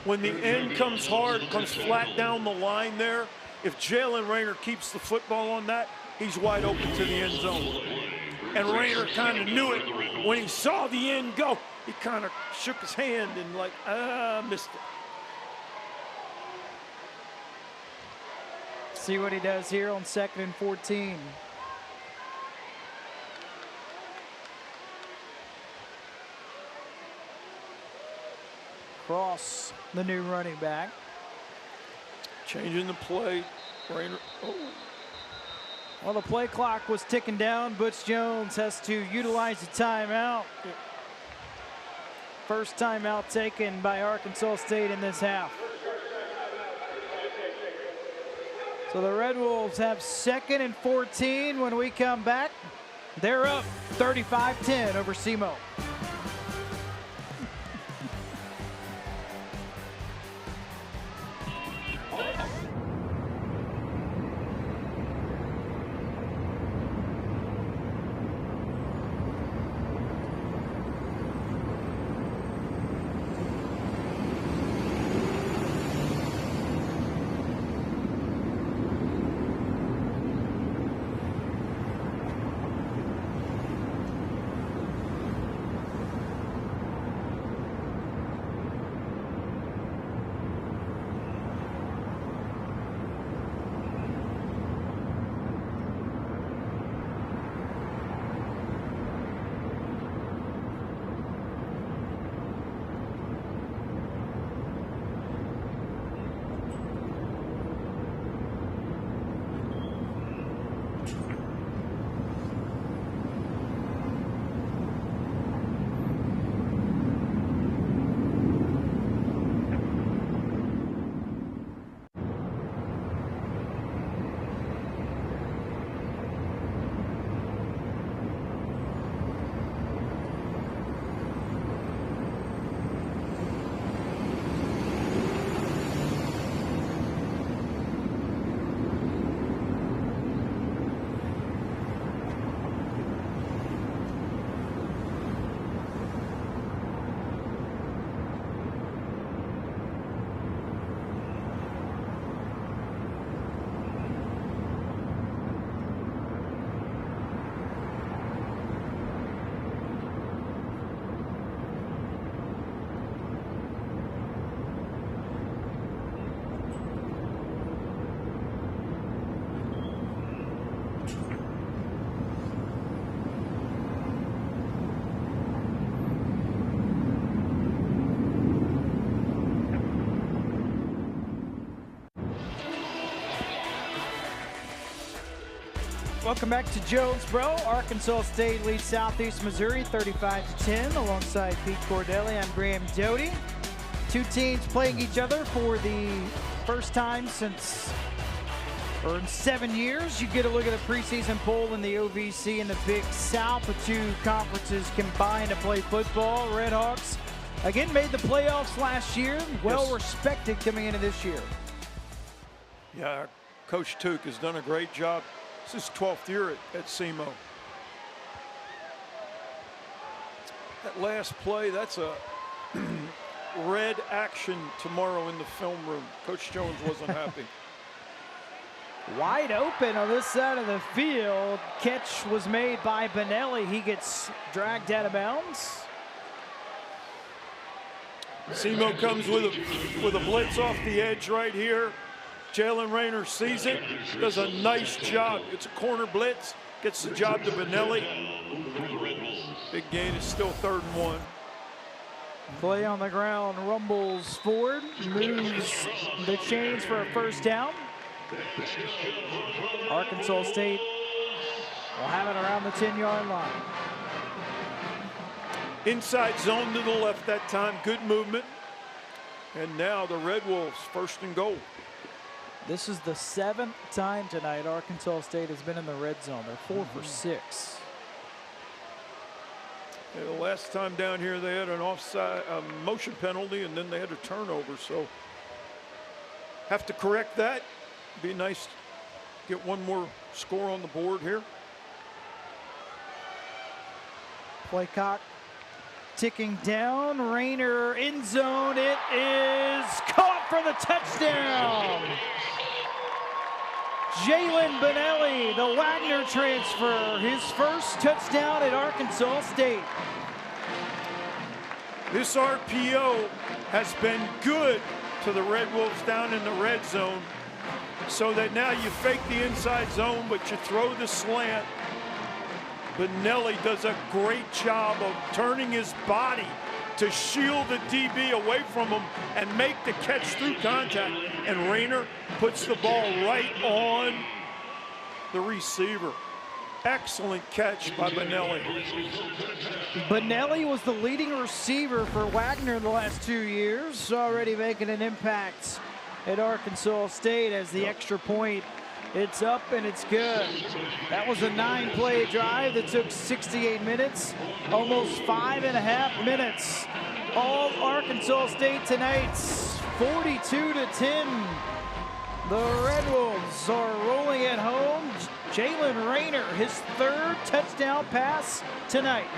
When the end comes hard, comes flat down the line there, if Jalen Rayner keeps the football on that, he's wide open to the end zone. And Rayner kind of knew it. When he saw the end go, he kind of shook his hand and missed it. See what he does here on 2nd and 14. Cross, the new running back. Changing the play. Rayner. Oh. Well, the play clock was ticking down. Butch Jones has to utilize the timeout. First timeout taken by Arkansas State in this half. So the Red Wolves have 2nd and 14 when we come back. They're up 35-10 over SEMO. Welcome back to Jonesboro. Arkansas State leads Southeast Missouri 35-10 alongside Pete Cordelli. I'm Graham Doty. Two teams playing each other for the first time in 7 years. You get a look at the preseason poll in the OVC and the Big South. The two conferences combined to play football. Redhawks again made the playoffs last year. Well respected coming into this year. Yeah, Coach Tuke has done a great job. This is his 12th year at SEMO. That last play, that's a red action tomorrow in the film room. Coach Jones wasn't happy. Wide open on this side of the field. Catch was made by Benelli. He gets dragged out of bounds. SEMO comes with a blitz off the edge right here. Jalen Rayner sees it, does a nice job. It's a corner blitz, gets the job to Benelli. Big gain, is still 3rd and 1. Play on the ground, rumbles forward, moves the chains for a first down. Arkansas State will have it around the 10-yard line. Inside zone to the left that time, good movement. And now the Red Wolves 1st and goal. This is the 7th time tonight Arkansas State has been in the red zone. They're 4 for 6. Yeah, the last time down here they had an offside motion penalty, and then they had a turnover. So have to correct that. Be nice to get one more score on the board here. Play clock ticking down. Rayner in zone. It is caught for the touchdown. Jalen Benelli, the Wagner transfer, his first touchdown at Arkansas State. This RPO has been good to the Red Wolves down in the red zone, so that now you fake the inside zone, but you throw the slant. Benelli does a great job of turning his body to shield the DB away from him and make the catch through contact. And Rayner puts the ball right on the receiver. Excellent catch by Benelli. Benelli was the leading receiver for Wagner the last 2 years, already making an impact at Arkansas State as the extra point. It's up and it's good. That was a 9-play drive that took 68 minutes, almost 5.5 minutes. All Arkansas State tonight, 42-10. The Red Wolves are rolling at home. Jalen Rayner, his 3rd touchdown pass tonight.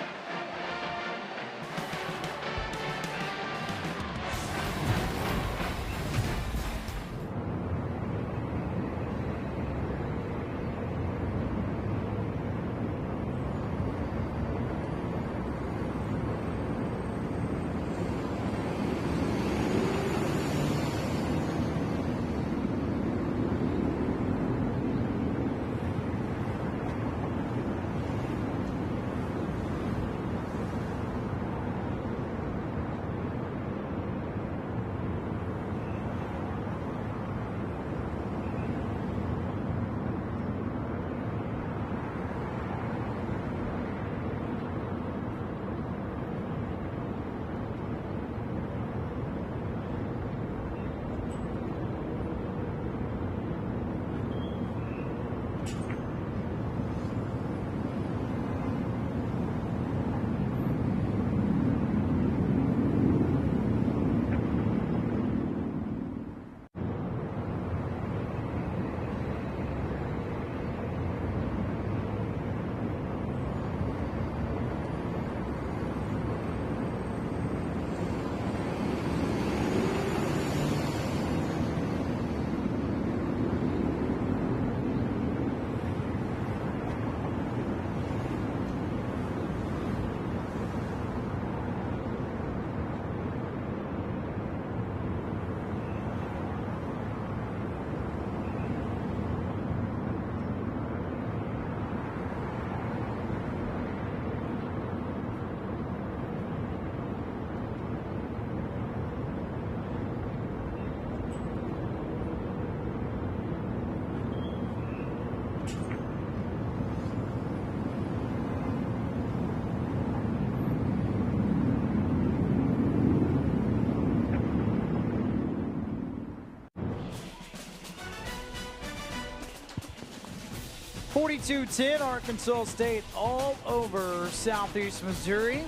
42-10, Arkansas State all over Southeast Missouri.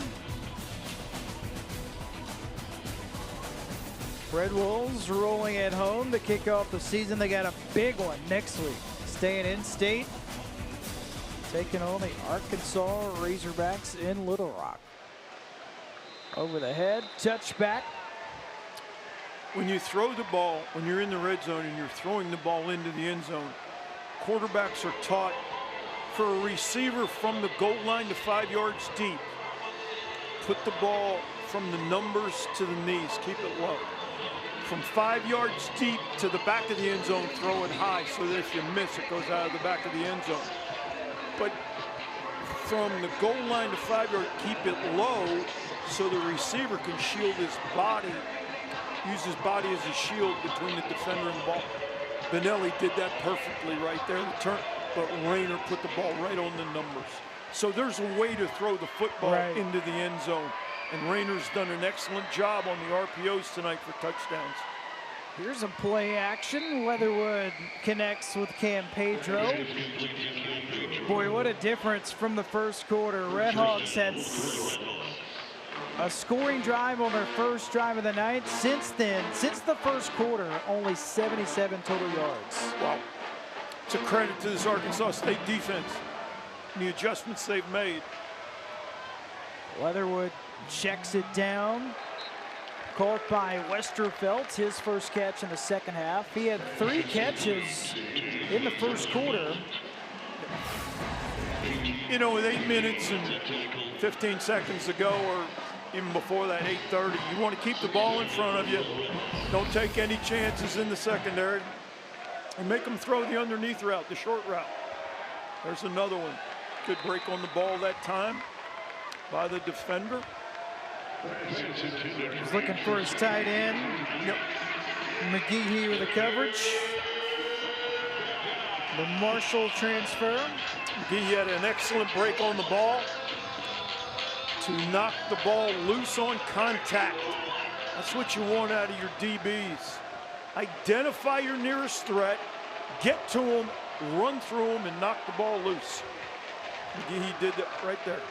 Red Wolves rolling at home to kick off the season. They got a big one next week. Staying in state, taking on the Arkansas Razorbacks in Little Rock. Over the head, touchback. When you throw the ball, when you're in the red zone and you're throwing the ball into the end zone, quarterbacks are taught for a receiver from the goal line to 5 yards deep, put the ball from the numbers to the knees, keep it low. From 5 yards deep to the back of the end zone, throw it high so that if you miss, it goes out of the back of the end zone. But from the goal line to 5 yards, keep it low so the receiver can shield his body, use his body as a shield between the defender and the ball. Benelli did that perfectly right there. But Rayner put the ball right on the numbers. So there's a way to throw the football into the end zone. And Rayner's done an excellent job on the RPOs tonight for touchdowns. Here's a play action. Leatherwood connects with Cam Pedro. Boy, what a difference from the first quarter. Red Hawks had a scoring drive on their first drive of the night. Since then, since the first quarter, only 77 total yards. Wow. It's a credit to this Arkansas State defense and the adjustments they've made. Leatherwood checks it down. Caught by Westerfelt, his first catch in the second half. He had 3 catches in the first quarter. You know, with 8 minutes and 15 seconds to go, or even before that, 8:30, you want to keep the ball in front of you. Don't take any chances in the secondary. And make them throw the underneath route, the short route. There's another one. Good break on the ball that time by the defender. He's looking for his tight end. Yep. McGehee with the coverage. The Marshall transfer. McGehee had an excellent break on the ball to knock the ball loose on contact. That's what you want out of your DBs. Identify your nearest threat, get to them, run through them, and knock the ball loose. McGehee did that right there.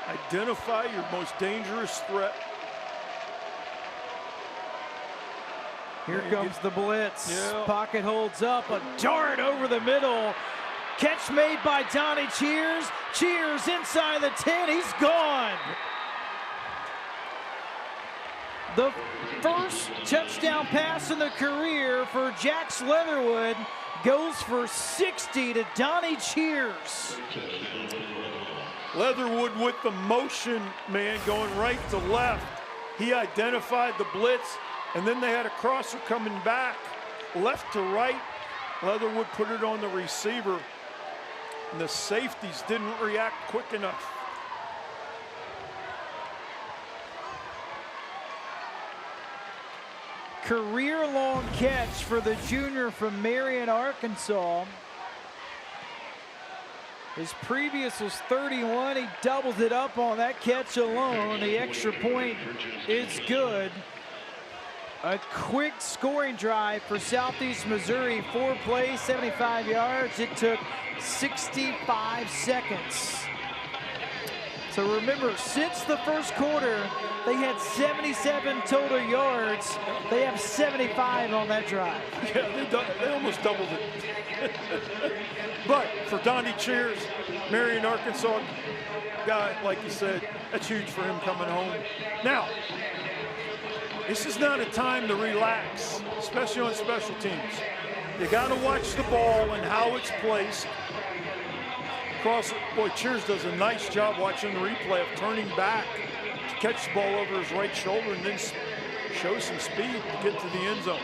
Identify your most dangerous threat. Here comes the blitz. Yeah. Pocket holds up, a dart over the middle. Catch made by Donnie Cheers. Cheers inside the 10, he's gone. The first touchdown pass in the career for Jax Leatherwood goes for 60 to Donnie Cheers. Leatherwood with the motion, man, going right to left. He identified the blitz, and then they had a crosser coming back, left to right. Leatherwood put it on the receiver, and the safeties didn't react quick enough. Career-long catch for the junior from Marion, Arkansas. His previous was 31. He doubles it up on that catch alone. The extra point is good. A quick scoring drive for Southeast Missouri. 4 plays, 75 yards. It took 65 seconds. So remember, since the first quarter, they had 77 total yards. They have 75 on that drive. Yeah, they almost doubled it. But for Donnie Cheers, Marion, Arkansas guy, like you said, that's huge for him coming home. Now, this is not a time to relax, especially on special teams. You got to watch the ball and how it's placed. Boy, Cheers does a nice job watching the replay of turning back to catch the ball over his right shoulder and then show some speed to get to the end zone.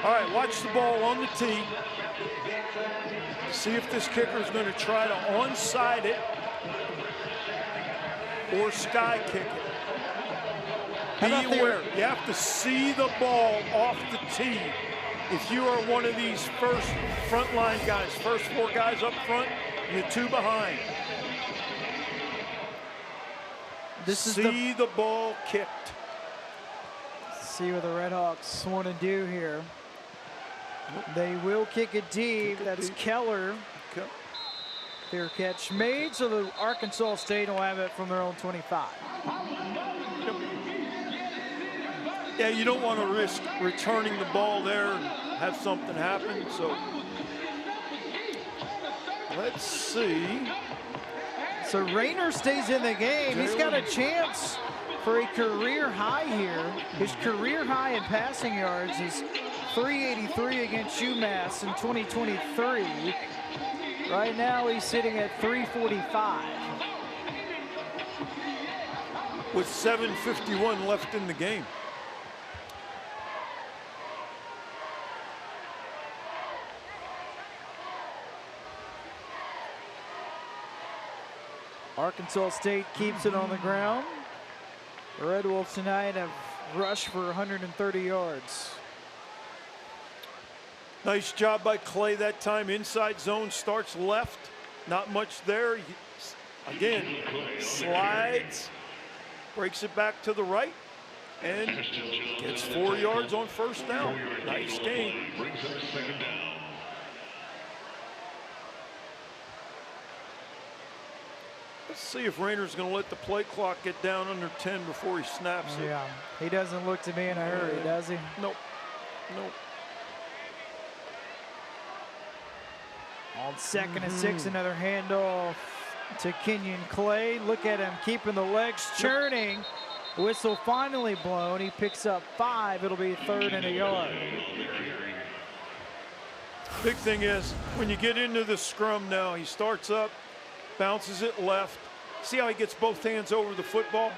All right, watch the ball on the tee. See if this kicker is going to try to onside it or sky kick it. Be aware, you have to see the ball off the tee. If you are one of these first front line guys, first 4 guys up front, and the 2 behind. See the ball kicked. See what the Red Hawks want to do here. They will kick it deep. That's Keller. Okay. Fair catch made, so the Arkansas State will have it from their own 25. Yeah, you don't want to risk returning the ball there and have something happen, so let's see. So Rayner stays in the game. He's got a chance for a career high here. His career high in passing yards is 383 against UMass in 2023. Right now he's sitting at 345. With 7:51 left in the game. Arkansas State keeps it on the ground. The Red Wolves tonight have rushed for 130 yards. Nice job by Clay that time. Inside zone, starts left. Not much there. Again, slides, breaks it back to the right, and gets 4 yards on first down. Nice game. Let's see if Rayner's going to let the play clock get down under 10 before he snaps it. Yeah, he doesn't look to be in a hurry, does he? Nope. Nope. On 2nd and 6, another handoff to Kenyon Clay. Look at him keeping the legs churning. Whistle finally blown. He picks up 5. It'll be 3rd and a yard. Big thing is, when you get into the scrum now, he starts up, bounces it left. See how he gets both hands over the football?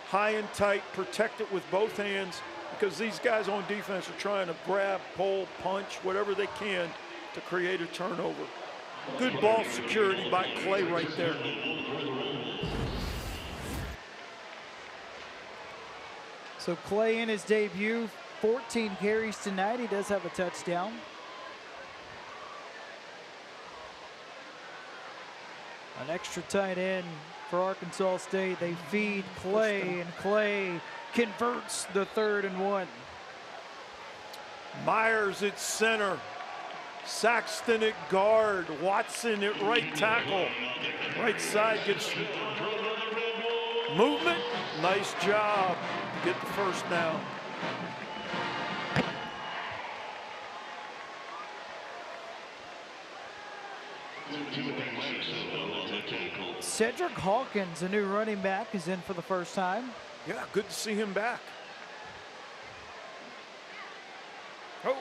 High and tight, protect it with both hands, because these guys on defense are trying to grab, pull, punch, whatever they can to create a turnover. Good ball security by Clay right there. So Clay in his debut, 14 carries tonight. He does have a touchdown. An extra tight end for Arkansas State. They feed Clay, and Clay converts the 3rd and 1. Myers at center. Saxton at guard. Watson at right tackle. Right side gets movement. Nice job to get the first down. Cedric Hawkins, a new running back, is in for the first time. Yeah, good to see him back. Oh.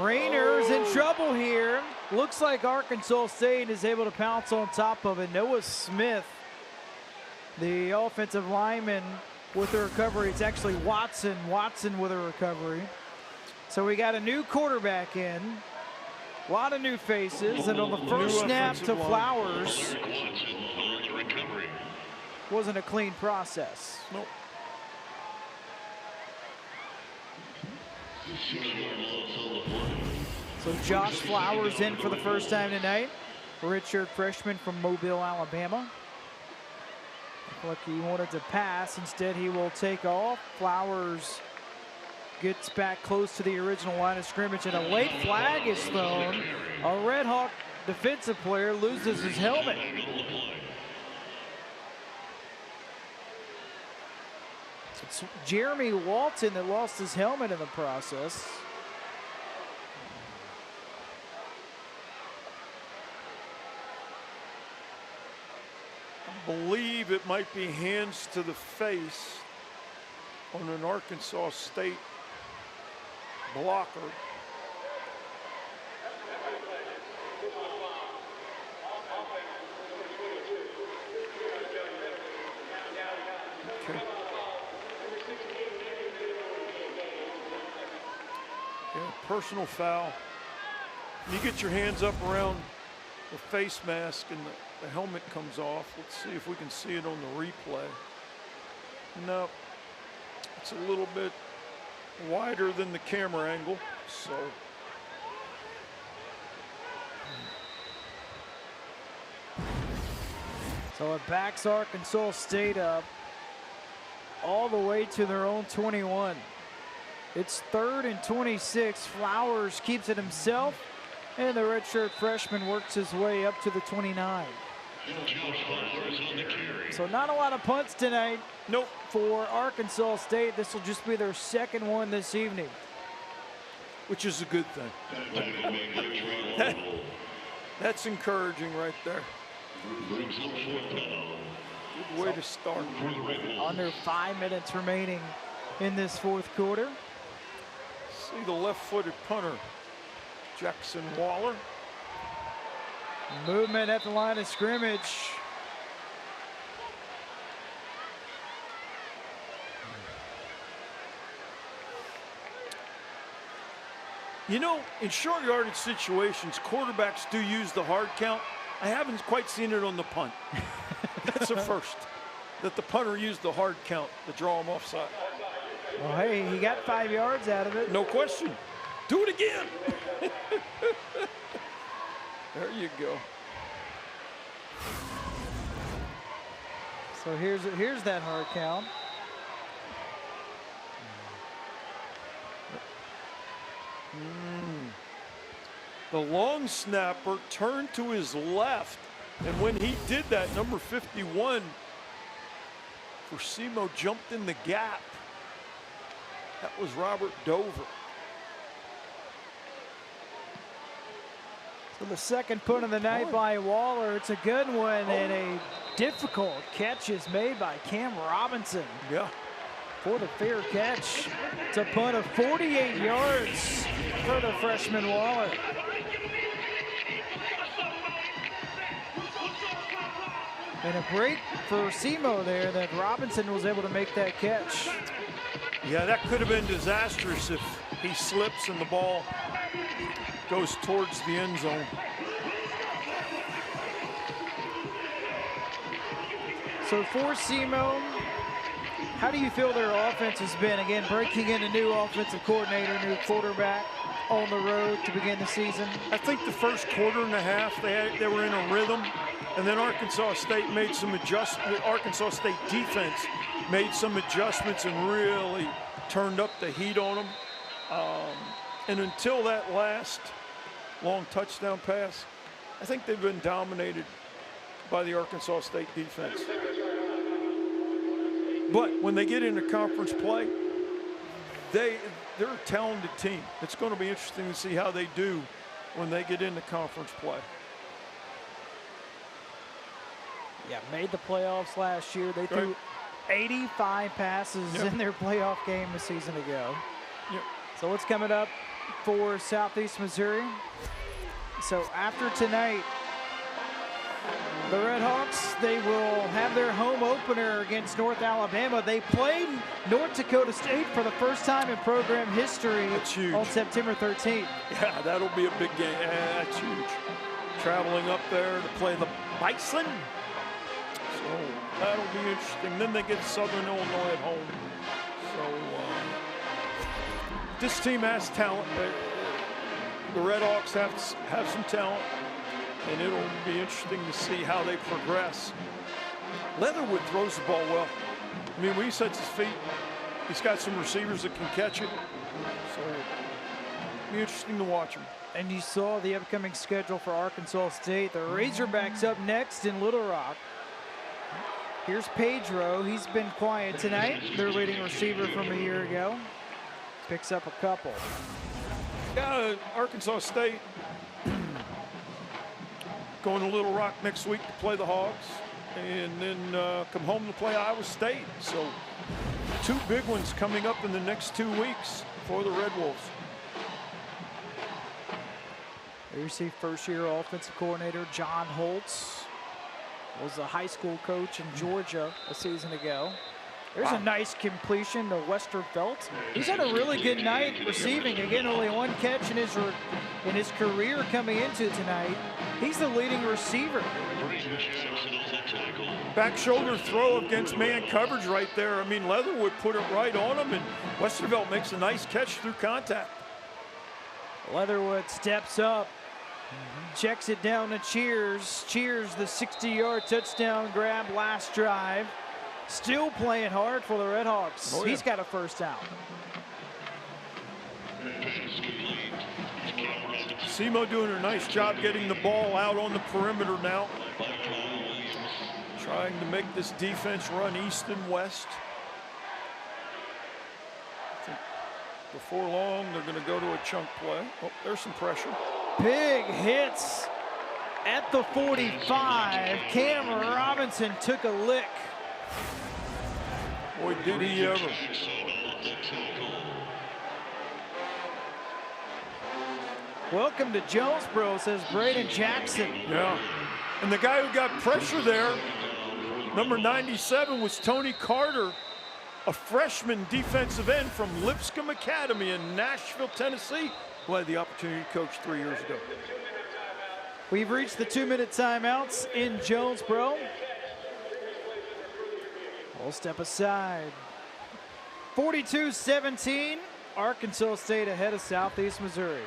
Rayner's in trouble here. Looks like Arkansas State is able to pounce on top of it. Noah Smith, the offensive lineman, with the recovery. It's actually Watson with a recovery. So we got a new quarterback in. A lot of new faces, and on the first snap to Flowers, wasn't a clean process. Nope. So Josh Flowers in for the first time tonight. Redshirt freshman from Mobile, Alabama. Look, he wanted to pass. Instead, he will take off. Flowers gets back close to the original line of scrimmage, and a late flag is thrown. A Red Hawk defensive player loses his helmet. It's Jeremy Walton that lost his helmet in the process. I believe it might be hands to the face on an Arkansas State blocker. Okay. Yeah, personal foul. You get your hands up around the face mask and the helmet comes off. Let's see if we can see it on the replay. No, it's a little bit wider than the camera angle, so. So it backs Arkansas State up all the way to their own 21. It's 3rd and 26. Flowers keeps it himself, and the redshirt freshman works his way up to the 29. So not a lot of punts tonight. Nope. For Arkansas State. This will just be their 2nd one this evening, which is a good thing. That's encouraging right there. Good way to start. Under 5 minutes remaining in this 4th quarter. See the left-footed punter, Jackson Waller. Movement at the line of scrimmage. You know, in short yardage situations, quarterbacks do use the hard count. I haven't quite seen it on the punt. That's a first, that the punter used the hard count to draw him offside. Well, hey, he got 5 yards out of it. No question. Do it again. There you go. So here's that hard count. The long snapper turned to his left, and when he did that, number 51, Versimo jumped in the gap. That was Robert Dover. So the 2nd punt of the night by Waller. It's a good one, and a difficult catch is made by Cam Robinson. Yeah. For the fair catch. It's a punt of 48 yards for the freshman Waller. And a break for Simo there that Robinson was able to make that catch. Yeah, that could have been disastrous if he slips and the ball goes towards the end zone. So for Simo, how do you feel their offense has been? Again, breaking in a new offensive coordinator, new quarterback on the road to begin the season. I think the first quarter and a half, they were in a rhythm, and then Arkansas State made some adjustments. Arkansas State defense made some adjustments and really turned up the heat on them. And until that last long touchdown pass, I think they've been dominated by the Arkansas State defense. But when they get into conference play, they're a talented team. It's going to be interesting to see how they do when they get into conference play. Yeah, made the playoffs last year. They threw 85 passes in their playoff game a season ago. Yep. So what's coming up for Southeast Missouri? So after tonight, the Redhawks, they will have their home opener against North Alabama. They played North Dakota State for the first time in program history on September 13th. Yeah, that'll be a big game. That's huge. Traveling up there to play the Bison. So that'll be interesting. Then they get Southern Illinois at home. So this team has talent. The Redhawks have some talent. And it'll be interesting to see how they progress. Leatherwood throws the ball well. I mean, when he sets his feet, he's got some receivers that can catch it. So it'll be interesting to watch him. And you saw the upcoming schedule for Arkansas State. The Razorbacks up next in Little Rock. Here's Pedro. He's been quiet tonight. Their leading receiver from a year ago. Picks up a couple. Yeah, Arkansas State going to Little Rock next week to play the Hogs, and then come home to play Iowa State. So 2 big ones coming up in the next 2 weeks for the Red Wolves. There you see first-year offensive coordinator John Holtz. Was a high school coach in Georgia a season ago. There's a nice completion to Westervelt. He's had a really good night receiving. Again, only 1 catch in his career coming into tonight. He's the leading receiver. Back shoulder throw against man coverage right there. I mean, Leatherwood put it right on him, and Westervelt makes a nice catch through contact. Leatherwood steps up, checks it down to Cheers. Cheers, the 60-yard touchdown grab last drive. Still playing hard for the Redhawks. Oh, yeah. He's got a first down. SEMO doing a nice job getting the ball out on the perimeter now. Trying to make this defense run east and west. I think before long, they're going to go to a chunk play. Oh, there's some pressure. Big hits at the 45. Cam Robinson took a lick. Boy, did he ever. Welcome to Jonesboro, says Braden Jackson. Yeah, and the guy who got pressure there, number 97, was Tony Carter, a freshman defensive end from Lipscomb Academy in Nashville, Tennessee, who had the opportunity to coach 3 years ago. We've reached the 2-minute timeouts in Jonesboro. We'll step aside. 42-17, Arkansas State ahead of Southeast Missouri.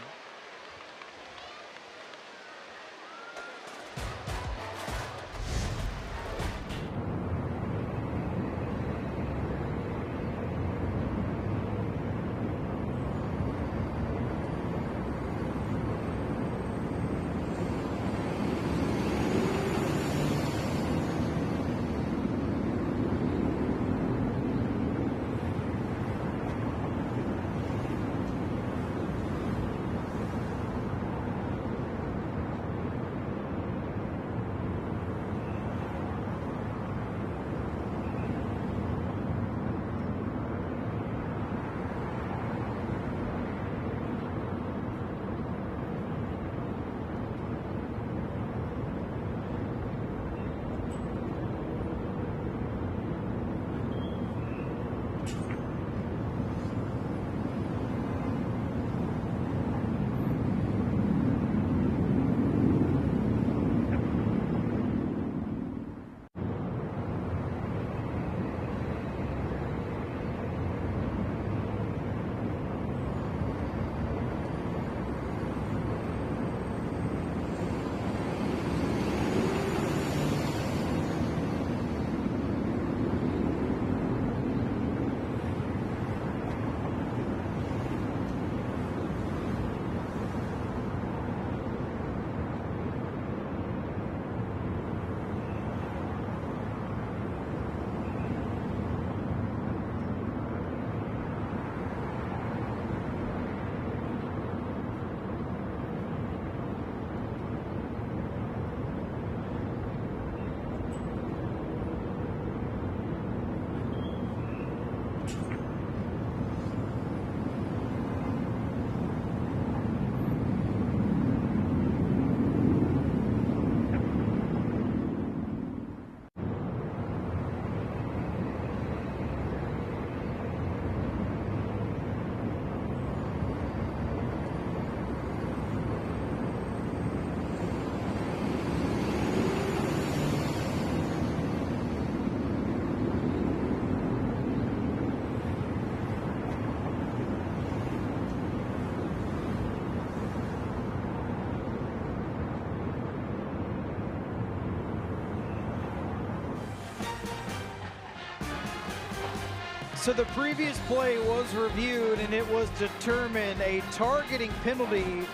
So the previous play was reviewed and it was determined a targeting penalty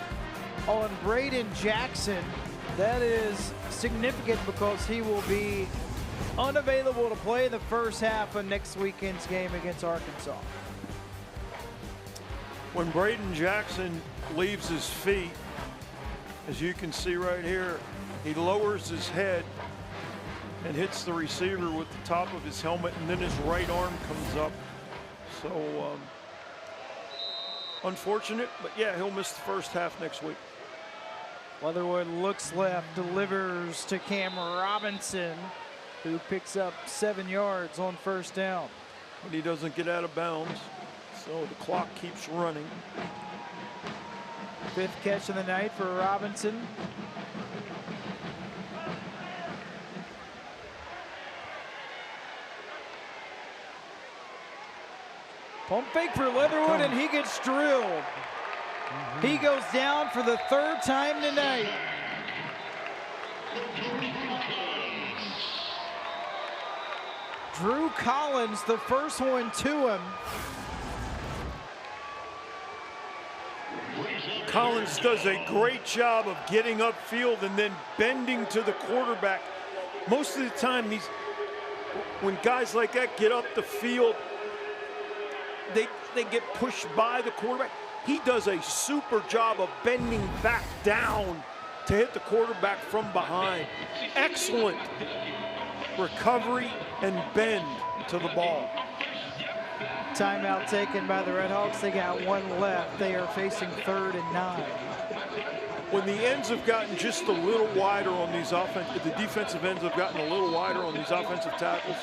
on Braden Jackson. That is significant because he will be unavailable to play the first half of next weekend's game against Arkansas. When Braden Jackson leaves his feet, as you can see right here, he lowers his head and hits the receiver with the top of his helmet, and then his right arm comes up. So unfortunate, but yeah, he'll miss the first half next week. Leatherwood looks left, delivers to Cam Robinson, who picks up 7 yards on first down. But he doesn't get out of bounds, so the clock keeps running. 5th catch of the night for Robinson. Pump fake for Leatherwood, and he gets drilled. He goes down for the 3rd time tonight. Drew Collins, the first one to him. Collins does a great job of getting upfield and then bending to the quarterback. Most of the time, when guys like that get up the field, they get pushed by the quarterback. He does a super job of bending back down to hit the quarterback from behind. Excellent recovery and bend to the ball. Timeout taken by the Red Hawks. They got one left. They are facing 3rd and 9. When the ends have gotten just a little wider on these the defensive ends have gotten a little wider on these offensive tackles,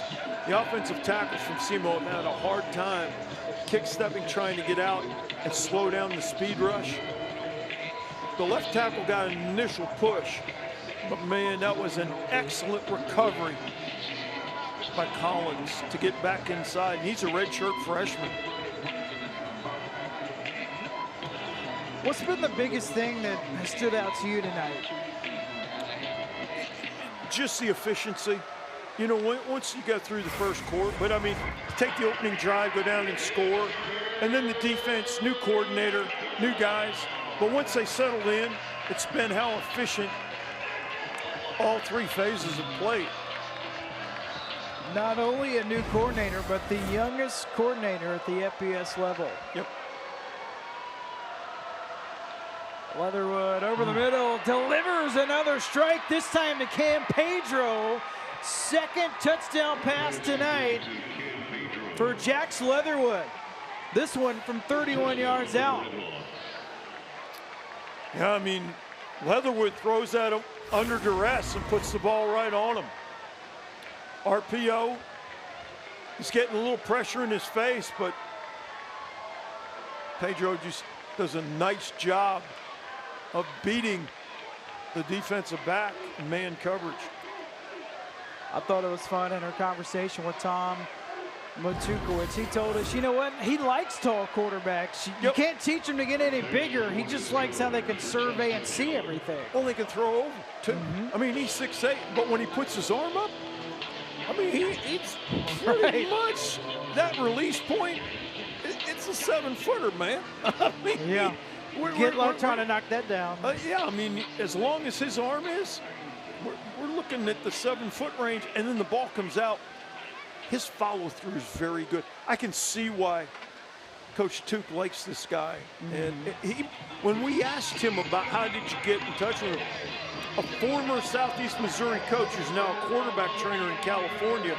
the offensive tackles from SEMO have had a hard time kick-stepping, trying to get out and slow down the speed rush. The left tackle got an initial push, but man, that was an excellent recovery by Collins to get back inside. He's a redshirt freshman. What's been the biggest thing that has stood out to you tonight? Just the efficiency. You know, once you go through the first quarter, but I mean, take the opening drive, go down and score, and then the defense, new coordinator, new guys. But once they settled in, it's been how efficient all 3 phases have played. Not only a new coordinator, but the youngest coordinator at the FBS level. Yep. Leatherwood over the middle, delivers another strike, this time to Cam Pedro. 2nd touchdown pass tonight for Jax Leatherwood. This one from 31 yards out. Yeah, I mean, Leatherwood throws at him under duress and puts the ball right on him. RPO, he's getting a little pressure in his face, but Pedro just does a nice job of beating the defensive back in man coverage. I thought it was fun in our conversation with Tom Matukowicz. He told us, you know what? He likes tall quarterbacks. You can't teach him to get any bigger. He just likes how they can survey and see everything. Well, they can throw over, too. I mean, he's 6'8", but when he puts his arm up, I mean, it's pretty much that release point. It's a 7-footer, man. I mean, yeah. We're trying to knock that down. Yeah, I mean, as long as his arm is, we're looking at the 7-foot range, and then the ball comes out. His follow-through is very good. I can see why Coach Tuke likes this guy. And when we asked him about how did you get in touch with him, a former Southeast Missouri coach who's now a quarterback trainer in California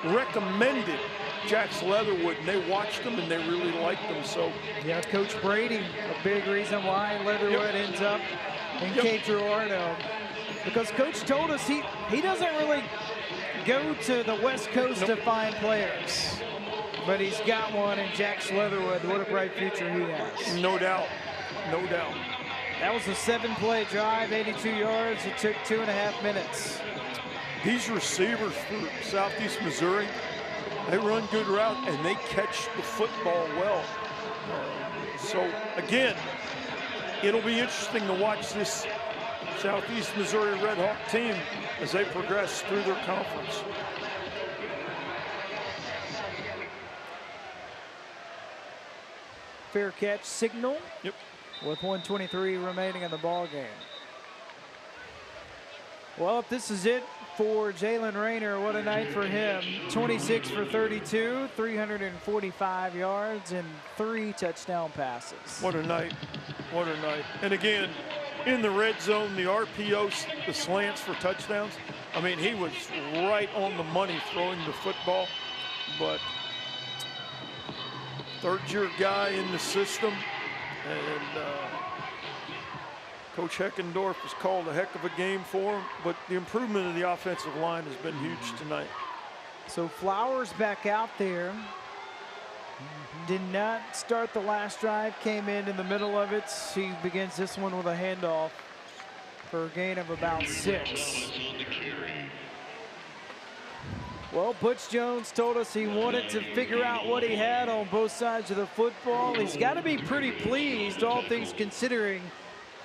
recommended Jax Leatherwood, and they watched him and they really liked him. So yeah, Coach Brady, a big reason why Leatherwood ends up in Cape Girardeau, because Coach told us he doesn't really go to the West Coast to find players, but he's got one in Jax Leatherwood. What a bright future he has. No doubt, no doubt. That was a 7-play drive, 82 yards. It took 2.5 minutes. These receivers for Southeast Missouri, they run good route and they catch the football well. So again, it'll be interesting to watch this Southeast Missouri Red Hawk team as they progress through their conference. Fair catch signal. Yep. With 1:23 remaining in the ball game. Well, if this is it for Jalen Rayner, what a night for him. 26 for 32, 345 yards, and 3 touchdown passes. What a night. What a night. And again, in the red zone, the RPOs, the slants for touchdowns. I mean, he was right on the money throwing the football, but third-year guy in the system. And Coach Heckendorf has called a heck of a game for him, but the improvement of the offensive line has been huge tonight. So Flowers back out there. Did not start the last drive, came in the middle of it. He begins this one with a handoff for a gain of about 6. Well, Butch Jones told us he wanted to figure out what he had on both sides of the football. He's got to be pretty pleased, all things considering,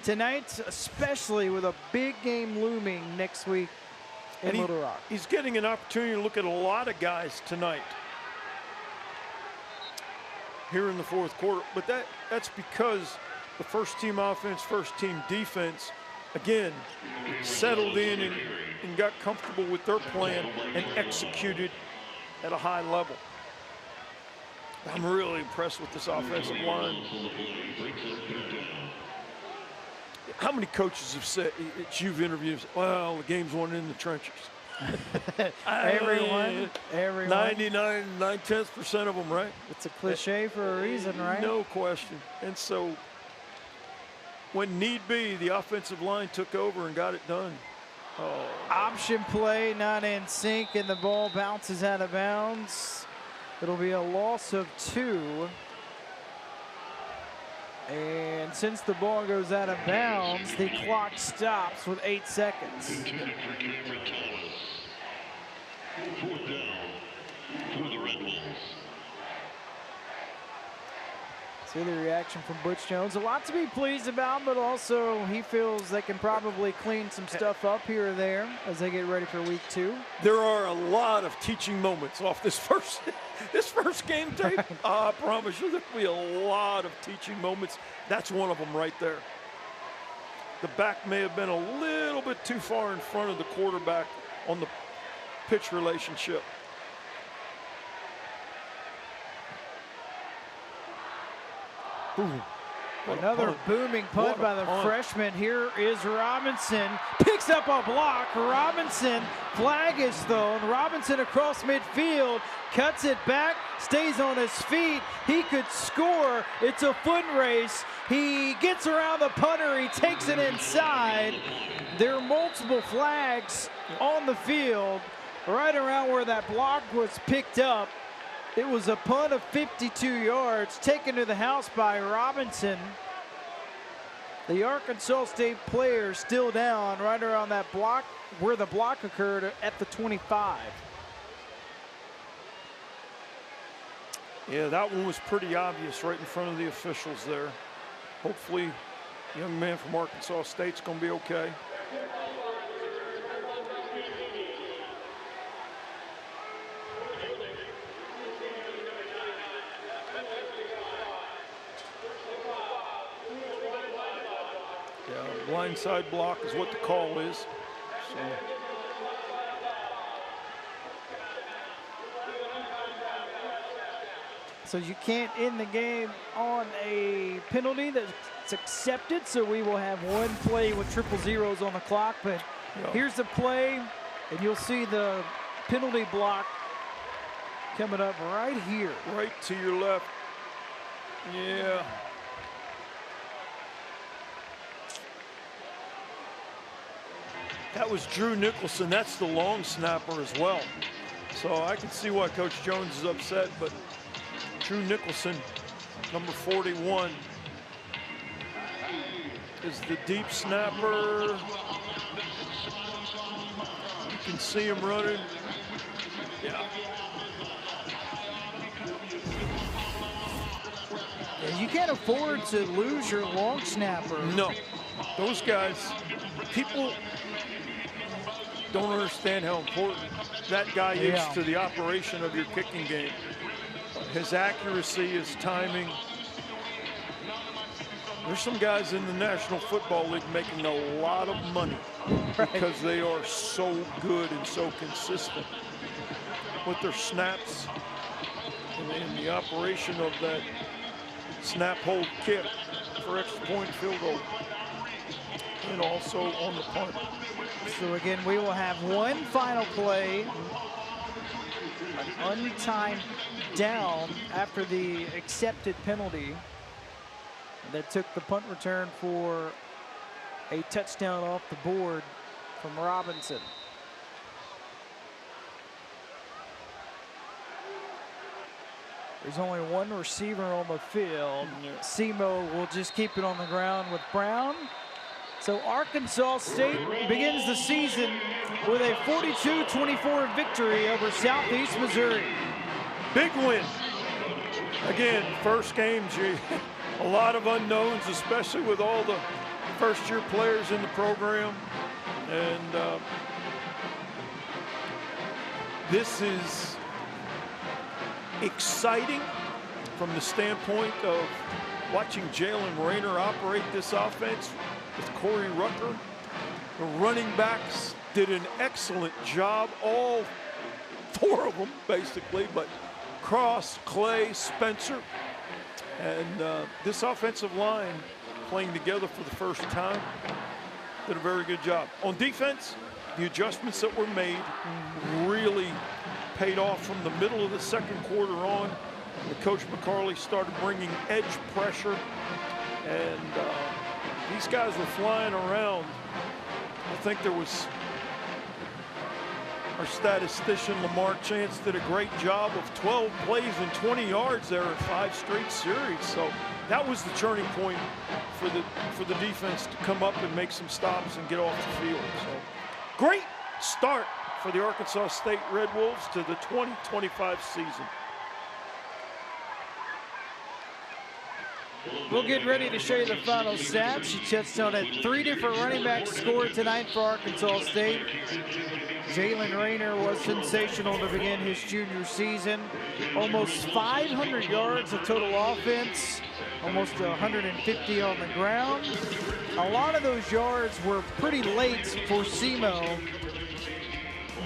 tonight, especially with a big game looming next week in Little Rock. He's getting an opportunity to look at a lot of guys tonight here in the fourth quarter, but that's because the first team offense, first team defense, again, settled in and got comfortable with their plan and executed at a high level. I'm really impressed with this offensive line. How many coaches have said, that you've interviewed, well, the game's won in the trenches? Everyone. 99, 9/10% of them, right? It's a cliche for a reason, right? No question. And so, when need be, the offensive line took over and got it done. Oh. Option play not in sync, and the ball bounces out of bounds. It'll be a loss of 2. And since the ball goes out of bounds, the clock stops with 8 seconds. Fourth down for the Red Wolves. See the reaction from Butch Jones. A lot to be pleased about, but also he feels they can probably clean some stuff up here or there as they get ready for week 2. There are a lot of teaching moments off this first game tape. I promise you there'll be a lot of teaching moments. That's one of them right there. The back may have been a little bit too far in front of the quarterback on the pitch relationship. Ooh, another booming punt by the freshman. Here is Robinson. Picks up a block. Robinson, flag is thrown. Robinson across midfield, cuts it back, stays on his feet. He could score. It's a foot race. He gets around the punter. He takes it inside. There are multiple flags on the field right around where that block was picked up. It was a punt of 52 yards taken to the house by Robinson. The Arkansas State player still down right around that block where the block occurred at the 25. Yeah, that one was pretty obvious right in front of the officials there. Hopefully, the young man from Arkansas State's going to be okay. Blindside block is what the call is. So you can't end the game on a penalty that's accepted, so we will have one play with triple zeros on the clock. But here's the play, and you'll see the penalty block coming up right here. Right to your left. Yeah. That was Drew Nicholson. That's the long snapper as well. So I can see why Coach Jones is upset, but Drew Nicholson, number 41, is the deep snapper. You can see him running. Yeah. You can't afford to lose your long snapper. No. Those guys, people don't understand how important that guy is to the operation of your kicking game. His accuracy, his timing. There's some guys in the National Football League making a lot of money because they are so good and so consistent with their snaps and the operation of that snap hold kick for extra point field goal. And also on the punt. So again, we will have one final play, an untimed down after the accepted penalty that took the punt return for a touchdown off the board from Robinson. There's only one receiver on the field. Semo will just keep it on the ground with Brown. So Arkansas State begins the season with a 42-24 victory over Southeast Missouri. Big win. Again, first game, a lot of unknowns, especially with all the first-year players in the program. And this is exciting from the standpoint of watching Jalen Rayner operate this offense with Corey Rucker. The running backs did an excellent job, all 4 of them basically, but Cross, Clay, Spencer, and this offensive line playing together for the first time did a very good job. On defense, the adjustments that were made really paid off from the middle of the second quarter on. Coach McCarley started bringing edge pressure, and these guys were flying around. I think there was our statistician Lamar Chance did a great job of 12 plays and 20 yards there in 5 straight series. So that was the turning point for the defense to come up and make some stops and get off the field. So great start for the Arkansas State Red Wolves to the 2025 season. We'll get ready to show you the final stats. You touched on it. 3 different running backs scored tonight for Arkansas State. Jalen Rayner was sensational to begin his junior season. Almost 500 yards of total offense, almost 150 on the ground. A lot of those yards were pretty late for SEMO.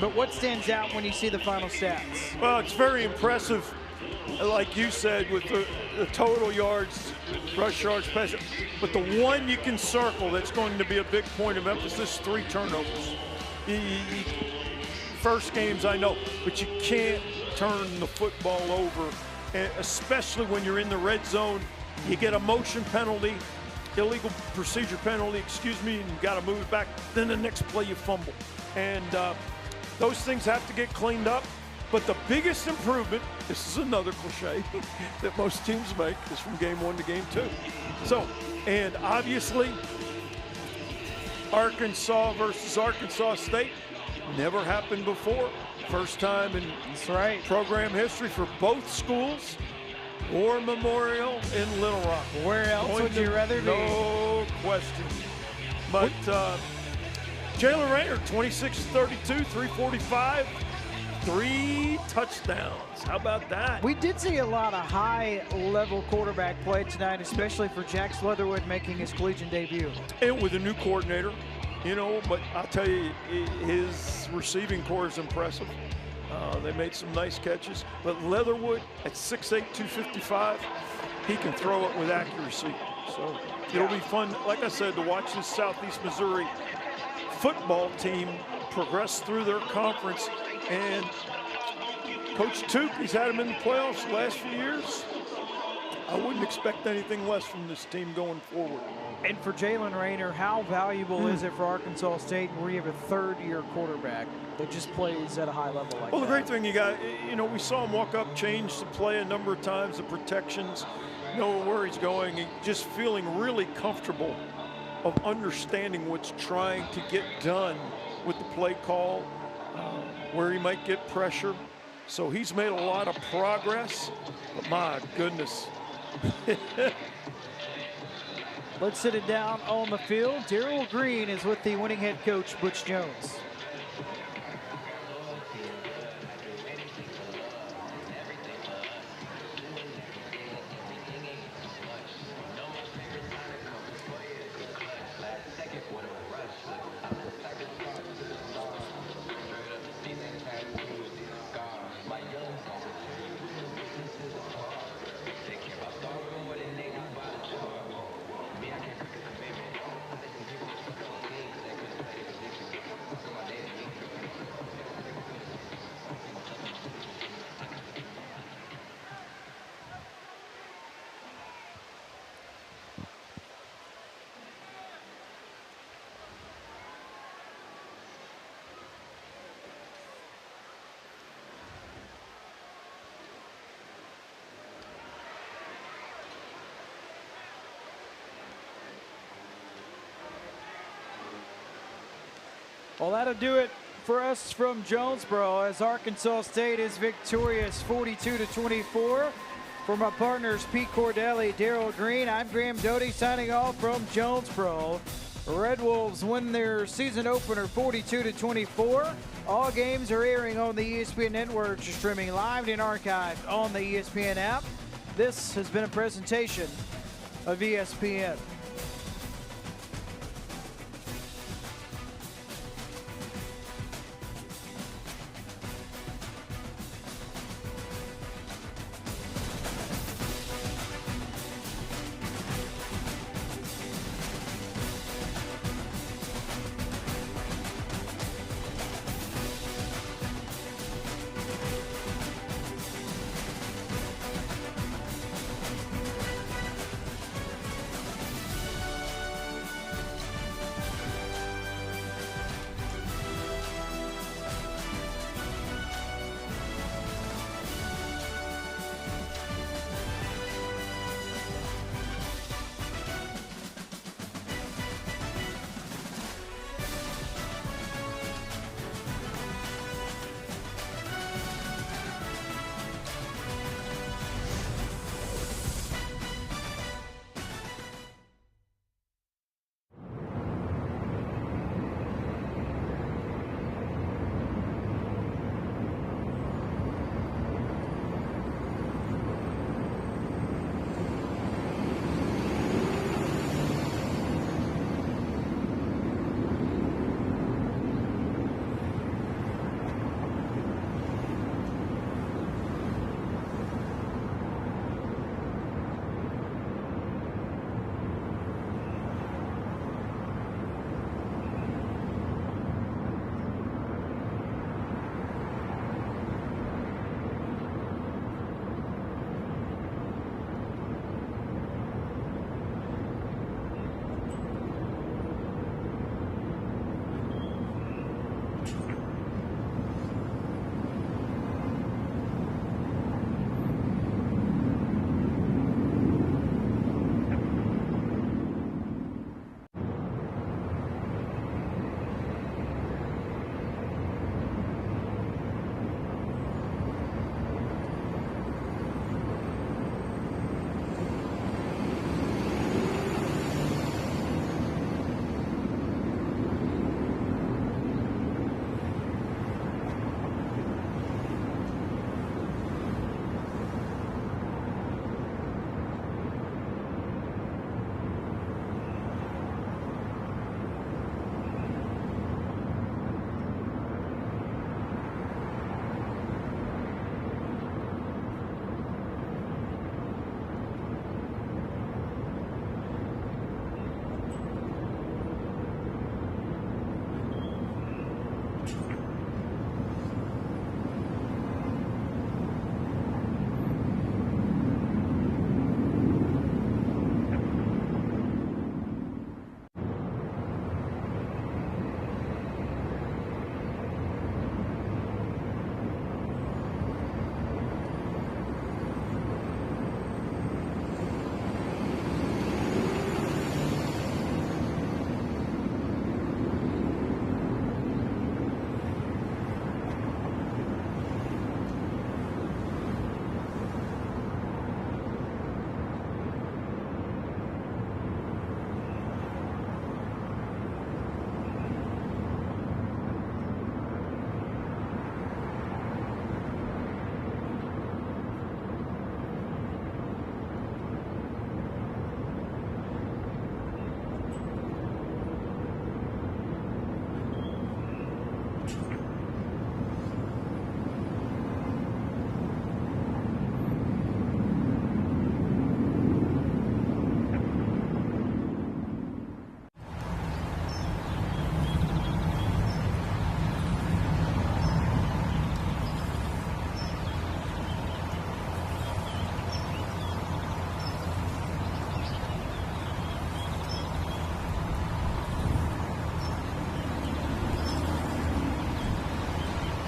But what stands out when you see the final stats? Well, it's very impressive, like you said, with the total yards, rush yards, pass yards. But the one you can circle that's going to be a big point of emphasis, 3 turnovers. First games, I know, but you can't turn the football over, and especially when you're in the red zone. You get a motion penalty, illegal procedure penalty, excuse me, and you got to move it back. Then the next play you fumble. And those things have to get cleaned up. But the biggest improvement, this is another cliche that most teams make, is from game 1 to game 2. So, and obviously, Arkansas versus Arkansas State never happened before. First time in program history for both schools. War Memorial in Little Rock. Where else would you rather be? No question. But Jalen Rayner, 26-32, 345. 3 touchdowns. How about that? We did see a lot of high-level quarterback play tonight, especially for Jax Leatherwood making his collegiate debut. And with a new coordinator, you know, but I'll tell you, his receiving core is impressive. They made some nice catches. But Leatherwood at 6'8", 255, he can throw it with accuracy. So it'll be fun, like I said, to watch this Southeast Missouri football team progress through their conference. And Coach Tuke, he's had him in the playoffs the last few years. I wouldn't expect anything less from this team going forward. And for Jalen Rayner, how valuable is it for Arkansas State where you have a 3rd-year quarterback that just plays at a high level like that? Well, the great thing you got, you know, we saw him walk up, change the play a number of times, the protections, know where he's going, and just feeling really comfortable of understanding what's trying to get done with the play call, where he might get pressure. So he's made a lot of progress, but my goodness. Let's sit it down on the field. Darryl Green is with the winning head coach, Butch Jones. Well, that'll do it for us from Jonesboro as Arkansas State is victorious 42-24. For my partners Pete Cordelli, Darryl Green, I'm Graham Doty signing off from Jonesboro. Red Wolves win their season opener 42-24. All games are airing on the ESPN network, streaming live and archived on the ESPN app. This has been a presentation of ESPN.